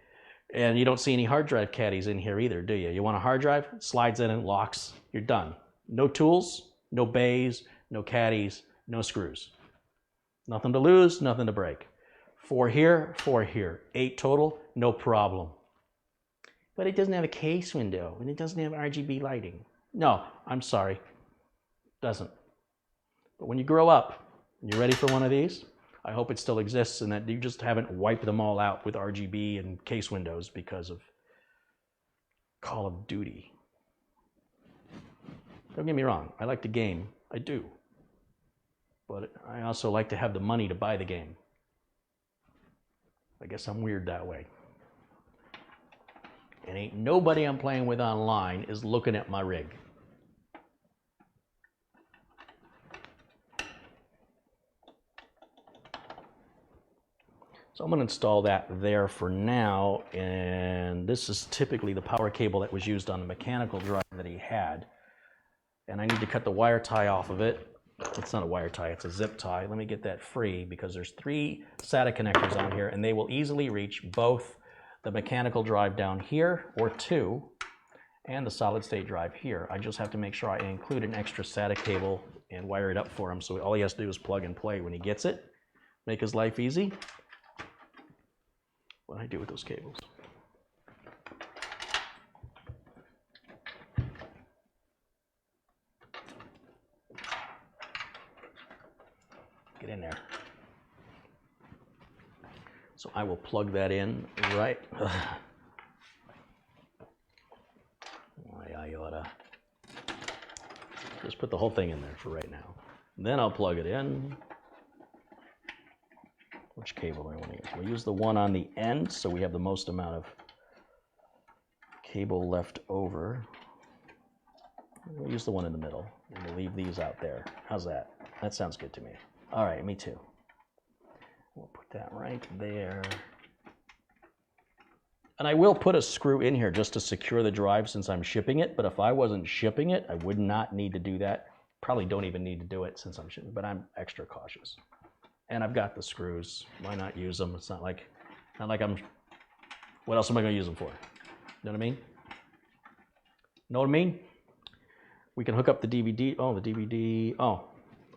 And you don't see any hard drive caddies in here either, do you? You want a hard drive? It slides in and locks. You're done. No tools, no bays, no caddies, no screws. Nothing to lose, nothing to break. 4 here, 4 here. 8 total, no problem. But it doesn't have a case window, and it doesn't have RGB lighting. No, I'm sorry. Doesn't. But when you grow up and you're ready for one of these, I hope it still exists and that you just haven't wiped them all out with RGB and case windows because of Call of Duty. Don't get me wrong, I like the game, I do. But I also like to have the money to buy the game. I guess I'm weird that way. And ain't nobody I'm playing with online is looking at my rig. So I'm going to install that there for now, and this is typically the power cable that was used on the mechanical drive that he had. And I need to cut the wire tie off of it. It's not a wire tie, it's a zip tie. Let me get that free because there's 3 SATA connectors on here and they will easily reach both the mechanical drive down here, or 2, and the solid state drive here. I just have to make sure I include an extra SATA cable and wire it up for him so all he has to do is plug and play when he gets it. Make his life easy. What do I do with those cables? Get in there. So I will plug that in right. I oughta just put the whole thing in there for right now. Then I'll plug it in. Which cable do I want to use? We'll use the one on the end so we have the most amount of cable left over. We'll use the one in the middle and we'll leave these out there. How's that? That sounds good to me. All right, me too. We'll put that right there. And I will put a screw in here just to secure the drive since I'm shipping it, but if I wasn't shipping it, I would not need to do that. Probably don't even need to do it since I'm shipping, but I'm extra cautious. And I've got the screws. Why not use them? It's not like I'm, what else am I going to use them for? Know what I mean? Know what I mean? We can hook up the DVD. Oh, the DVD. Oh,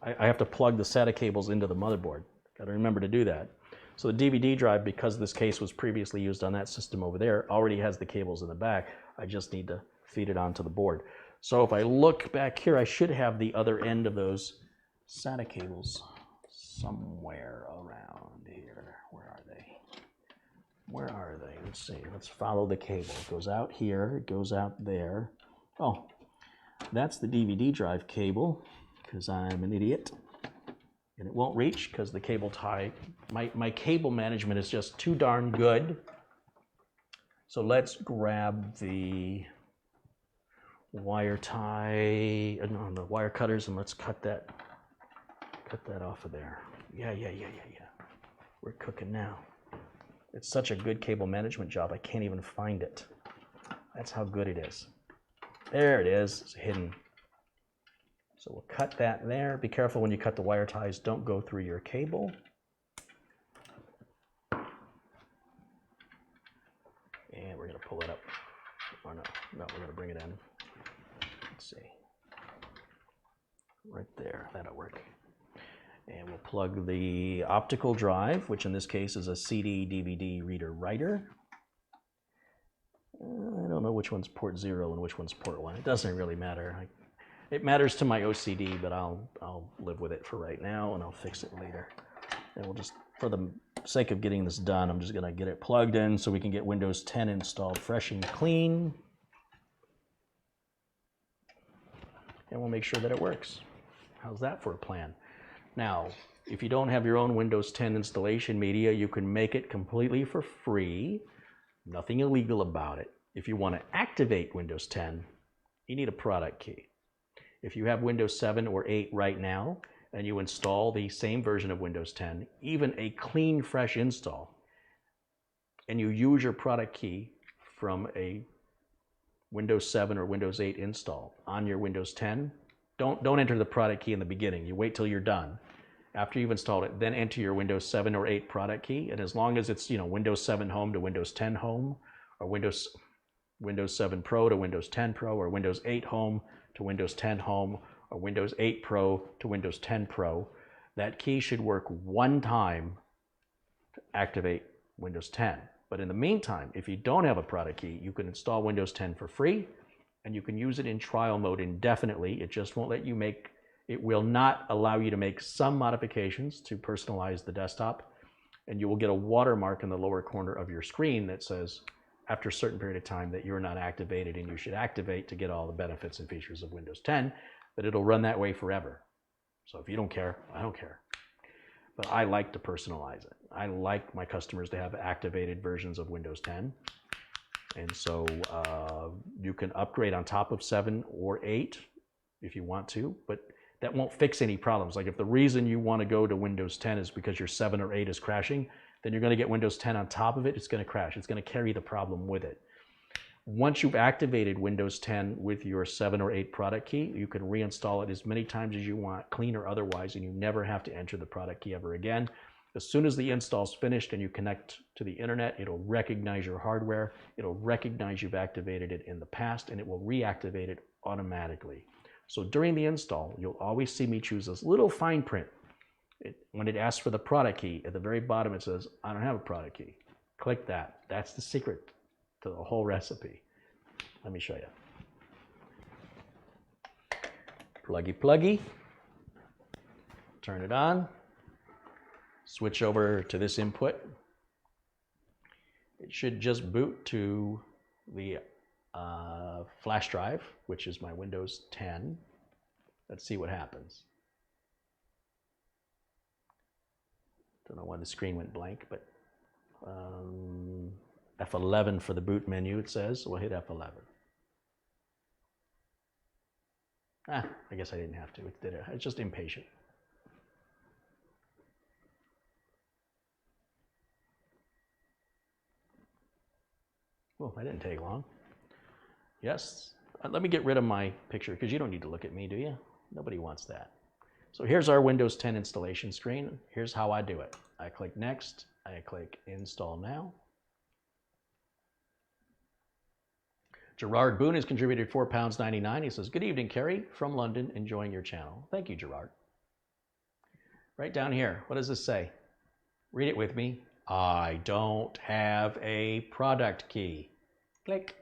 I have to plug the SATA cables into the motherboard. Got to remember to do that. So the DVD drive, because this case was previously used on that system over there, already has the cables in the back. I just need to feed it onto the board. So if I look back here, I should have the other end of those SATA cables somewhere around here. Where are they? Where are they? Let's see. Let's follow the cable. It goes out here. It goes out there. Oh, that's the DVD drive cable, because I'm an idiot. And it won't reach because the cable tie, my cable management is just too darn good. So let's grab the wire tie, no, the wire cutters, and let's cut that off of there. Yeah. We're cooking now. It's such a good cable management job, I can't even find it. That's how good it is. There it is, it's hidden. So we'll cut that there. Be careful when you cut the wire ties, don't go through your cable. No, we're gonna bring it in. Let's see. Right there, that'll work. And we'll plug the optical drive, which in this case is a CD, DVD, reader, writer. I don't know which one's port 0 and which one's port 1. It doesn't really matter. It matters to my OCD, but I'll live with it for right now, and I'll fix it later. And we'll just, for the sake of getting this done, I'm just gonna get it plugged in so we can get Windows 10 installed fresh and clean. And we'll make sure that it works. How's that for a plan? Now, if you don't have your own Windows 10 installation media, you can make it completely for free. Nothing illegal about it. If you want to activate Windows 10, you need a product key. If you have Windows 7 or 8 right now, and you install the same version of Windows 10, even a clean, fresh install, and you use your product key from a Windows 7 or Windows 8 install on your Windows 10, don't enter the product key in the beginning. You wait till you're done. After you've installed it, then enter your Windows 7 or 8 product key, and as long as it's, you know, Windows 7 Home to Windows 10 Home, or Windows 7 Pro to Windows 10 Pro, or Windows 8 Home to Windows 10 Home, or Windows 8 Pro to Windows 10 Pro, that key should work one time to activate Windows 10. But in the meantime, if you don't have a product key, you can install Windows 10 for free, and you can use it in trial mode indefinitely. It just won't let you make, it will not allow you to make some modifications to personalize the desktop, and you will get a watermark in the lower corner of your screen that says, after a certain period of time, that you're not activated and you should activate to get all the benefits and features of Windows 10, but it'll run that way forever. So if you don't care, I don't care. But I like to personalize it. I like my customers to have activated versions of Windows 10. And so you can upgrade on top of 7 or 8 if you want to, but that won't fix any problems. Like if the reason you want to go to Windows 10 is because your 7 or 8 is crashing, then you're going to get Windows 10 on top of it. It's going to crash. It's going to carry the problem with it. Once you've activated Windows 10 with your 7 or 8 product key, you can reinstall it as many times as you want, clean or otherwise, and you never have to enter the product key ever again. As soon as the install's finished and you connect to the internet, it'll recognize your hardware, it'll recognize you've activated it in the past, and it will reactivate it automatically. So during the install, you'll always see me choose this little fine print. When it asks for the product key, at the very bottom it says, I don't have a product key. Click that. That's the secret to the whole recipe. Let me show you. Pluggy pluggy. Turn it on. Switch over to this input. It should just boot to the flash drive, which is my Windows 10. Let's see what happens. Don't know why the screen went blank, but F11 for the boot menu, it says. So we'll hit F11. I guess I didn't have to. It did it. It's just impatient. Well, that didn't take long. Yes. Let me get rid of my picture because you don't need to look at me, do you? Nobody wants that. So here's our Windows 10 installation screen. Here's how I do it. I click Next. I click Install Now. Gerard Boone has contributed £4.99. He says, good evening, Carey, from London, enjoying your channel. Thank you, Gerard. Right down here, what does this say? Read it with me. I don't have a product key. Click.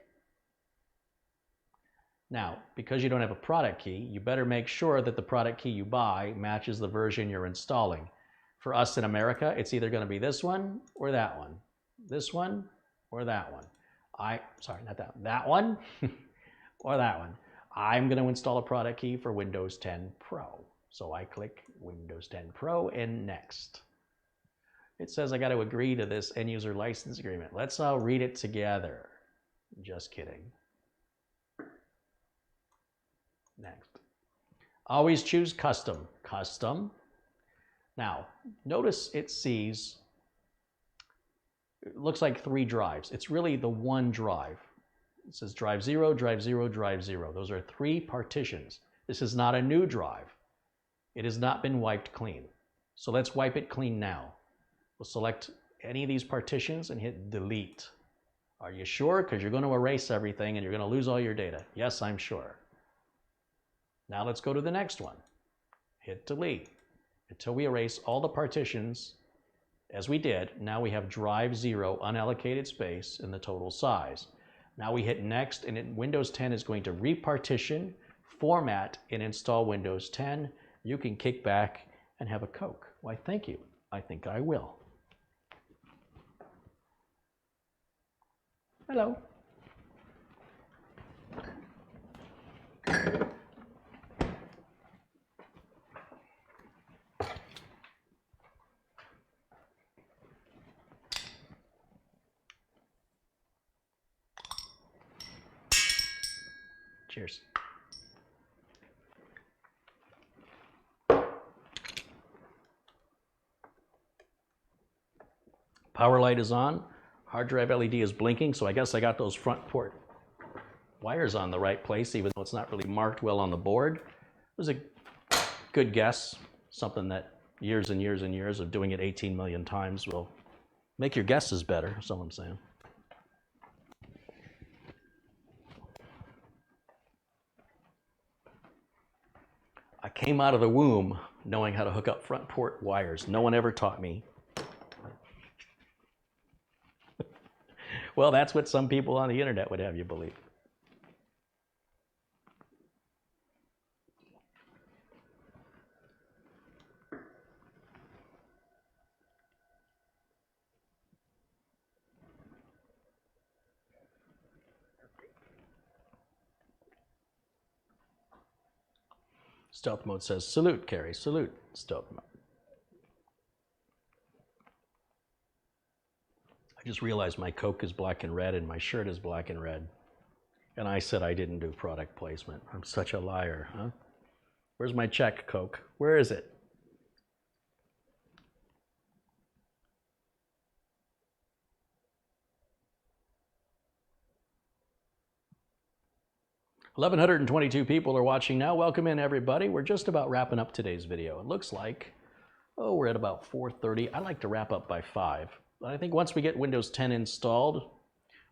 Now, because you don't have a product key, you better make sure that the product key you buy matches the version you're installing. For us in America, it's either going to be this one or that one. This one or that one. Sorry, not that one. That one or that one. I'm going to install a product key for Windows 10 Pro. So I click Windows 10 Pro and Next. It says I got to agree to this end user license agreement. Let's all read it together. Just kidding. Next. Always choose custom. Custom. Now, notice it sees, it looks like 3 drives. It's really the one drive. It says drive 0, drive 0, drive 0. Those are 3 partitions. This is not a new drive. It has not been wiped clean. So let's wipe it clean now. We'll select any of these partitions and hit delete. Are you sure? Because you're going to erase everything and you're going to lose all your data. Yes, I'm sure. Now let's go to the next one. Hit delete until we erase all the partitions as we did. Now we have drive 0 unallocated space in the total size. Now we hit next, and Windows 10 is going to repartition, format, and install Windows 10. You can kick back and have a Coke. Why, thank you. I think I will. Hello. Cheers. Power light is on. Hard drive LED is blinking, so I guess I got those front port wires on the right place, even though it's not really marked well on the board. It was a good guess, something that years and years and years of doing it 18 million times will make your guesses better, that's all I'm saying. I came out of the womb knowing how to hook up front port wires. No one ever taught me. Well, that's what some people on the internet would have you believe. Stealth mode says, salute, Carey, salute, stealth mode. I just realized my Coke is black and red and my shirt is black and red. And I said I didn't do product placement. I'm such a liar, huh? Where's my check, Coke? Where is it? $1,122 people are watching now. Welcome in, everybody. We're just about wrapping up today's video. It looks like, oh, we're at about 4:30. I like to wrap up by 5. But I think once we get Windows 10 installed,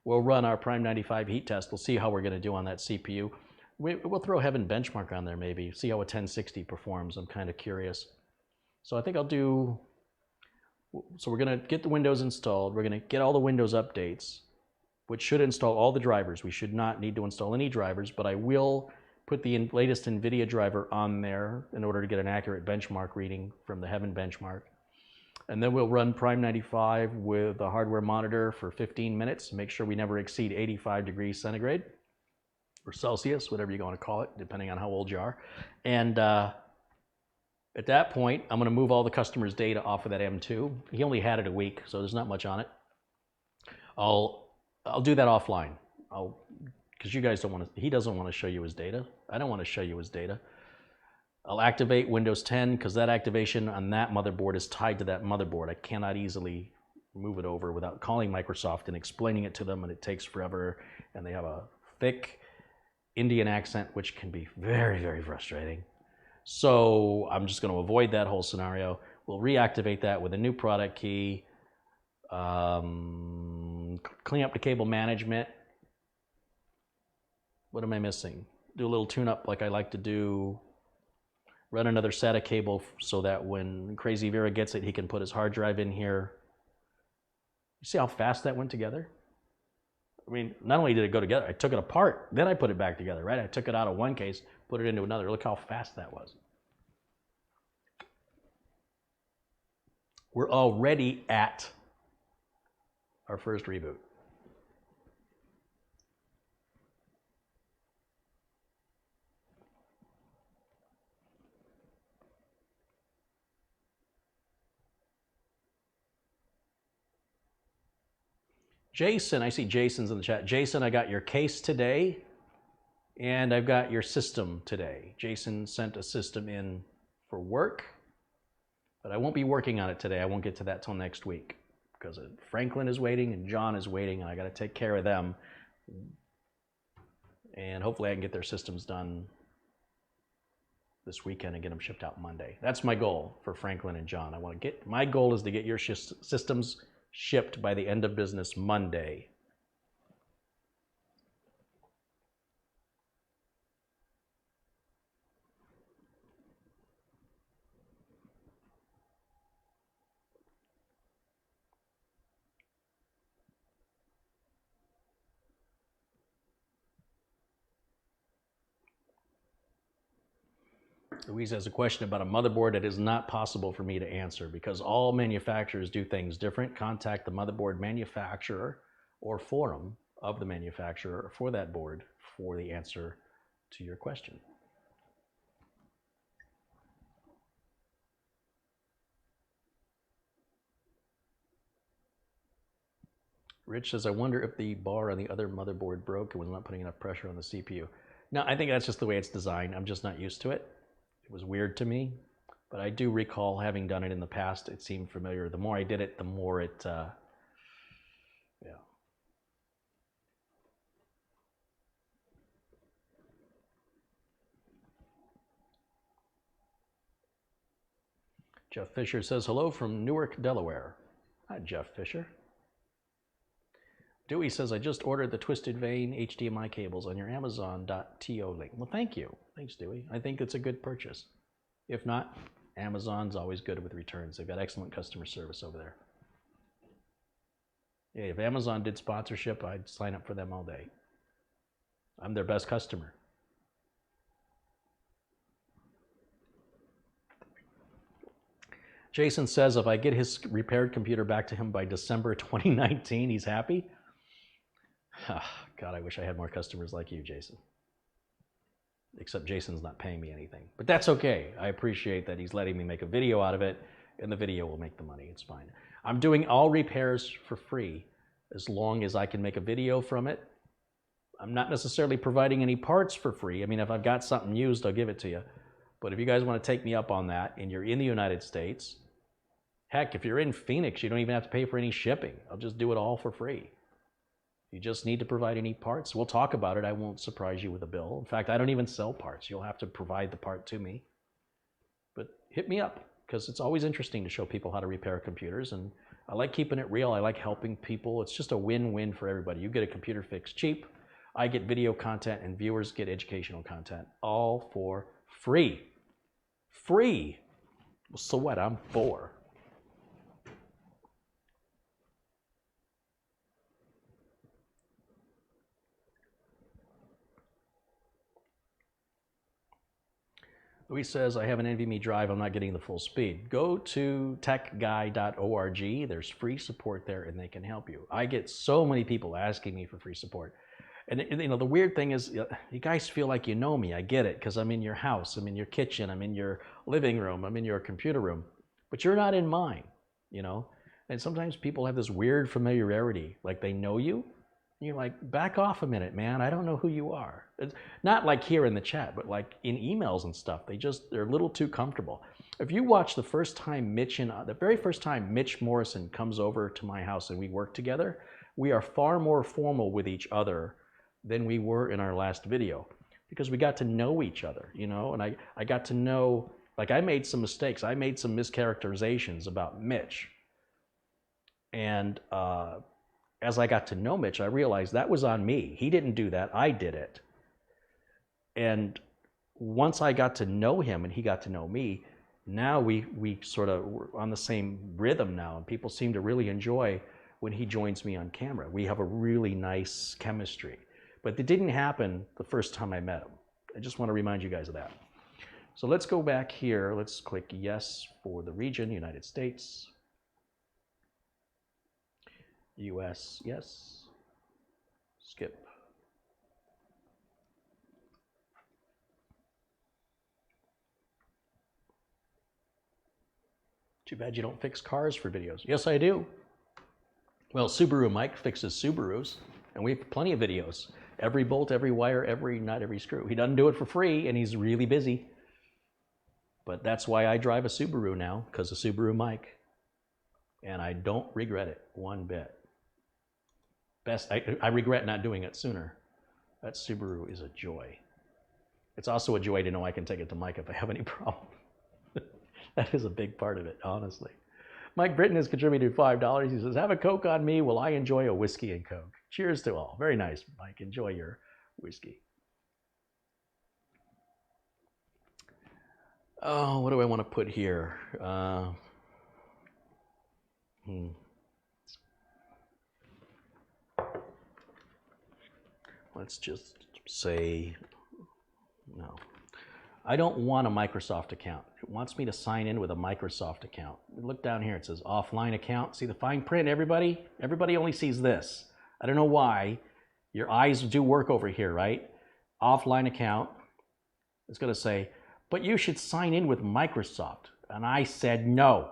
we'll run our Prime 95 heat test. We'll see how we're going to do on that CPU. We'll throw Heaven Benchmark on there maybe, see how a 1060 performs. I'm kind of curious. So I think I'll do, so we're going to get the Windows installed. We're going to get all the Windows updates, which should install all the drivers. We should not need to install any drivers, but I will put the latest NVIDIA driver on there in order to get an accurate benchmark reading from the Heaven Benchmark. And then we'll run Prime 95 with a hardware monitor for 15 minutes, make sure we never exceed 85 degrees centigrade, or Celsius, whatever you want to call it, depending on how old you are. And at that point, I'm going to move all the customer's data off of that M2. He only had it a week, so there's not much on it. I'll do that offline, because you guys don't want to, he doesn't want to show you his data. I don't want to show you his data. I'll activate Windows 10 because that activation on that motherboard is tied to that motherboard. I cannot easily move it over without calling Microsoft and explaining it to them, and it takes forever, and they have a thick Indian accent, which can be very, very frustrating. So I'm just going to avoid that whole scenario. We'll reactivate that with a new product key, clean up the cable management. What am I missing? Do a little tune-up like I like to do. Run another SATA cable so that when Crazy Vera gets it, he can put his hard drive in here. You see how fast that went together? I mean, not only did it go together, I took it apart, then I put it back together, right? I took it out of one case, put it into another. Look how fast that was. We're already at our first reboot. Jason, I see Jason's in the chat. Jason, I got your case today, and I've got your system today. Jason sent a system in for work, but I won't be working on it today. I won't get to that till next week because Franklin is waiting and John is waiting, and I got to take care of them. And hopefully I can get their systems done this weekend and get them shipped out Monday. That's my goal for Franklin and John. My goal is to get your systems shipped by the end of business Monday. Louise has a question about a motherboard that is not possible for me to answer because all manufacturers do things different. Contact the motherboard manufacturer or forum of the manufacturer for that board for the answer to your question. Rich says, I wonder if the bar on the other motherboard broke and was not putting enough pressure on the CPU. No, I think that's just the way it's designed. I'm just not used to it. It was weird to me, but I do recall having done it in the past. It seemed familiar. The more I did it, the more it, yeah. Jeff Fisher says, hello from Newark, Delaware. Hi, Jeff Fisher. Dewey says, I just ordered the Twisted Vein HDMI cables on your Amazon.to link. Well, thank you. Thanks, Dewey. I think it's a good purchase. If not, Amazon's always good with returns. They've got excellent customer service over there. Yeah, if Amazon did sponsorship, I'd sign up for them all day. I'm their best customer. Jason says, if I get his repaired computer back to him by December 2019, he's happy. God, I wish I had more customers like you, Jason. Except Jason's not paying me anything. But that's okay. I appreciate that he's letting me make a video out of it, and the video will make the money. It's fine. I'm doing all repairs for free as long as I can make a video from it. I'm not necessarily providing any parts for free. I mean, if I've got something used, I'll give it to you. But if you guys want to take me up on that, and you're in the United States, heck, if you're in Phoenix, you don't even have to pay for any shipping. I'll just do it all for free. You just need to provide any parts. We'll talk about it. I won't surprise you with a bill. In fact, I don't even sell parts. You'll have to provide the part to me. But hit me up, because it's always interesting to show people how to repair computers. And I like keeping it real. I like helping people. It's just a win-win for everybody. You get a computer fixed cheap. I get video content, and viewers get educational content, all for free. Free. So what? I'm for. Luis says, I have an NVMe drive. I'm not getting the full speed. Go to techguy.org. There's free support there, and they can help you. I get so many people asking me for free support. And you know, the weird thing is, you guys feel like you know me. I get it, because I'm in your house. I'm in your kitchen. I'm in your living room. I'm in your computer room. But you're not in mine, you know? And sometimes people have this weird familiarity, like they know you. And you're like, back off a minute, man. I don't know who you are. It's not like here in the chat, but like in emails and stuff. They're a little too comfortable. If you watch the very first time Mitch Morrison comes over to my house and we work together, we are far more formal with each other than we were in our last video, because we got to know each other, you know, and I got to know, like, I made some mistakes. I made some mischaracterizations about Mitch. And as I got to know Mitch, I realized that was on me. He didn't do that. I did it. And once I got to know him and he got to know me, now we sort of we're on the same rhythm now, and people seem to really enjoy when he joins me on camera. We have a really nice chemistry. But it didn't happen the first time I met him. I just want to remind you guys of that. So let's go back here. Let's click yes for the region, United States. US, yes. Skip. Too bad you don't fix cars for videos. Yes, I do. Well, Subaru Mike fixes Subarus, and we have plenty of videos. Every bolt, every wire, every nut, every screw. He doesn't do it for free, and he's really busy. But that's why I drive a Subaru now, because of Subaru Mike. And I don't regret it one bit. I regret not doing it sooner. That Subaru is a joy. It's also a joy to know I can take it to Mike if I have any problem. That is a big part of it, honestly. Mike Britton has contributed $5. He says, have a Coke on me while I enjoy a whiskey and Coke. Cheers to all. Very nice, Mike. Enjoy your whiskey. Oh, what do I want to put here? Let's just say, no. I don't want a Microsoft account. It wants me to sign in with a Microsoft account. Look down here, it says offline account. See the fine print, everybody? Everybody only sees this. I don't know why. Your eyes do work over here, right? Offline account. It's gonna say, but you should sign in with Microsoft. And I said no.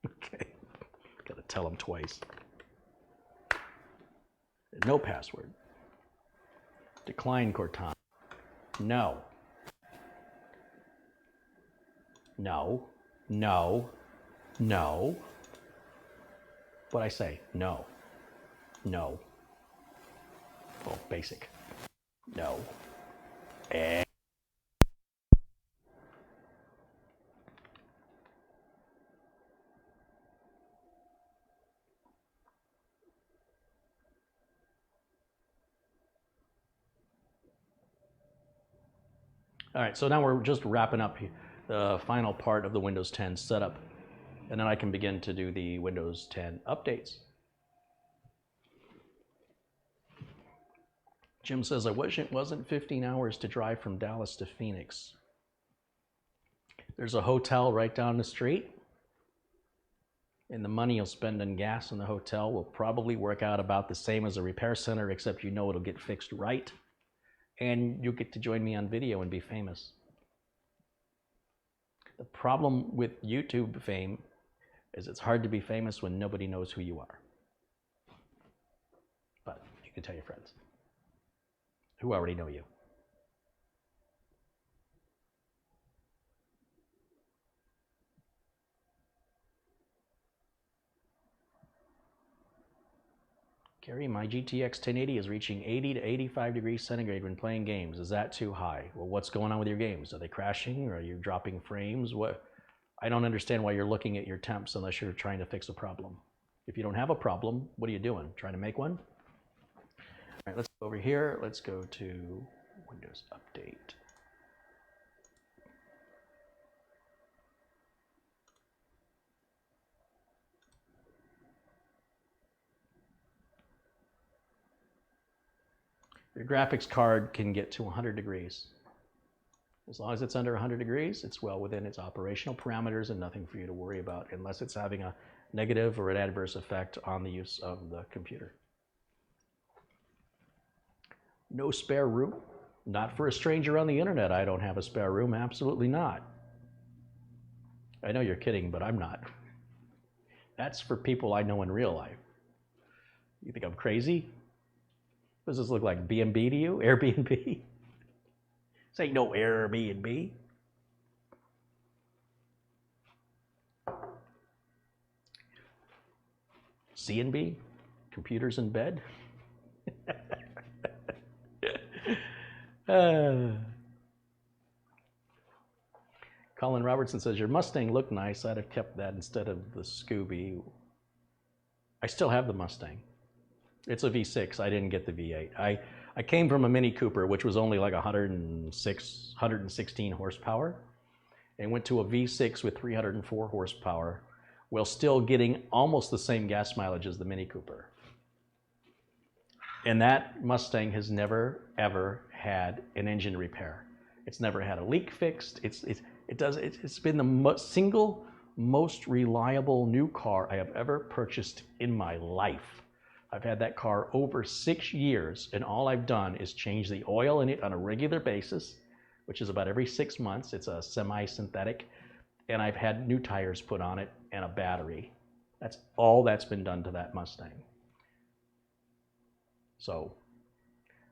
Okay, gotta tell them twice. No password. Decline Cortana. No. No, no, no. What'd I say? No, no. Oh, basic. No. And all right, so now we're just wrapping up the final part of the Windows 10 setup, and then I can begin to do the Windows 10 updates. Jim says, I wish it wasn't 15 hours to drive from Dallas to Phoenix. There's a hotel right down the street, and the money you'll spend on gas in the hotel will probably work out about the same as a repair center, except you know it'll get fixed right. And you'll get to join me on video and be famous. The problem with YouTube fame is it's hard to be famous when nobody knows who you are. But you can tell your friends who already know you. Gary, my GTX 1080 is reaching 80 to 85 degrees centigrade when playing games. Is that too high? Well, what's going on with your games? Are they crashing or are you dropping frames? What? I don't understand why you're looking at your temps unless you're trying to fix a problem. If you don't have a problem, what are you doing? Trying to make one? All right, let's go over here. Let's go to Windows Update. Your graphics card can get to 100 degrees. As long as it's under 100 degrees, it's well within its operational parameters and nothing for you to worry about unless it's having a negative or an adverse effect on the use of the computer. No spare room? Not for a stranger on the internet. I don't have a spare room. Absolutely not. I know you're kidding, but I'm not. That's for people I know in real life. You think I'm crazy? Does this look like B&B to you? Airbnb? This ain't no Airbnb. C&B? Computers in bed? Colin Robertson says, your Mustang looked nice. I'd have kept that instead of the Scooby. I still have the Mustang. It's a V6. I didn't get the V8. I came from a Mini Cooper, which was only like 116 horsepower, and went to a V6 with 304 horsepower, while still getting almost the same gas mileage as the Mini Cooper. And that Mustang has never, ever had an engine repair. It's never had a leak fixed. It's been the single most reliable new car I have ever purchased in my life. I've had that car over 6 years, and all I've done is change the oil in it on a regular basis, which is about every 6 months. It's a semi-synthetic, and I've had new tires put on it and a battery. That's all that's been done to that Mustang. So,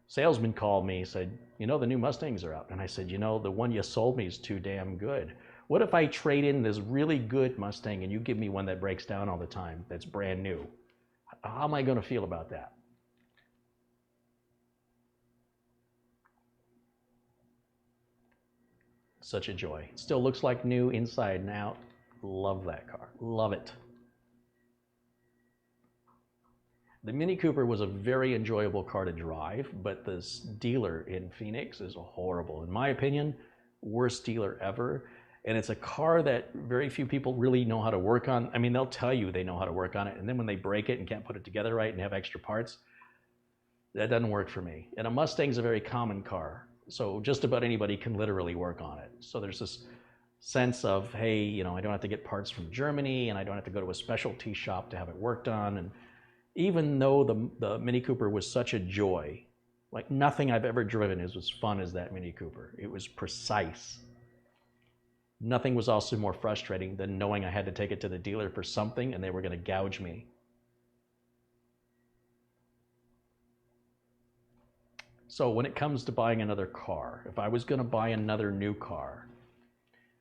salesman called me, said, you know, the new Mustangs are out. And I said, you know, the one you sold me is too damn good. What if I trade in this really good Mustang and you give me one that breaks down all the time, that's brand new? How am I going to feel about that? Such a joy. It still looks like new inside and out. Love that car. Love it. The Mini Cooper was a very enjoyable car to drive, but this dealer in Phoenix is horrible. In my opinion, worst dealer ever. And it's a car that very few people really know how to work on. I mean, they'll tell you they know how to work on it, and then when they break it and can't put it together right and have extra parts, that doesn't work for me. And a Mustang's a very common car. So just about anybody can literally work on it. So there's this sense of, hey, you know, I don't have to get parts from Germany, and I don't have to go to a specialty shop to have it worked on. And even though the Mini Cooper was such a joy, like nothing I've ever driven is as fun as that Mini Cooper. It was precise. Nothing was also more frustrating than knowing I had to take it to the dealer for something and they were going to gouge me. So when it comes to buying another car, if I was going to buy another new car,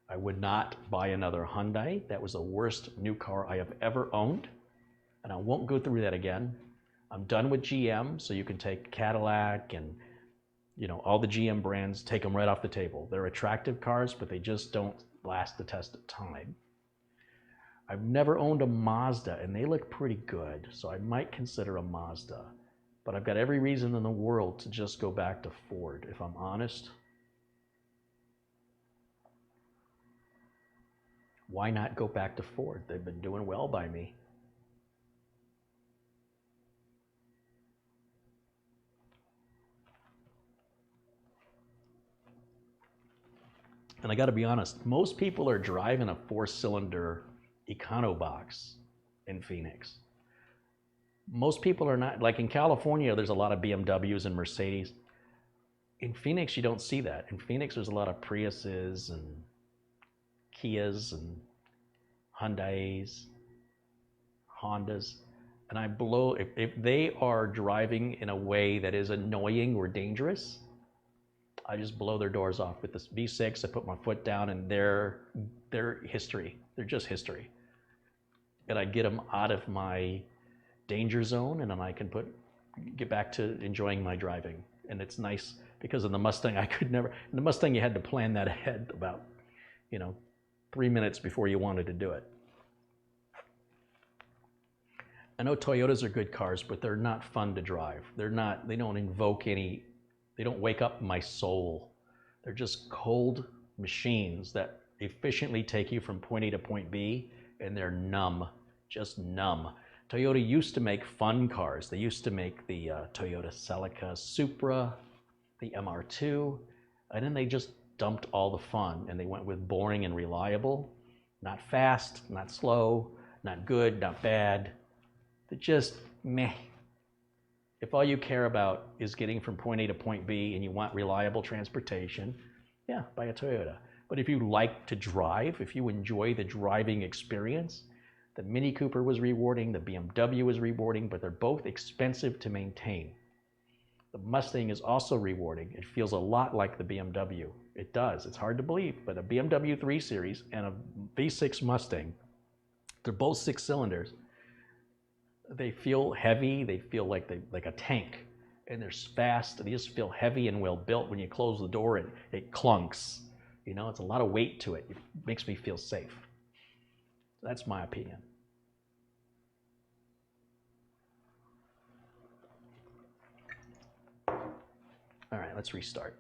I would not buy another Hyundai. That was the worst new car I have ever owned, and I won't go through that again. I'm done with GM, so you can take Cadillac and, you know, all the GM brands, take them right off the table. They're attractive cars, but they just don't last the test of time. I've never owned a Mazda, and they look pretty good, so I might consider a Mazda. But I've got every reason in the world to just go back to Ford, if I'm honest. Why not go back to Ford? They've been doing well by me. And I got to be honest, most people are driving a 4-cylinder EconoBox in Phoenix. Most people are not. Like in California, there's a lot of BMWs and Mercedes. In Phoenix, you don't see that. In Phoenix, there's a lot of Priuses and Kias and Hyundais, Hondas. And I blow, if they are driving in a way that is annoying or dangerous, I just blow their doors off with this V6. I put my foot down, and they're history. They're just history. And I get them out of my danger zone, and then I can get back to enjoying my driving. And it's nice because in the Mustang, I could never. In the Mustang, you had to plan that ahead about, 3 minutes before you wanted to do it. I know Toyotas are good cars, but they're not fun to drive. They don't invoke any. They don't wake up my soul. They're just cold machines that efficiently take you from point A to point B, and they're numb, just numb. Toyota used to make fun cars. They used to make the Toyota Celica Supra, the MR2, and then they just dumped all the fun, and they went with boring and reliable. Not fast, not slow, not good, not bad. They're just meh. If all you care about is getting from point A to point B and you want reliable transportation, yeah, buy a Toyota. But if you like to drive, if you enjoy the driving experience, the Mini Cooper was rewarding, the BMW was rewarding, but they're both expensive to maintain. The Mustang is also rewarding. It feels a lot like the BMW. It does. It's hard to believe, but a BMW 3 Series and a V6 Mustang, they're both 6 cylinders. They feel heavy. They feel like a tank, and they're fast. They just feel heavy and well built. When you close the door, it clunks. It's a lot of weight to it. It makes me feel safe. That's my opinion. All right, let's restart.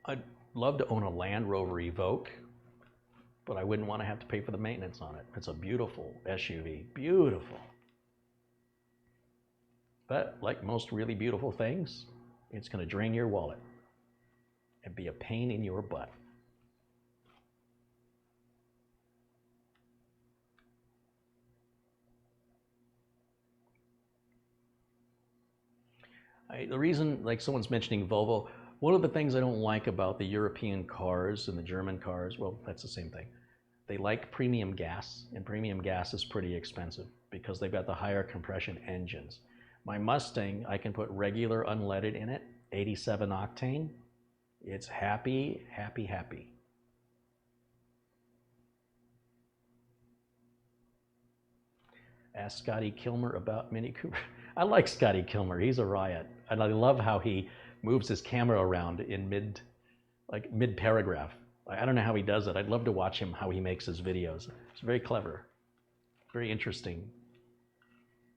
I'd love to own a Land Rover Evoque, but I wouldn't want to have to pay for the maintenance on it. It's a beautiful SUV, beautiful. But like most really beautiful things, it's going to drain your wallet and be a pain in your butt. The reason, like someone's mentioning Volvo, one of the things I don't like about the European cars and the German cars, well, that's the same thing. They like premium gas, and premium gas is pretty expensive because they've got the higher compression engines. My Mustang, I can put regular unleaded in it, 87 octane. It's happy, happy, happy. Ask Scotty Kilmer about Mini Cooper. I like Scotty Kilmer. He's a riot. And I love how he moves his camera around in mid paragraph. I don't know how he does it. I'd love to watch him, how he makes his videos. It's very clever, very interesting.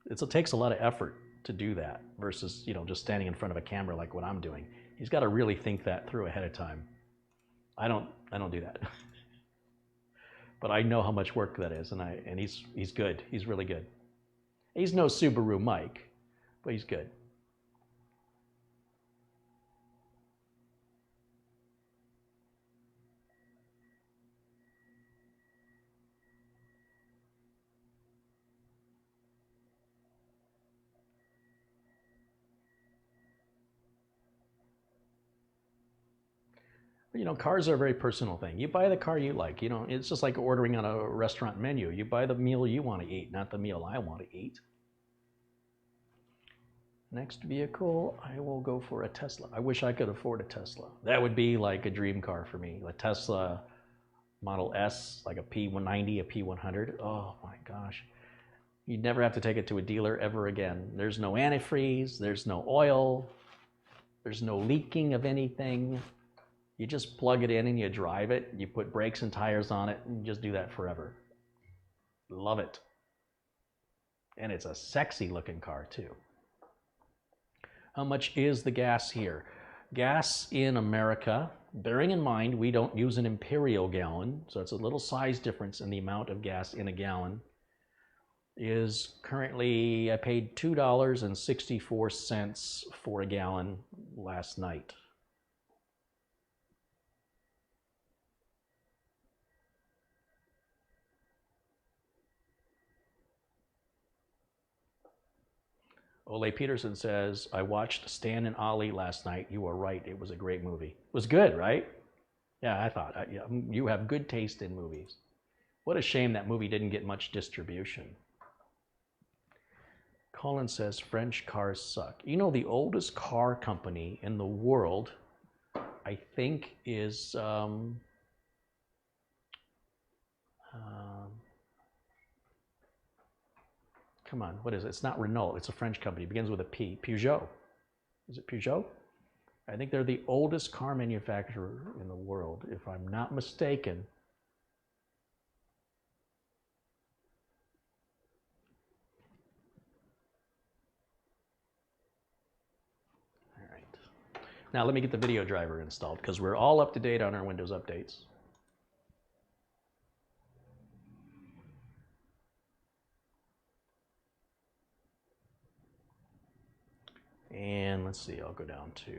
It takes a lot of effort to do that versus, just standing in front of a camera like what I'm doing. He's got to really think that through ahead of time. I don't do that. but I know how much work that is, and he's good. He's really good. He's no Subaru Mike, but he's good. You know, cars are a very personal thing. You buy the car you like. You know, it's just like ordering on a restaurant menu. You buy the meal you want to eat, not the meal I want to eat. Next vehicle, I will go for a Tesla. I wish I could afford a Tesla. That would be like a dream car for me. A Tesla Model S, like a P190, a P100. Oh my gosh. You'd never have to take it to a dealer ever again. There's no antifreeze, there's no oil, there's no leaking of anything. You just plug it in and you drive it. You put brakes and tires on it and just do that forever. Love it. And it's a sexy looking car too. How much is the gas here? Gas in America, bearing in mind we don't use an imperial gallon, so it's a little size difference in the amount of gas in a gallon, is currently, I paid $2.64 for a gallon last night. Ole Peterson says, I watched Stan and Ollie last night. You were right. It was a great movie. It was good, right? Yeah, I thought. Yeah, you have good taste in movies. What a shame that movie didn't get much distribution. Colin says, French cars suck. You know, the oldest car company in the world, I think, is... come on, what is it? It's not Renault. It's a French company. It begins with a P. Peugeot. Is it Peugeot? I think they're the oldest car manufacturer in the world, if I'm not mistaken. All right. Now let me get the video driver installed because we're all up to date on our Windows updates. And let's see, I'll go down to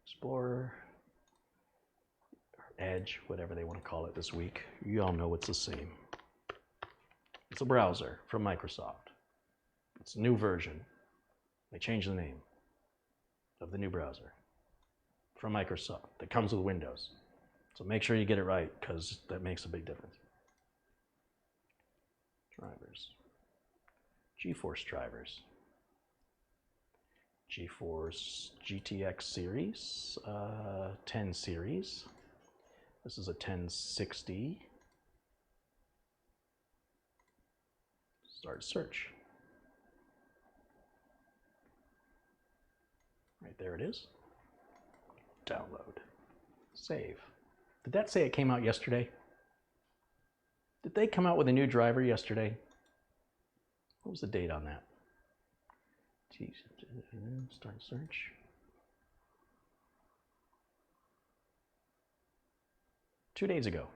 Explorer, Edge, whatever they want to call it this week. You all know it's the same. It's a browser from Microsoft. It's a new version. They changed the name of the new browser from Microsoft that comes with Windows. So make sure you get it right because that makes a big difference. Drivers. GeForce drivers. GeForce GTX series, 10 series. This is a 1060. Start search. Right there it is. Download. Save. Did that say it came out yesterday? Did they come out with a new driver yesterday? What was the date on that? Jeez. Start search. Two days ago.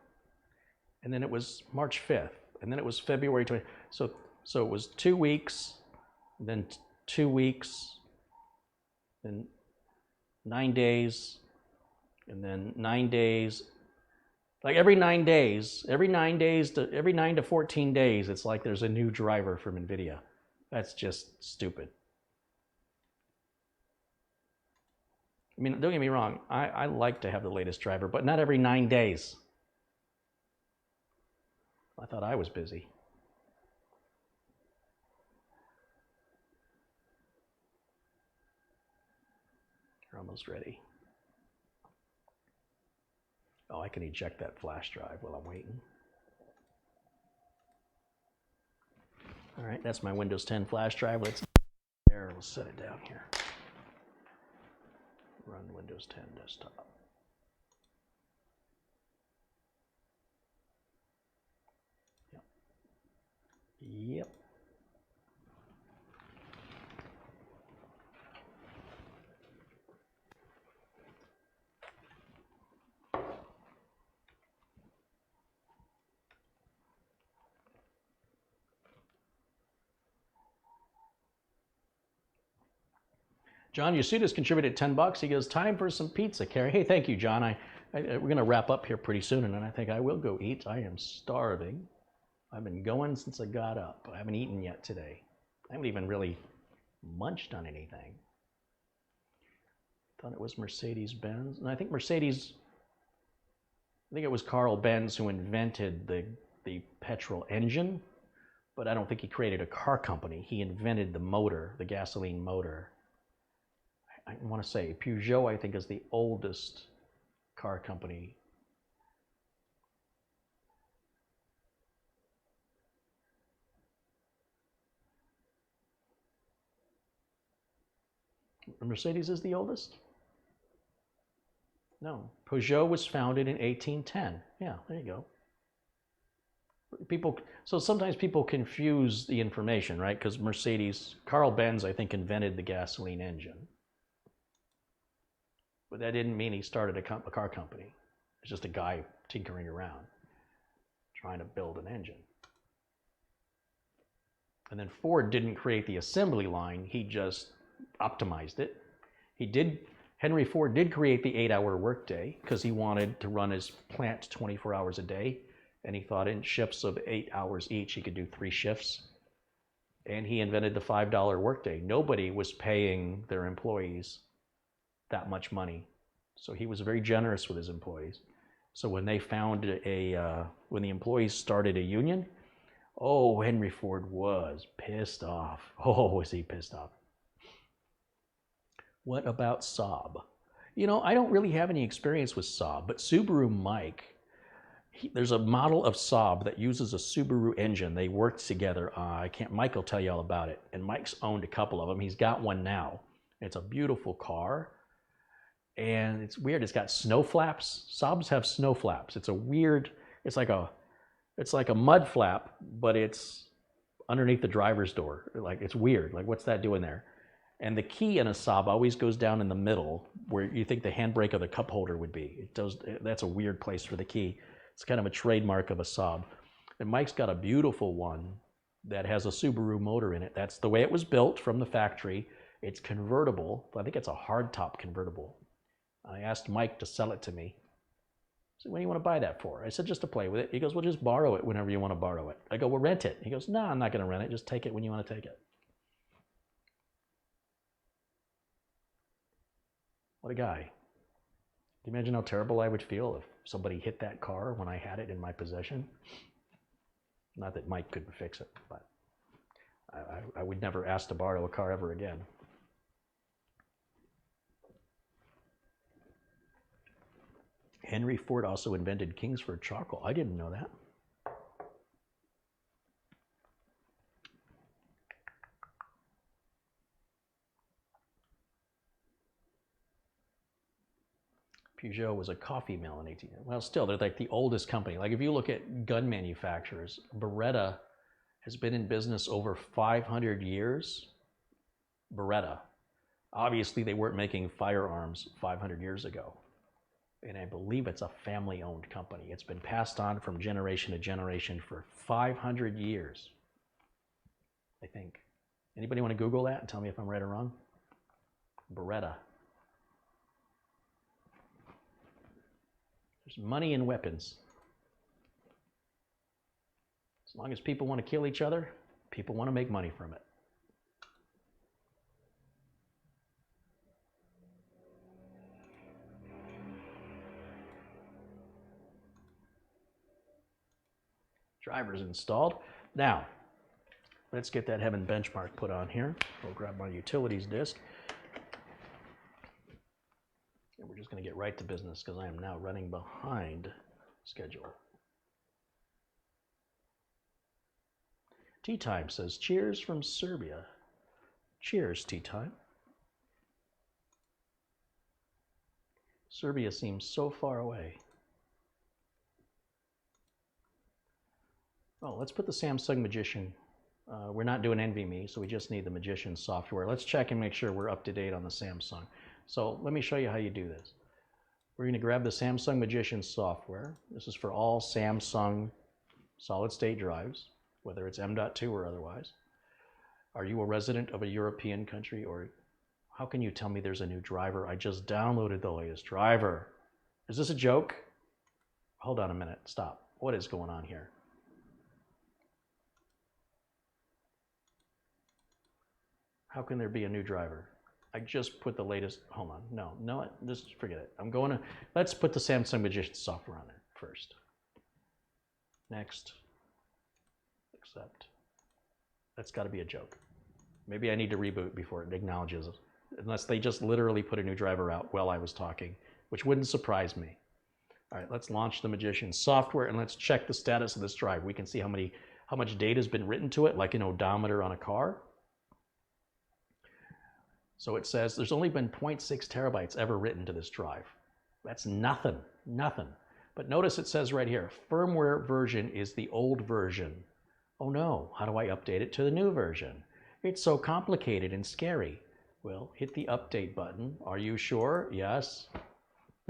And then it was March 5th. And then it was February 20th. So it was 2 weeks, then 2 weeks, then 9 days, and then 9 days. Like every 9 days, every 9 to 14 days, it's like there's a new driver from NVIDIA. That's just stupid. I mean, don't get me wrong, I like to have the latest driver, but not every 9 days. I thought I was busy. You're almost ready. Oh, I can eject that flash drive while I'm waiting. All right, that's my Windows 10 flash drive. Let's there. We'll set it down here. Run Windows 10 desktop. Yep. John Yasudas contributed $10. He goes, time for some pizza, Carey. Hey, thank you, John. We're going to wrap up here pretty soon, and I think I will go eat. I am starving. I've been going since I got up. I haven't eaten yet today. I haven't even really munched on anything. Thought it was Mercedes-Benz. And I think it was Carl Benz who invented the petrol engine, but I don't think he created a car company. He invented the motor, the gasoline motor. I want to say Peugeot, I think, is the oldest car company. Mercedes is the oldest? No. Peugeot was founded in 1810. Yeah, there you go. So sometimes people confuse the information, right? Because Carl Benz, I think, invented the gasoline engine. But that didn't mean he started a car company. It's just a guy tinkering around, trying to build an engine. And then Ford didn't create the assembly line, he just optimized it. Henry Ford did create the 8-hour workday because he wanted to run his plant 24 hours a day, and he thought in shifts of 8 hours each, he could do 3 shifts. And he invented the $5 workday. Nobody was paying their employees that much money. So he was very generous with his employees. So when they found when the employees started a union, oh, Henry Ford was pissed off. Oh, was he pissed off. What about Saab? You know, I don't really have any experience with Saab, but Subaru Mike, there's a model of Saab that uses a Subaru engine. They worked together. Mike will tell you all about it. And Mike's owned a couple of them. He's got one now. It's a beautiful car. And it's weird. It's got snow flaps. Saabs have snow flaps. It's like a mud flap, but it's underneath the driver's door. Like, it's weird. Like, what's that doing there? And the key in a Saab always goes down in the middle where you think the handbrake or the cup holder would be. That's a weird place for the key. It's kind of a trademark of a Saab. And Mike's got a beautiful one that has a Subaru motor in it. That's the way it was built from the factory. It's convertible. I think it's a hardtop convertible. I asked Mike to sell it to me. I said, what do you want to buy that for? I said, just to play with it. He goes, well, just borrow it whenever you want to borrow it. I go, well, rent it. He goes, no, I'm not going to rent it. Just take it when you want to take it. What a guy. Can you imagine how terrible I would feel if somebody hit that car when I had it in my possession? Not that Mike couldn't fix it, but I would never ask to borrow a car ever again. Henry Ford also invented Kingsford charcoal. I didn't know that. Peugeot was a coffee mill in 18... Well, still, they're like the oldest company. Like, if you look at gun manufacturers, Beretta has been in business over 500 years. Beretta. Obviously, they weren't making firearms 500 years ago. And I believe it's a family-owned company. It's been passed on from generation to generation for 500 years, I think. Anybody want to Google that and tell me if I'm right or wrong? Beretta. There's money in weapons. As long as people want to kill each other, people want to make money from it. Drivers installed. Now, let's get that Heaven benchmark put on here. I'll grab my utilities disk. And we're just going to get right to business because I am now running behind schedule. Tea Time says, cheers from Serbia. Cheers, Tea Time. Serbia seems so far away. Oh, let's put the Samsung Magician. We're not doing NVMe, so we just need the Magician software. Let's check and make sure we're up to date on the Samsung. So let me show you how you do this. We're going to grab the Samsung Magician software. This is for all Samsung solid-state drives, whether it's M.2 or otherwise. Are you a resident of a European country, or How can you tell me there's a new driver? I just downloaded the latest driver. Is this a joke? Hold on a minute. Stop. What is going on here? How can there be a new driver? I just put the latest. Hold on. No, just forget it. Let's put the Samsung Magician software on there first. Next. Accept. That's got to be a joke. Maybe I need to reboot before it acknowledges it. Unless they just literally put a new driver out while I was talking, which wouldn't surprise me. All right, let's launch the Magician software and let's check the status of this drive. We can see how much data has been written to it, like an odometer on a car. So it says there's only been 0.6 terabytes ever written to this drive. That's nothing. But notice it says right here, firmware version is the old version. Oh no, how do I update it to the new version? It's so complicated and scary. Well, hit the update button. Are you sure? Yes.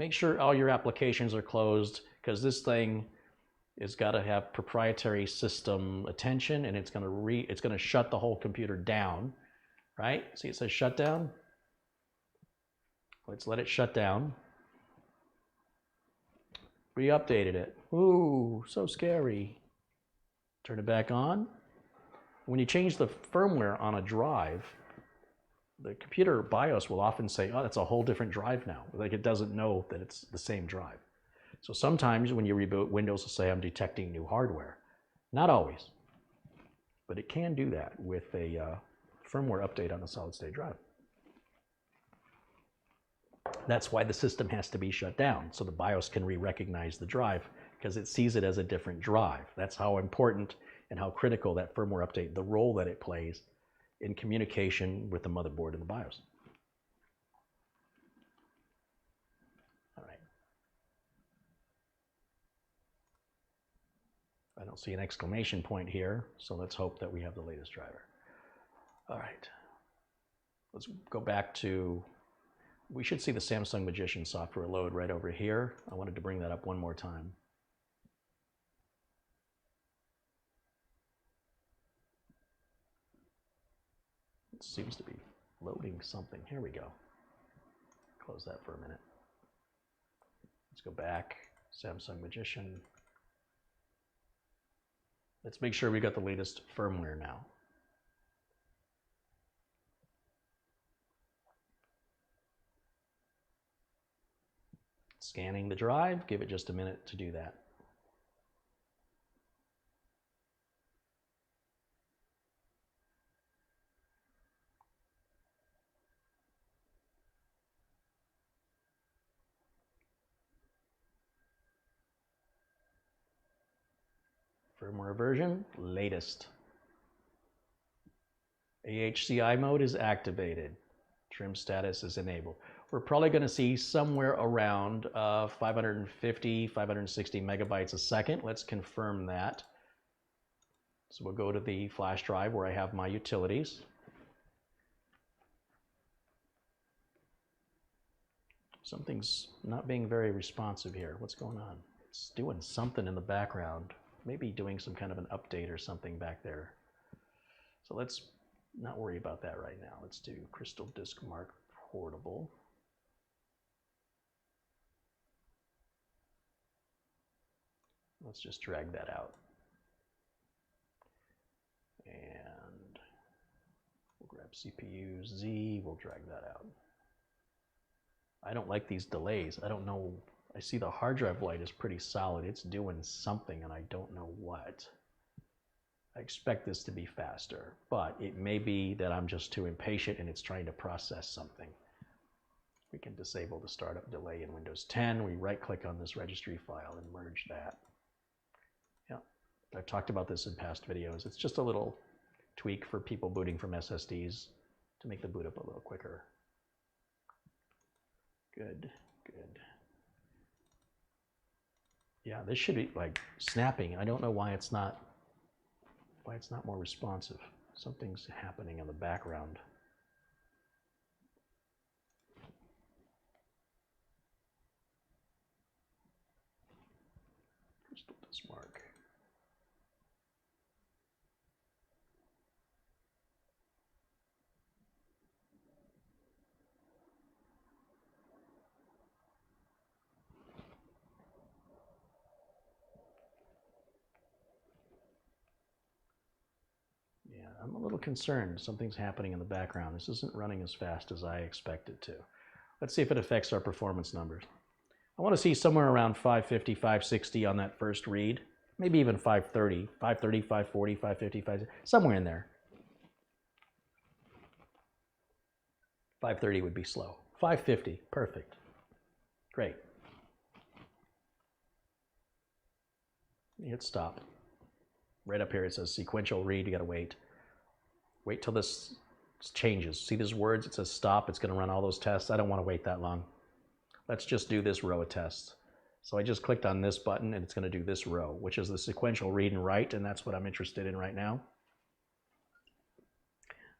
Make sure all your applications are closed, because this thing has got to have proprietary system attention, and it's going to shut the whole computer down, right? See, it says shut down. Let's let it shut down. We updated it. Ooh, so scary. Turn it back on. When you change the firmware on a drive, the computer BIOS will often say, oh, that's a whole different drive now. Like it doesn't know that it's the same drive. So sometimes when you reboot, Windows will say, I'm detecting new hardware. Not always, but it can do that with a firmware update on a solid-state drive. That's why the system has to be shut down, so the BIOS can re-recognize the drive, because it sees it as a different drive. That's how important and how critical that firmware update, the role that it plays in communication with the motherboard and the BIOS. All right. I don't see an exclamation point here, so let's hope that we have the latest driver. All right. Let's go back to, we should see the Samsung Magician software load right over here. I wanted to bring that up one more time. Seems to be loading something. Here we go. Close that for a minute. Let's go back. Samsung Magician. Let's make sure we got the latest firmware now. Scanning the drive. Give it just a minute to do that. Firmware version, latest. AHCI mode is activated. Trim status is enabled. We're probably going to see somewhere around 550, 560 megabytes a second. Let's confirm that. So we'll go to the flash drive where I have my utilities. Something's not being very responsive here. What's going on? It's doing something in the background. Maybe doing some kind of an update or something back there. So let's not worry about that right now. Let's do Crystal Disk Mark Portable. Let's just drag that out. And we'll grab CPU Z, we'll drag that out. I don't like these delays. I don't know. I see the hard drive light is pretty solid. It's doing something and I don't know what. I expect this to be faster, but it may be that I'm just too impatient and it's trying to process something. We can disable the startup delay in Windows 10. We right-click on this registry file and merge that. Yeah, I've talked about this in past videos. It's just a little tweak for people booting from SSDs to make the boot up a little quicker. Good, good. Yeah, this should be like snapping. I don't know why it's not more responsive. Something's happening in the background. Crystal Disk Mark. I'm a little concerned. Something's happening in the background. This isn't running as fast as I expect it to. Let's see if it affects our performance numbers. I want to see somewhere around 550, 560 on that first read. Maybe even 530, 530, 540, 550, 560, somewhere in there. 530 would be slow. 550, perfect. Great. Hit stop. Right up here it says sequential read, you gotta wait. Wait till this changes. See these words? It says stop, it's gonna run all those tests. I don't wanna wait that long. Let's just do this row of tests. So I just clicked on this button and it's gonna do this row, which is the sequential read and write, and that's what I'm interested in right now.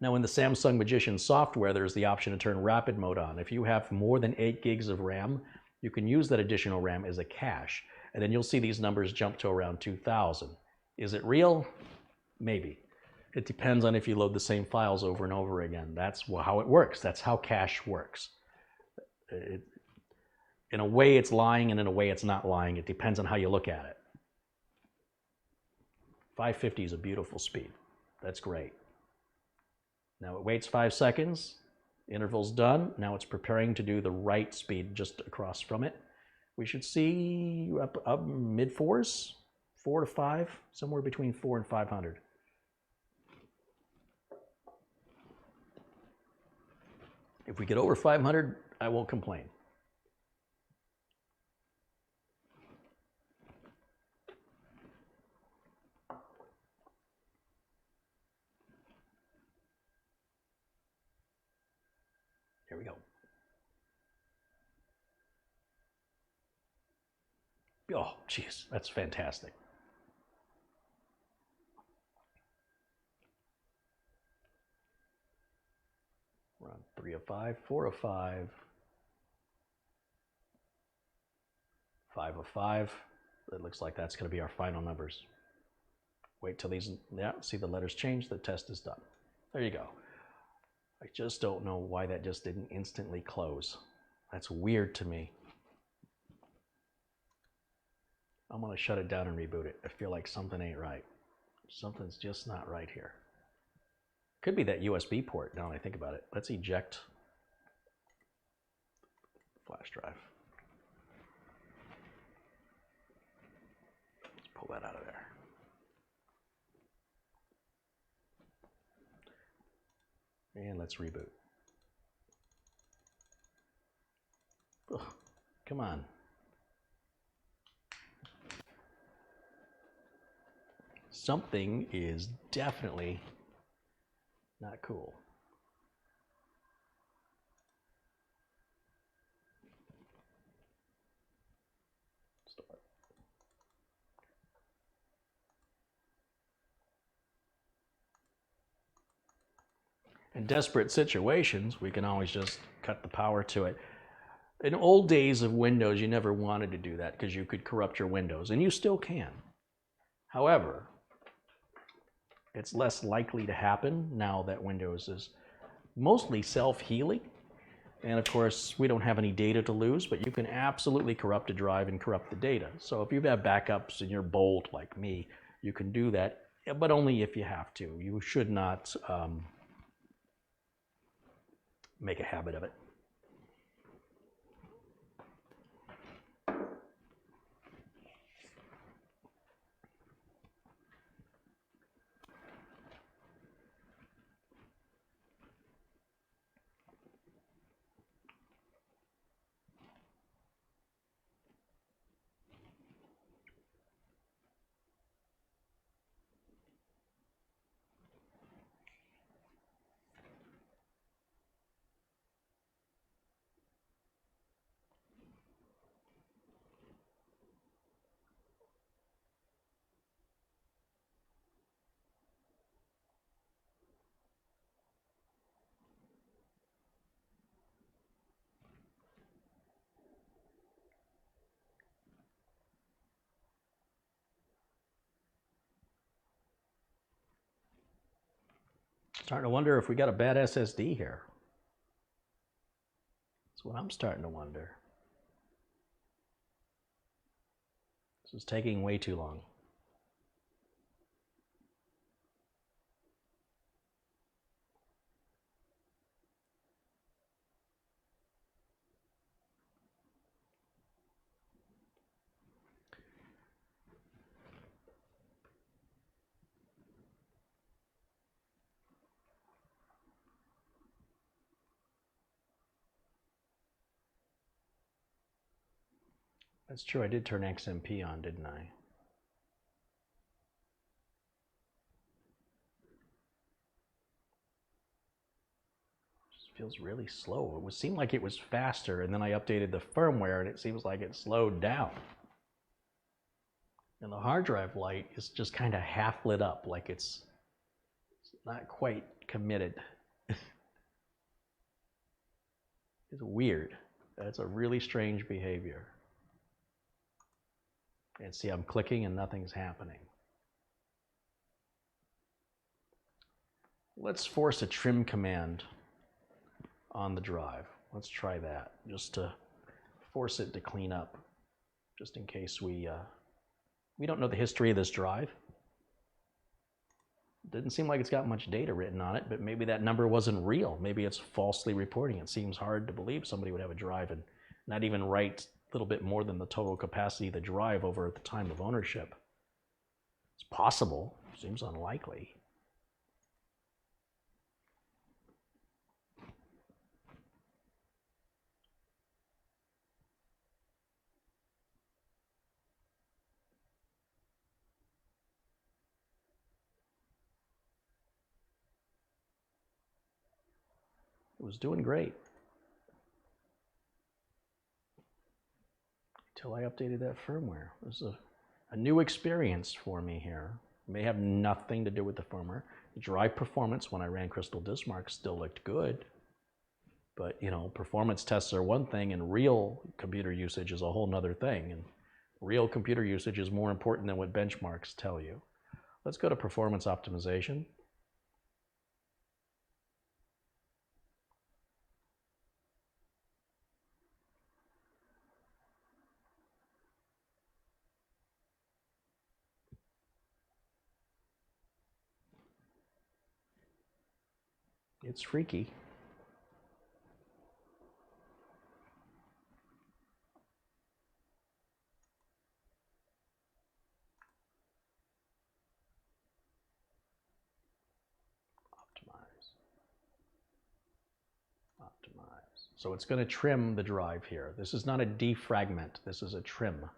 Now in the Samsung Magician software, there's the option to turn rapid mode on. If you have more than 8 gigs of RAM, you can use that additional RAM as a cache, and then you'll see these numbers jump to around 2,000. Is it real? Maybe. It depends on if you load the same files over and over again. That's how it works. That's how cache works. In a way it's lying, and in a way it's not lying. It depends on how you look at it. 550 is a beautiful speed. That's great. Now it waits 5 seconds, interval's done. Now it's preparing to do the write speed just across from it. We should see up mid 4s, 4 to 5, somewhere between 4 and 500. If we get over 500, I won't complain. Here we go. Oh, geez, that's fantastic. We're on 3 of 5, 4 of 5, 5 of 5. It looks like that's going to be our final numbers. Wait till these, yeah, see the letters change, the test is done. There you go. I just don't know why that just didn't instantly close. That's weird to me. I'm gonna shut it down and reboot it. I feel like something ain't right. Something's just not right here. Could be that USB port now that I think about it. Let's eject flash drive. Let's pull that out of there. And let's reboot. Ugh, come on. Something is definitely not cool. Start. In desperate situations, we can always just cut the power to it. In old days of Windows, you never wanted to do that because you could corrupt your Windows, and you still can. However, it's less likely to happen now that Windows is mostly self-healing. And of course, we don't have any data to lose, but you can absolutely corrupt a drive and corrupt the data. So if you have backups and you're bold like me, you can do that, but only if you have to. You should not make a habit of it. Starting to wonder if we got a bad SSD here. That's what I'm starting to wonder. This is taking way too long. That's true, I did turn XMP on, didn't I? Just feels really slow. It would seem like it was faster, and then I updated the firmware, and it seems like it slowed down. And the hard drive light is just kind of half lit up, like it's not quite committed. It's weird. That's a really strange behavior. And see, I'm clicking and nothing's happening. Let's force a trim command on the drive. Let's try that, just to force it to clean up, just in case we don't know the history of this drive. Didn't seem like it's got much data written on it, but maybe that number wasn't real. Maybe it's falsely reporting. It seems hard to believe somebody would have a drive and not even write a little bit more than the total capacity of the drive over at the time of ownership. It's possible. Seems unlikely. It was doing great until I updated that firmware. It was a new experience for me here. It may have nothing to do with the firmware. The drive performance when I ran Crystal Dismark still looked good, but you know, performance tests are one thing and real computer usage is a whole nother thing, and real computer usage is more important than what benchmarks tell you. Let's go to performance optimization. It's freaky. Optimize. So it's going to trim the drive here. This is not a defragment. This is a trim.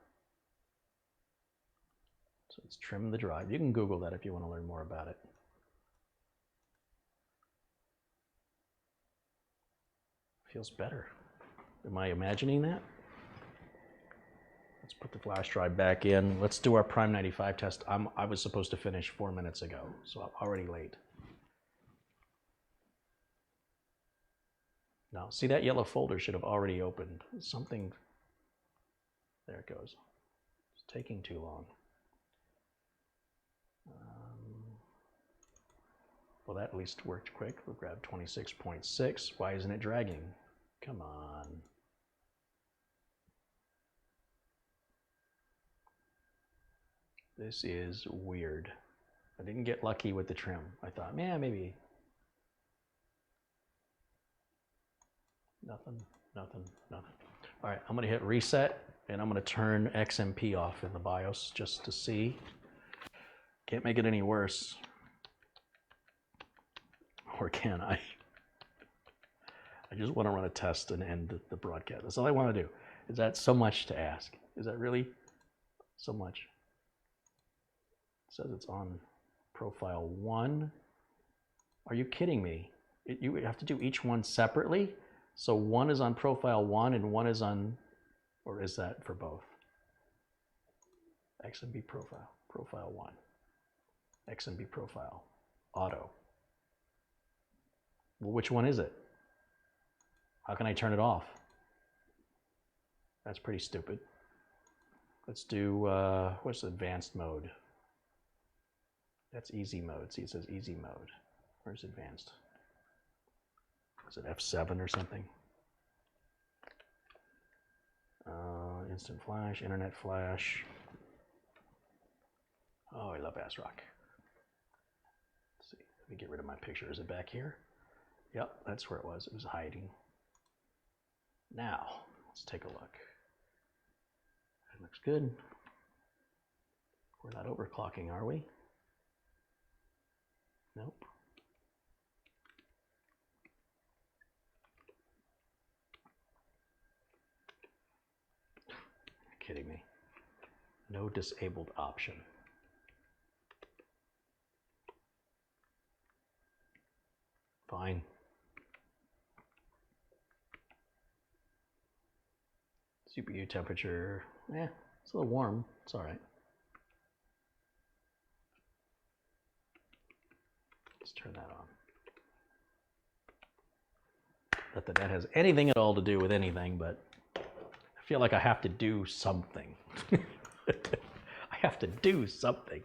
So it's trim the drive. You can Google that if you want to learn more about it. Feels better. Am I imagining that? Let's put the flash drive back in. Let's do our Prime 95 test. I was supposed to finish 4 minutes ago, so I'm already late. Now, see, that yellow folder should have already opened. Something, there it goes. It's taking too long. Well, that at least worked quick. We'll grab 26.6. Why isn't it dragging? Come on. This is weird. I didn't get lucky with the trim. I thought, man, maybe. Nothing. All right, I'm gonna hit reset and I'm gonna turn XMP off in the BIOS just to see. Can't make it any worse. Or can I? I just want to run a test and end the broadcast. That's all I want to do. Is that so much to ask? Is that really so much? It says it's on profile 1. Are you kidding me? You have to do each one separately? So 1 is on profile 1 and 1 is on, or is that for both? XMB profile 1. XMB profile, auto. Well, which one is it? How can I turn it off? That's pretty stupid. Let's do, what's advanced mode? That's easy mode. See, it says easy mode. Where's advanced? Is it F7 or something? Instant flash, internet flash. Oh, I love ASRock. Let's see, let me get rid of my picture. Is it back here? Yep, that's where it was. It was hiding. Now, let's take a look. That looks good. We're not overclocking, are we? Nope. kidding me. No disabled option. Fine. CPU temperature, it's a little warm. It's all right. Let's turn that on. Not that that has anything at all to do with anything, but I feel like I have to do something. I have to do something.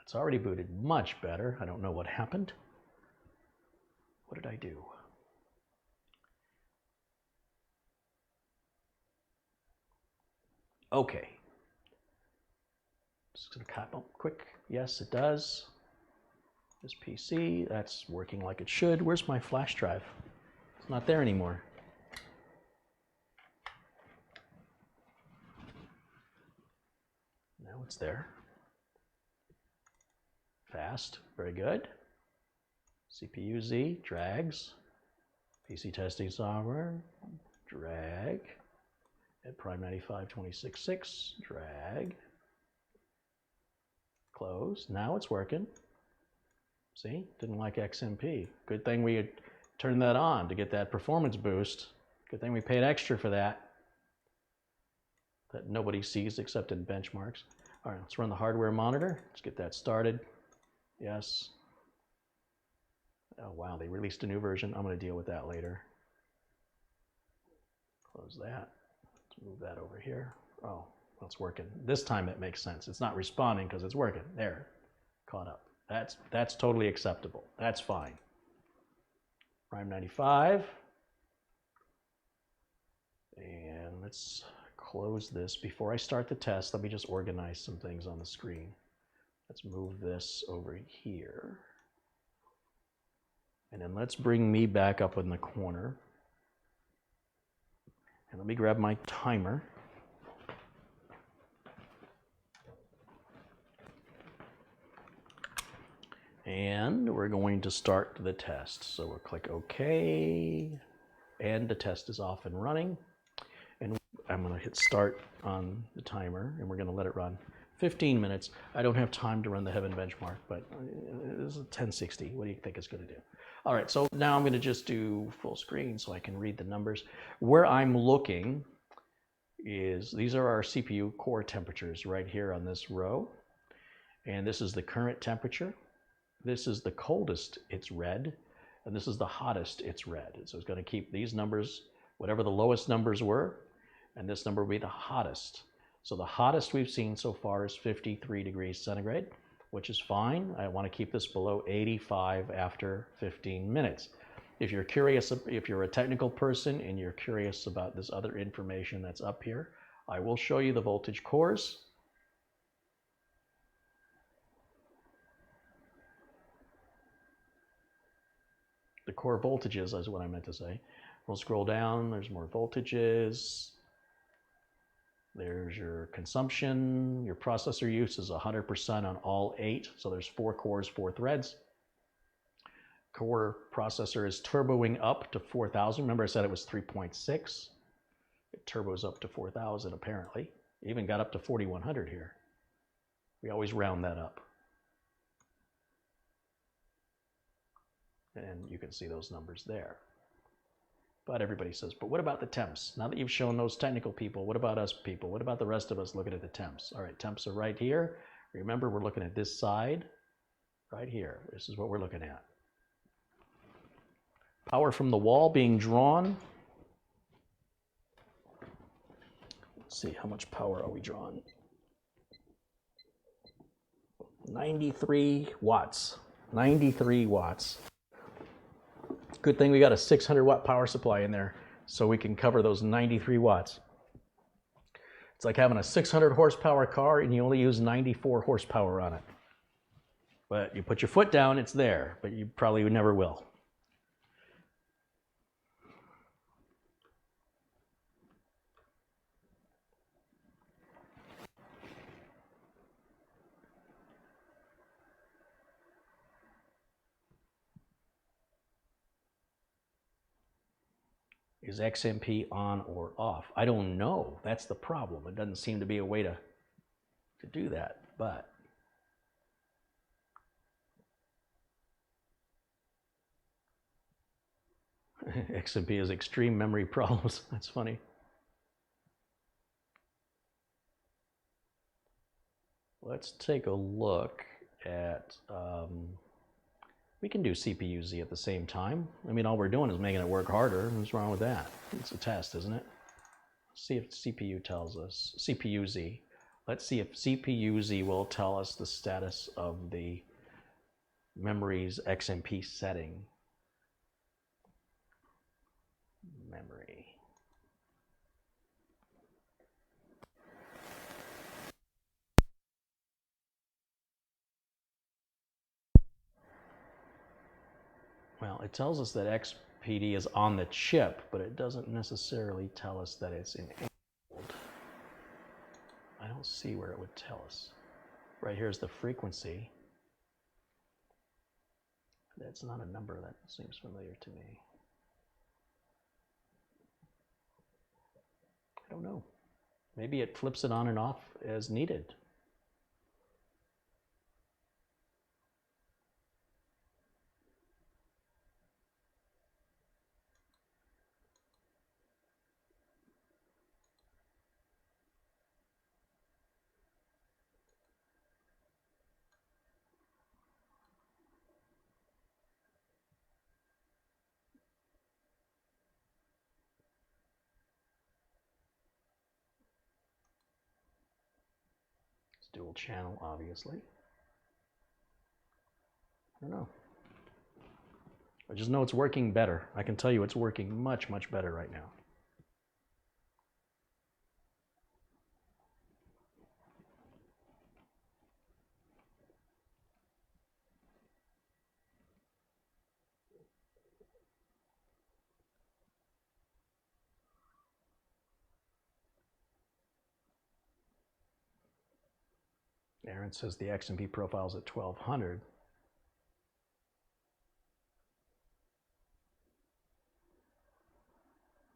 It's already booted much better. I don't know what happened. What did I do? Okay. Just gonna cut quick. Yes, it does. This PC, that's working like it should. Where's my flash drive? It's not there anymore. Now it's there. Fast, very good. CPU Z, drags. PC testing software, drag. At Prime 95 26.6, drag. Close. Now it's working. See, didn't like XMP. Good thing we had turned that on to get that performance boost. Good thing we paid extra for that. That nobody sees except in benchmarks. All right, let's run the hardware monitor. Let's get that started. Yes. Oh wow, they released a new version. I'm going to deal with that later. Close that. Let's move that over here. Oh, that's working. This time it makes sense. It's not responding because it's working. There, caught up. That's totally acceptable. That's fine. Prime 95. And let's close this. Before I start the test, let me just organize some things on the screen. Let's move this over here. And then let's bring me back up in the corner. And let me grab my timer. And we're going to start the test. So we'll click OK. And the test is off and running. And I'm going to hit start on the timer, and we're going to let it run 15 minutes. I don't have time to run the Heaven benchmark, but this is 1060. What do you think it's going to do? All right, so now I'm going to just do full screen so I can read the numbers. Where I'm looking is, these are our CPU core temperatures right here on this row. And this is the current temperature. This is the coldest, it's red. And this is the hottest, it's red. So it's going to keep these numbers, whatever the lowest numbers were, and this number will be the hottest. So the hottest we've seen so far is 53 degrees centigrade, which is fine. I want to keep this below 85 after 15 minutes. If you're curious, if you're a technical person and you're curious about this other information that's up here, I will show you the voltage cores. The core voltages is what I meant to say. We'll scroll down, there's more voltages. There's your consumption. Your processor use is 100% on all 8. So there's 4 cores, 4 threads. Core processor is turboing up to 4,000. Remember I said it was 3.6. It turbos up to 4,000 apparently. It even got up to 4,100 here. We always round that up. And you can see those numbers there. But everybody says, but what about the temps? Now that you've shown those technical people, what about us people? What about the rest of us looking at the temps? All right, temps are right here. Remember, we're looking at this side, right here. This is what we're looking at. Power from the wall being drawn. Let's see, how much power are we drawing? 93 watts. 93 watts. Good thing we got a 600 watt power supply in there so we can cover those 93 watts. It's like having a 600 horsepower car and you only use 94 horsepower on it. But you put your foot down, it's there, but you probably never will. Is XMP on or off? I don't know. That's the problem. It doesn't seem to be a way to do that, but XMP has extreme memory problems. That's funny. Let's take a look at, we can do CPU-Z at the same time. I mean, all we're doing is making it work harder. What's wrong with that? It's a test, isn't it? Let's see if CPU tells us, CPU-Z. Let's see if CPU-Z will tell us the status of the memory's XMP setting. Memory. Well, it tells us that XPD is on the chip, but it doesn't necessarily tell us that it's enabled. I don't see where it would tell us. Right here's the frequency. That's not a number that seems familiar to me. I don't know. Maybe it flips it on and off as needed. It's dual channel, obviously. I don't know. I just know it's working better. I can tell you it's working much, much better right now. Aaron says the XMP profile's at 1200.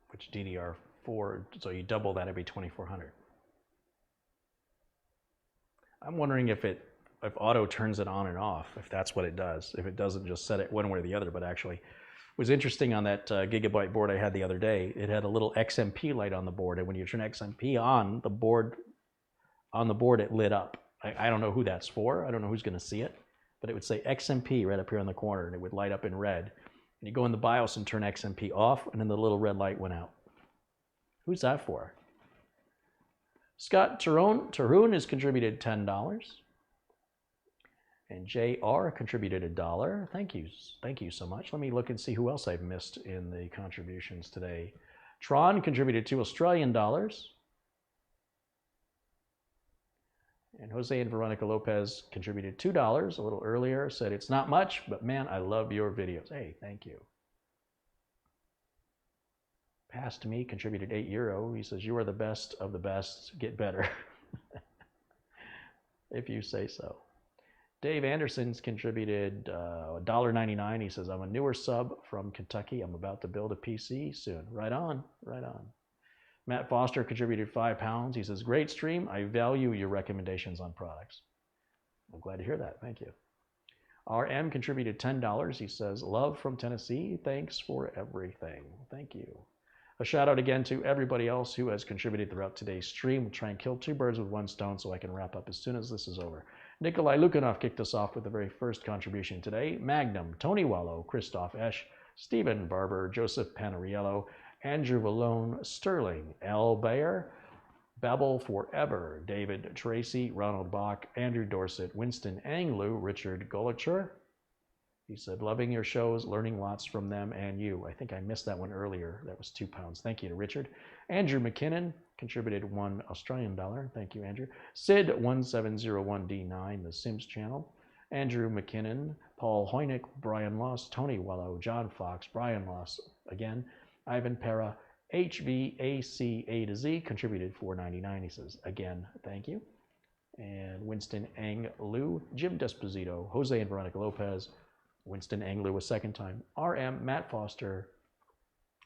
Which DDR4, so you double that, it'd be 2400. I'm wondering if auto turns it on and off, if that's what it does. If it doesn't just set it one way or the other, but actually, it was interesting on that Gigabyte board I had the other day. It had a little XMP light on the board, and when you turn XMP on the board, it lit up. I don't know who that's for. I don't know who's going to see it, but it would say XMP right up here in the corner, and it would light up in red. And you go in the BIOS and turn XMP off, and then the little red light went out. Who's that for? Scott Tarun has contributed $10. And JR contributed $1. Thank you so much. Let me look and see who else I've missed in the contributions today. Tron contributed $2 Australian. And Jose and Veronica Lopez contributed $2 a little earlier, said it's not much, but man, I love your videos. Hey, thank you. Past Me contributed €8. He says, you are the best of the best, get better. If you say so. Dave Anderson's contributed $1.99. He says, I'm a newer sub from Kentucky. I'm about to build a PC soon. Right on, right on. Matt Foster contributed £5. He says, great stream. I value your recommendations on products. I'm glad to hear that. Thank you. RM contributed $10. He says, love from Tennessee. Thanks for everything. Thank you. A shout out again to everybody else who has contributed throughout today's stream. We'll try and kill two birds with one stone so I can wrap up as soon as this is over. Nikolai Lukanov kicked us off with the very first contribution today. Magnum, Tony Wallow, Christoph Esch, Stephen Barber, Joseph Panariello, Andrew Vallone, Sterling, L. Bayer, Babel Forever, David Tracy, Ronald Bach, Andrew Dorset, Winston Anglu, Richard Golicher. He said, loving your shows, learning lots from them and you. I think I missed that one earlier. That was £2. Thank you to Richard. Andrew McKinnon contributed $1 Australian. Thank you, Andrew. Sid1701D9, the Sims channel. Andrew McKinnon, Paul Hoynick, Brian Loss, Tony Wello, John Fox, Brian Loss again, Ivan Para, HVAC A to Z contributed $4.99. He says, again, thank you. And Winston Ang Lu, Jim Desposito, Jose and Veronica Lopez, Winston Anglu a second time, RM, Matt Foster,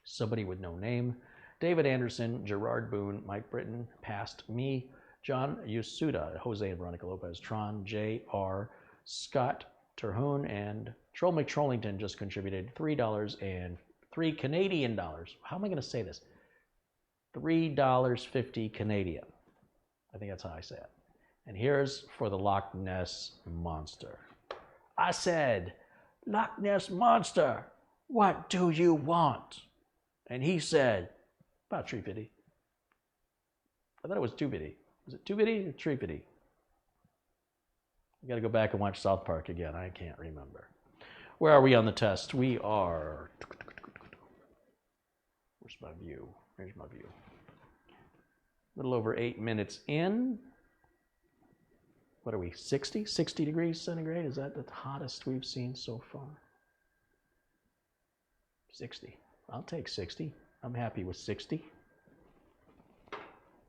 somebody with no name, David Anderson, Gerard Boone, Mike Britton, past me, John Yasuda, Jose and Veronica Lopez, Tron, J.R., Scott Terhune, and Troll McTrollington just contributed $3.03 Canadian dollars. How am I going to say this? $3.50 Canadian. I think that's how I say it. And here's for the Loch Ness Monster. I said, Loch Ness Monster, what do you want? And he said, about $3.50. I thought it was $2.50. Was it $2.50 or $3.50? I got to go back and watch South Park again. I can't remember. Where are we on the test? We are... Where's my view? Here's my view. A little over 8 minutes in. What are we, 60? 60 degrees centigrade? Is that the hottest we've seen so far? 60. I'll take 60. I'm happy with 60.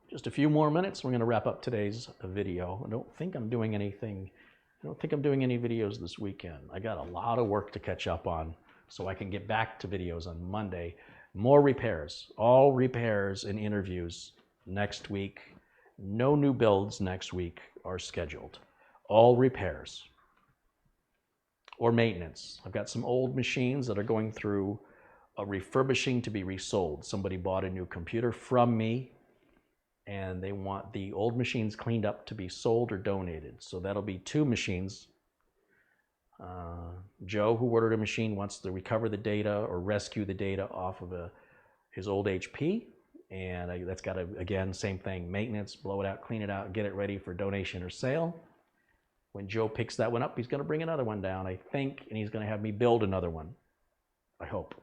Just a few more minutes. We're going to wrap up today's video. I don't think I'm doing any videos this weekend. I got a lot of work to catch up on so I can get back to videos on Monday. More repairs. All repairs and interviews next week. No new builds next week are scheduled. All repairs or maintenance. I've got some old machines that are going through a refurbishing to be resold. Somebody bought a new computer from me and they want the old machines cleaned up to be sold or donated. So that'll be 2 machines. Joe, who ordered a machine, wants to recover the data or rescue the data off of his old HP. And that's got to, again, same thing, maintenance, blow it out, clean it out, get it ready for donation or sale. When Joe picks that one up, he's going to bring another one down, I think, and he's going to have me build another one, I hope.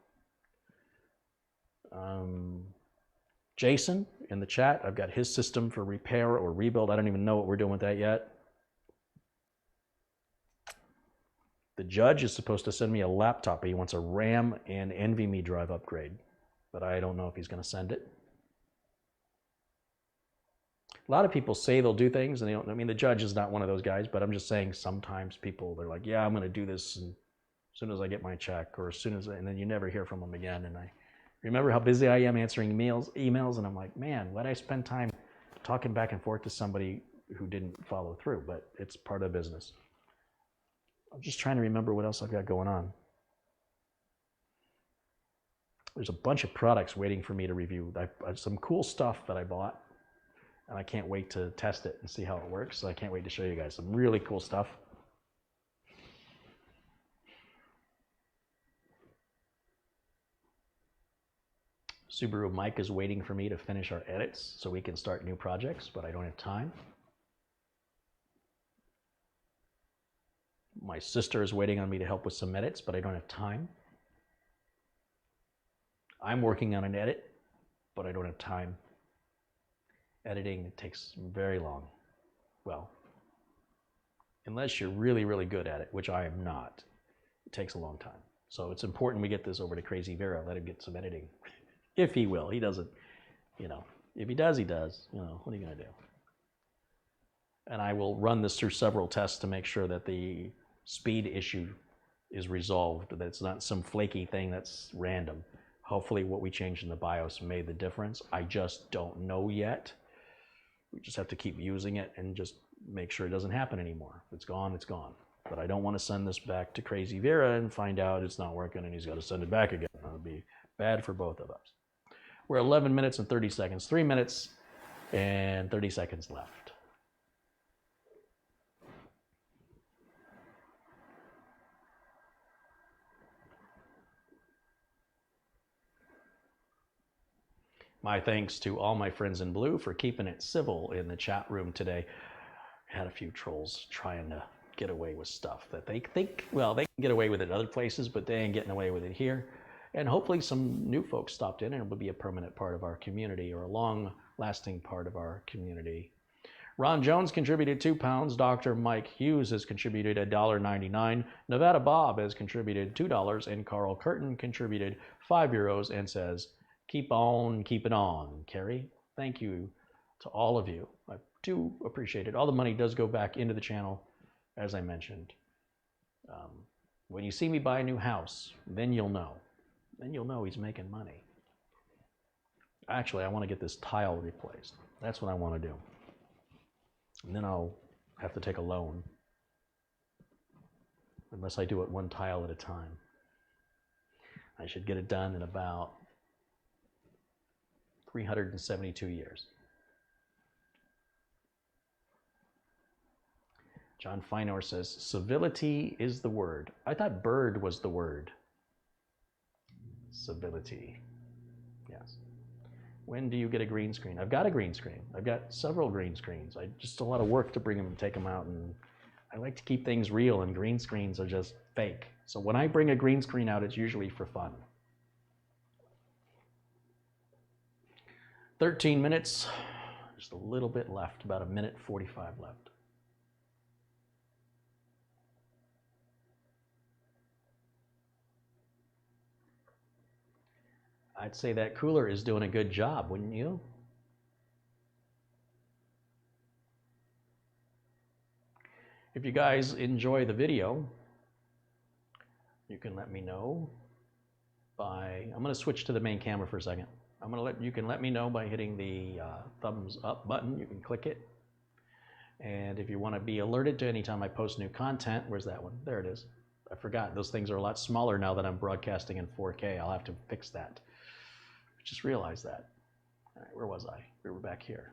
Jason in the chat, I've got his system for repair or rebuild. I don't even know what we're doing with that yet. The judge is supposed to send me a laptop, but he wants a RAM and NVMe drive upgrade, but I don't know if he's going to send it. A lot of people say they'll do things, and they don't. I mean, the judge is not one of those guys, but I'm just saying sometimes people, they're like, yeah, I'm going to do this as soon as I get my check, or as soon as, and then you never hear from them again. And I remember how busy I am answering emails, and I'm like, man, why'd I spend time talking back and forth to somebody who didn't follow through? But it's part of the business. I'm just trying to remember what else I've got going on. There's a bunch of products waiting for me to review. Some cool stuff that I bought, and I can't wait to test it and see how it works. So I can't wait to show you guys some really cool stuff. Subaru Mike is waiting for me to finish our edits so we can start new projects, but I don't have time. My sister is waiting on me to help with some edits, but I don't have time. I'm working on an edit, but I don't have time. Editing, it takes very long. Well, unless you're really, really good at it, which I am not, it takes a long time. So it's important we get this over to Crazy Vera, let him get some editing. If he will. He doesn't, if he does, he does. What are you going to do? And I will run this through several tests to make sure that the speed issue is resolved, that it's not some flaky thing that's random. Hopefully what we changed in the BIOS made the difference. I just don't know yet. We just have to keep using it and just make sure it doesn't happen anymore. If it's gone, it's gone. But I don't want to send this back to Crazy Vera and find out it's not working and he's got to send it back again. That would be bad for both of us. We're 11 minutes and 30 seconds. 3 minutes and 30 seconds left. My thanks to all my friends in blue for keeping it civil in the chat room today. Had a few trolls trying to get away with stuff that they think, well, they can get away with it other places, but they ain't getting away with it here. And hopefully some new folks stopped in and it will be a permanent part of our community or a long-lasting part of our community. Ron Jones contributed £2. Dr. Mike Hughes has contributed $1.99. Nevada Bob has contributed $2. And Carl Curtin contributed €5 and says, keep on keeping on, Carey. Thank you to all of you. I do appreciate it. All the money does go back into the channel, as I mentioned. When you see me buy a new house, then you'll know. Then you'll know he's making money. Actually, I want to get this tile replaced. That's what I want to do. And then I'll have to take a loan. Unless I do it one tile at a time. I should get it done in about 372 years. John Feinor says, civility is the word. I thought bird was the word. Civility. Yes. When do you get a green screen? I've got a green screen. I've got several green screens. Just a lot of work to bring them and take them out, and I like to keep things real, and green screens are just fake. So when I bring a green screen out, it's usually for fun. 13 minutes, just a little bit left, about 1:45 left. I'd say that cooler is doing a good job, wouldn't you? If you guys enjoy the video, you can let me know by, I'm going to switch to the main camera for a second. You can let me know by hitting the thumbs up button. You can click it. And if you want to be alerted to any time I post new content, where's that one? There it is. I forgot. Those things are a lot smaller now that I'm broadcasting in 4K. I'll have to fix that. I just realized that. All right, where was I? We were back here.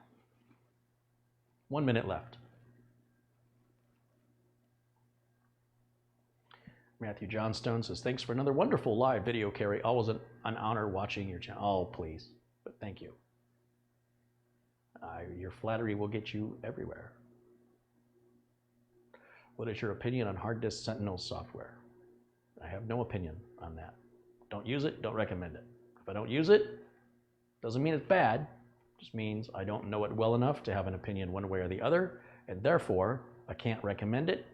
1 minute left. Matthew Johnstone says, thanks for another wonderful live video, Carey. Always an honor watching your channel. Oh, please. But thank you. Your flattery will get you everywhere. What is your opinion on hard disk Sentinel software? I have no opinion on that. Don't use it, don't recommend it. If I don't use it, doesn't mean it's bad. It just means I don't know it well enough to have an opinion one way or the other, and therefore I can't recommend it.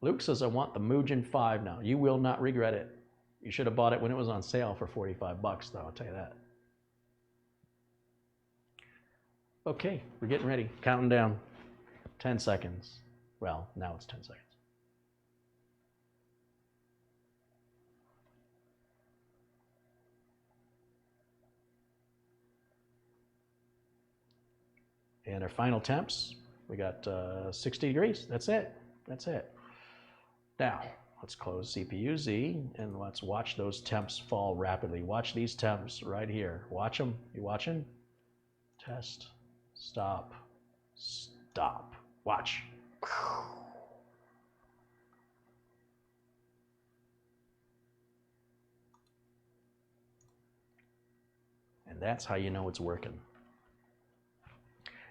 Luke says, I want the Mugen 5 now. You will not regret it. You should have bought it when it was on sale for 45 bucks, though, I'll tell you that. Okay, we're getting ready. Counting down. 10 seconds. Well, now it's 10 seconds. And our final temps, we got 60 degrees. That's it. That's it. Now, let's close CPU Z and let's watch those temps fall rapidly. Watch these temps right here. Watch them. You watching? Test. Stop. Stop. Watch. And that's how you know it's working.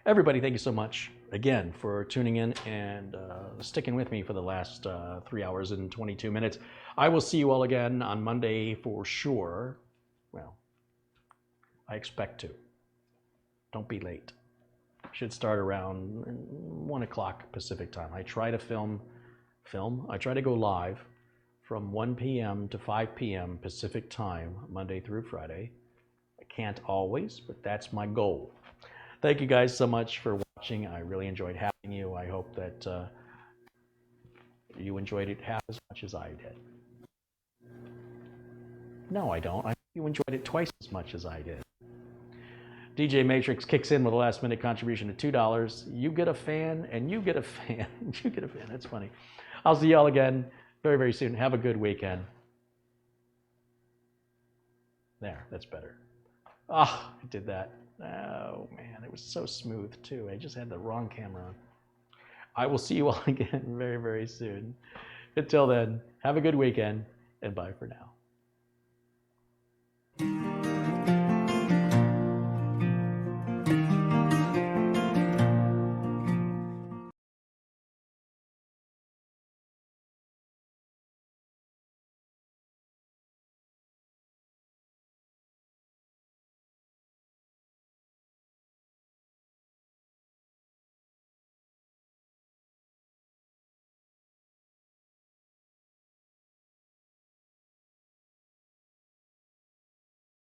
Everybody, thank you so much again for tuning in and sticking with me for the last 3 hours and 22 minutes. I will see you all again on Monday for sure. Well, I expect to. Don't be late. Should start around 1 o'clock Pacific time. I try to I try to go live from 1 p.m. to 5 p.m. Pacific time, Monday through Friday. I can't always, but that's my goal. Thank you guys so much for watching. I really enjoyed having you. I hope that you enjoyed it half as much as I did. No, I don't. I hope you enjoyed it twice as much as I did. DJ Matrix kicks in with a last minute contribution of $2. You get a fan and you get a fan. You get a fan. That's funny. I'll see y'all again very, very soon. Have a good weekend. There, that's better. Ah, I did that. Oh man, it was so smooth too. I just had the wrong camera on. I will see you all again very, very soon. Until then, have a good weekend and bye for now.